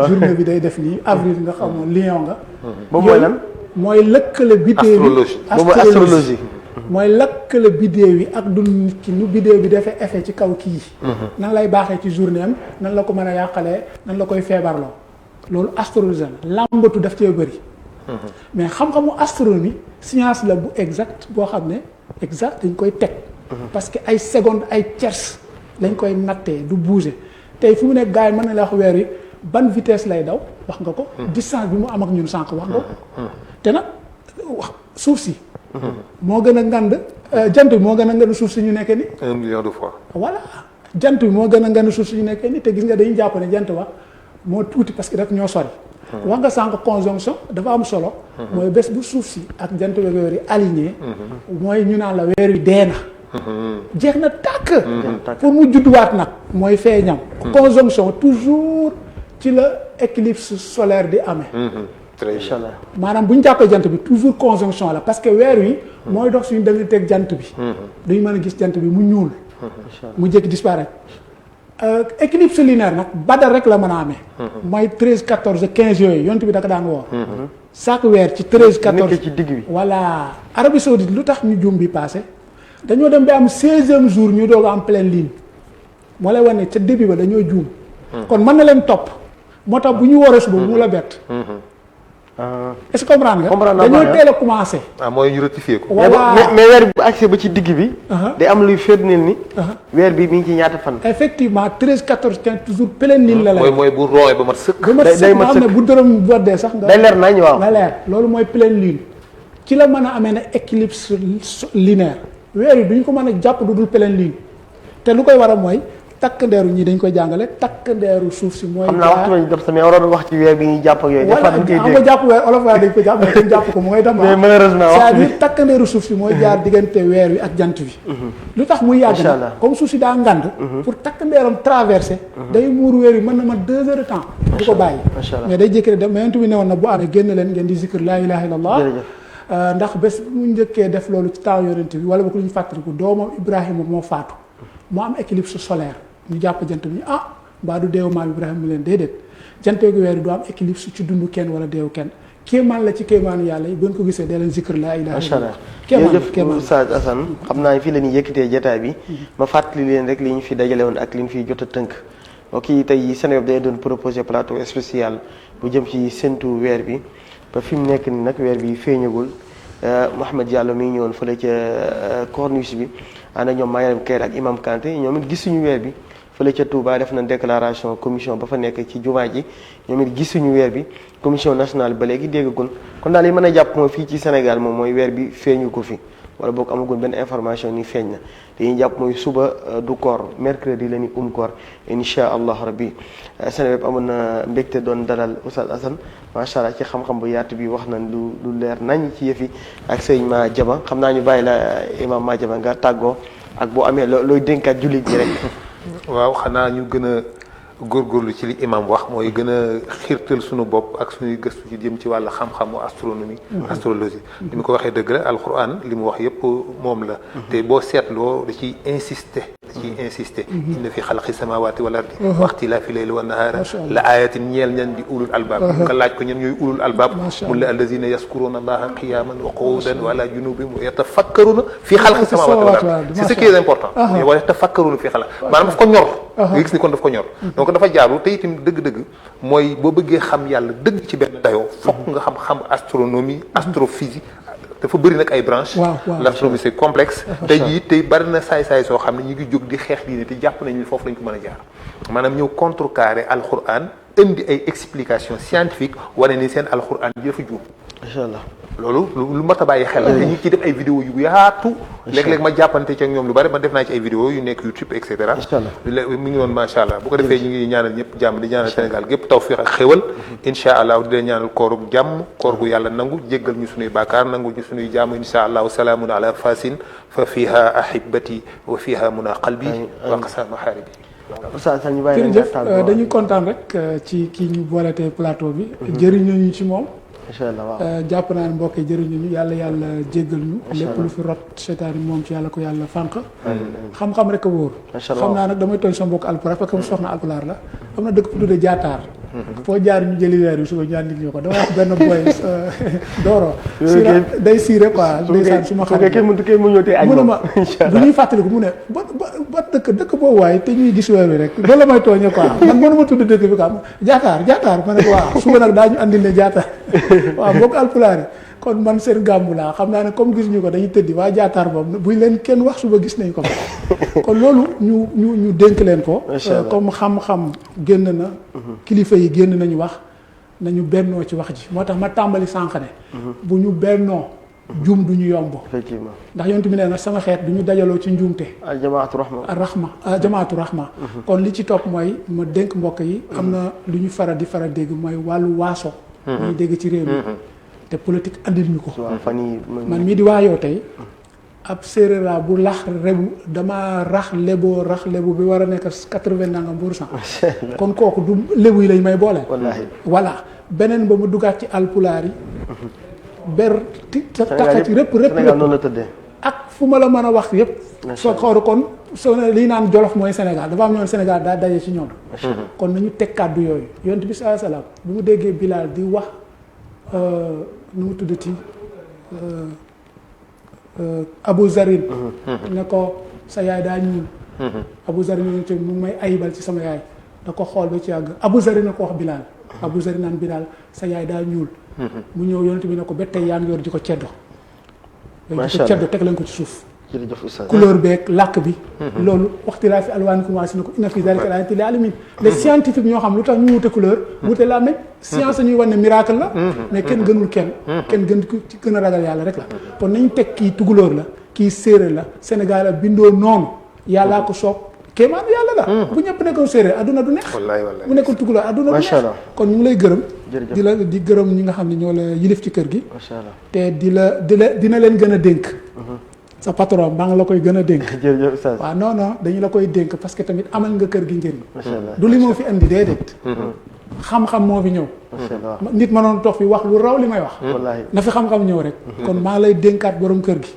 journée bi day def nii avril nga xamoon lion nga. boobu mooy lan. mooy lëkkale biddéew bi astrologie mooy lëkkale biddéew yi ak dund nit ki nu biddéew bi defee effet ci kaw kii. nan lay baaxee ci journée am nan la ko mën a yàqalee nan la koy feebarloo loolu astrologie la làmbatu daf cee bëri. mais xam-xamu astronomie science la bu exact boo xam ne exact dañ koy teg. parce que ay secondes ay tiers lañ koy nattee du bouger tey fu mu nekk gars yi mën na la wax weer wi ban vitesse lay daw wax nga ko. distance bi mu am ak ñun sànq wax nga ko. te nag suuf si. moo gën a ngand jant bi moo gën a ngand suuf si ñu nekkee ni 1 million de fois. voilà jant bi moo gën a ngand suuf si ñu nekkee ni te gis nga dañuy jàpp ne jant wax moo tuuti parce que daf ñoo sori. wax nga sànq conjonction dafa am solo. mooy bés bu suuf si ak jant bi weer yi aligné. mooy ñu naan la weer wi dee na. jeex na tàkk. pour mu judduwaat nag mooy feeñam. conjonction toujours ci la éclipse solaire di amee. incha allah maanaam bu ñu jàppee jant bi toujours conjonction la parce que weer wi. mooy dox suñu digganteeg jant bi. duñu mën a gis jant bi mu ñuul. mu jékki disparaître. éclipse lunaire nag badal rek la mën a amee. mooy 13 14 15 yooyu yont bi da ko daan woor. chaque weer ci 13 14 ci digg bi. voilà Arabie Saoudite lu tax ñu juum bi passé dañoo dem ba am 16e jour ñu doog a am pleine lune moo lay wane ca début ba dañoo juum. kon mën na leen topp moo tax bu ñu wooree suba mu la bett. est-ce que comprendre nga. dañoo teel a commencé. mooy ñu rectifier ko. voilà mais weer bi accès ba ci digg bi. day am luy firndeel ni. weer bi mi ngi ci ñaata fan. effectivement 13 14 15 toujours pleine lune la lay. mooy bu rooyee ba mat sëkk. day mat sëkk nga xam ne bu dërëm boddee sax nga. day leer nañ waaw. nga leer loolu mooy pleine lune. ci la mën a amee ne éclipse lunaire weer yi duñ ko mën a jàpp du dul pleine lune te lu koy waral mooy. takk ndeeru ñii dañ koy jàngale takk ndeeru suuf si mooy. xam naa waxtu nañu def mais waroon wax ci weer bi ñuy jàpp ak yooyu. voilà xam nga jàpp weer olof dañ ko jàpp mais dañ jàpp ko mu ngay dem. mais malheureusement c'est-à-dire takk ndeeru suuf si mooy jaar diggante weer wi ak jant bi. lu tax muy yàgg na comme suuf si daa ngand. pour takk ndeeram traversé. day muur weer wi mën na ma 2 heures de temps. du ko bàyyi mais day jékki dem mais yonent bi ne woon na bu amee génn leen ngeen di zikr laa ilaha illallah. ndax bés mu njëkkee def loolu ci temps yonent bi wala ba ko lu ñu fàttaliku doomam Ibrahima moo faatu moo am éclipse solaire ñu jàpp jant bi ñu mbaa du deewu maam Ibrahima mu leen déedéet janteegu weer du am éclipse ci dundu kenn wala deewu kenn kéemaan la ci kéemaanu yàlla yi bu ngeen ko gisee dee leen zikr laa ilaaha illallah. jërëjëf Oustaz Assane xam naa fii la ñuy yëkkatee jotaay bi ma fàttali leen rek li ñu fi dajale woon ak li ñu fi jot a tënk ok tey Seneweb day doon proposé plateau spécial bu jëm ci séntu weer bi ba fi mu nekk ni nag weer bi feeñagul Mouhamed Diallo mi ngi ñëwoon fële ca corniche bi ànd ak ñoom Mayam Kër ak Imam Kanté ñoom it gisuñu weer bi fële ca Touba def na déclaration commission ba fa nekk ci jumaa ji ñoom it gisuñu weer bi commission nationale ba léegi déggagun kon daal li mën a jàpp mooy fii ci Sénégal moom mooy weer bi feeñu ko fi wala boog amagun benn information ni feeñ na dañuy jàpp mooy suba du koor mercredi la ni koor insha allah rabbi Seneweb amoon na mbégte doon dalal Oustaz Assane macha allah ci xam-xam bu yaatu bi wax na lu leer nañ ci yëf yi ak sëñ Ma Jaba xam naa ñu bàyyi la imam Ma Jaba nga tàggoo ak boo amee looy dénkaat jullit ñi rek. waaw xanaa ñu gën a góorgóorlu ci li imam wax mooy gën a xiirtal suñu bopp ak suñuy gëstu ci jëm ci wàllu xam-xamu astronomie astrologie li mu ko waxee dëgg la alquran li mu wax yëpp moom la te boo seetloo da ciy insister inna fi xalqi samawati wal ardi wa ixtilaafi layli wa nahaara la ayatin ñeel ñan di ulul albab nga laaj ko ñan ñooy ulul albab mun la allazina yaskuruna allaha qiyaman wa qu'udan wa ala junubihim wa yatafakkaruna fi xalqi samawati wal ardi c'est ce qui est important wa yatafakkaruna fi xalq maanaam daf ko ñor nga gis ni kon daf ko ñor donc dafa jaaru te itam dëgg-dëgg mooy boo bëggee xam yàlla dëgg ci benn dayoo fokk nga xam astronomie astrophysique dafa bëri nag ay branches l'astronomie c'est complexe tey jii tey bari na saay-saay soo xam ne ñu ngi jóg di xeex diine te jàpp nañu foofu lañ ko mën a jaar maanaam ñëw contrecarrer alquran indi ay explications scientifiques wane ni seen alquran bi dafa juum incha allah loolu lu mat a bàyyi xel la te ñu ngi ciy def ay vidéo yu yaatu léeg-léeg ma jàppante ci ak ñoom lu bari ma def naa ci ay vidéo yu nekk YouTube et cetera mi ngi noonu macha allah bu ko defee ñu ngi ñaanal ñëpp jàmm di ñaanal Sénégal gépp tawfiq ak xéwal incha allah di leen ñaanal koorug jàmm koor gu yàlla nangu jéggal ñu sunuy bàkkaar nangu ñu sunuy jàmm incha allah salaamun ala fasin fa fiha ahibati wa fiha muna qalbi wa qasa maharibi jërëjëf dañuy kontaan rek ci kii ñu booletee plateau bi jëriñoo ñu ci moom incha allah waaw jàpp naa ne mbokk yi jëriñu ñu yàlla jéggal ñu lépp lu fi rot seetaan moom ci yàlla ko yàlla fànq xam-xam rek a wóor xam naa nag damay tooñ sa mbokk alpulaar parce que mu soxna alpulaar la am na dëkk bu tuddee jaataar foo jaar ñu jëli weer bi suba ñaan nit ñi ko dama wax benn boy dooro sira day siire quoi ndeysaan su ma xam mënuma bu ñuy fàttaliku mu ne ba dëkk boobu waaye te ñuy gis weer bi rek loolu la may tooñe quoi man mënuma tudd dëkk bi quoi jaataar ma ne ko waaw suba nag daa ñu andil ne jaataar waaw mbokk alpulaar yi kon man seen gàmmu laa xam naa ne comme gis ñu ko dañuy tëddi waa jaataar boobu buñ leen kenn wax suba gis nañ ko kon loolu ñu dénk leen ko comme xam-xam génn na kilifa yi génn nañu wax nañu bennoo ci wax ji moo tax ma tàmbali sànq ne bu ñu bennoo juum du ñu yomb effectivement ndax yonent bi nee na sama xeet du ñu dajaloo ci njuumte jamaatu rahma kon li ci topp mooy ma dénk mbokk yi am na lu ñu faral dégg mooy wàllu waaso ñuy dégg ci réew mi te politique andil ñu ko man mii di waayoo tey ab séeréer laa bu lax rebu dama rax lebu bi war a nekk 80% kon kooku du lébu yi lañ may boole voilà beneen ba mu dugaat ci alpulaar yi ber taxa ci rëpp ak fu ma la mën a wax yëpp soo xool kon soo ne li naan jolof mooy Sénégal dafa am ñoon Sénégal daa daje ci ñoom kon nañu teg kàddu yooyu yonent bi sallallahu alayhi wasallam bi mu déggee Bilaal di wax nu mu tuddati Abu Zarin ne ko sa yaay daa ñuul Abu Zarin yonent bi mu may ayibal ci sama yaay da ko xool ba ci yàgg Abu Zarin na ko wax Bilaal Abu Zarin naan Bilaal sa yaay daa ñuul mu ñëw yonent bi ne ko ba tey yaa ngi yor di ko ceddo ceddo teg leen ko ci suuf couleur beeg làkk bi loolu waxtilaa fi alwaanikum wa alsinatikum inna fi zalika laayatin lil alamin les scientifiques ñoo xam lu tax ñu wute couleur wute la même science ñuy wan ne miracle la mais kenn gënul kenn ci gën a ragal yàlla rek la kon nañu teg kii tukulóor la kii séeréer la Sénégal a bindoo noonu yàllaa ko soob kéemaan yàlla la bu ñëpp nekkoon séeréer adduna du neex bu nekkoon tukulóor adduna du neex kon ñu ngi lay gërëm di gërëm ñi nga xam ne ñoo la yilif ci kër gi te dina leen gën a dénk sa patron maa ngi la koy gën a dénk waaw non dañu la koy dénk parce que tamit amal nga kër gi njëriñ du li moo fi indi déedéet xam-xam moo fi ñëw. nit mënoon toog fi wax lu raw li may wax. na fi xam-xam ñëw rek. kon maa lay dénkaat borom kër gi.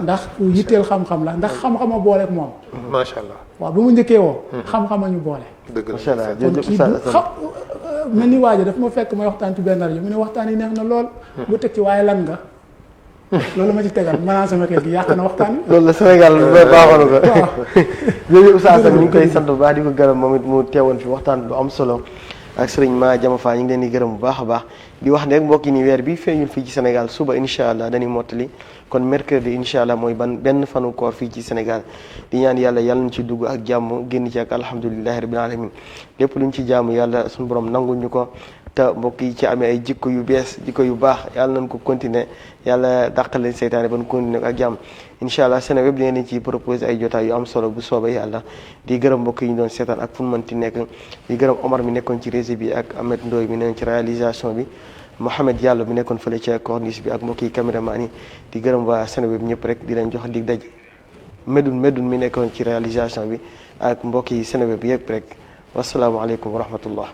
ndax ku yitteel xam-xam la ndax xam-xam a boole ak moom. macha allah waaw bu mu njëkkee woo. xam-xam a ñu boole. dëgg la macha allah kon kii mel ni waajo daf ma fekk may waxtaan ci benn rajo mu ne waxtaan yi neex na lool. bu teg ci waaye lan nga. loolu ma ci tegal maanaam sama kër gi yàq na waxtaan wi. loolu la Sénégal baaxoon ko. waaw jërëjëf Oustaz ñu ngi koy sant bu baax di ko gërëm moom it mu teewoon fi waxtaan lu am solo ak sëriñ Ma Jama Fa ñu ngi leen di gërëm bu baax a baax di wax ne rek mbokk yi ni weer bi feeñul fii ci Sénégal suba incha allah dañuy mottali kon mercredi incha allah mooy benn fanu koor fii ci Sénégal di ñaan yàlla yàlla ñu ci dugg ak jàmm génn ci ak alhamdulilahi rabbil alamin lépp luñ ci jaamu yàlla suñu borom nangul ñu ko te mbokk yi ci amee ay jikko yu bees jikko yu baax yàlla nañ ko continuer yàlla dàqal leen seytaane ba nu continuer ko ak jàmm incha allah Seneweb dina leen ci proposé ay jotaay yu am solo bu soobee yàlla di gërëm mbokk yi ñu doon seetaan ak fu mu mënti nekk di gërëm Omar mi nekkoon ci régie bi ak Ahmed Ndoye mi nekkoon ci réalisation bi Mohamed Diallo mi nekkoon fële ca corniche bi ak mbokk yi caméraman yi di gërëm waa Seneweb ñëpp rek di leen jox dig daj Medoune mi nekkoon ci réalisation bi ak mbokk yi Seneweb yëpp rek wasalaamaaleykum wa rahmatullah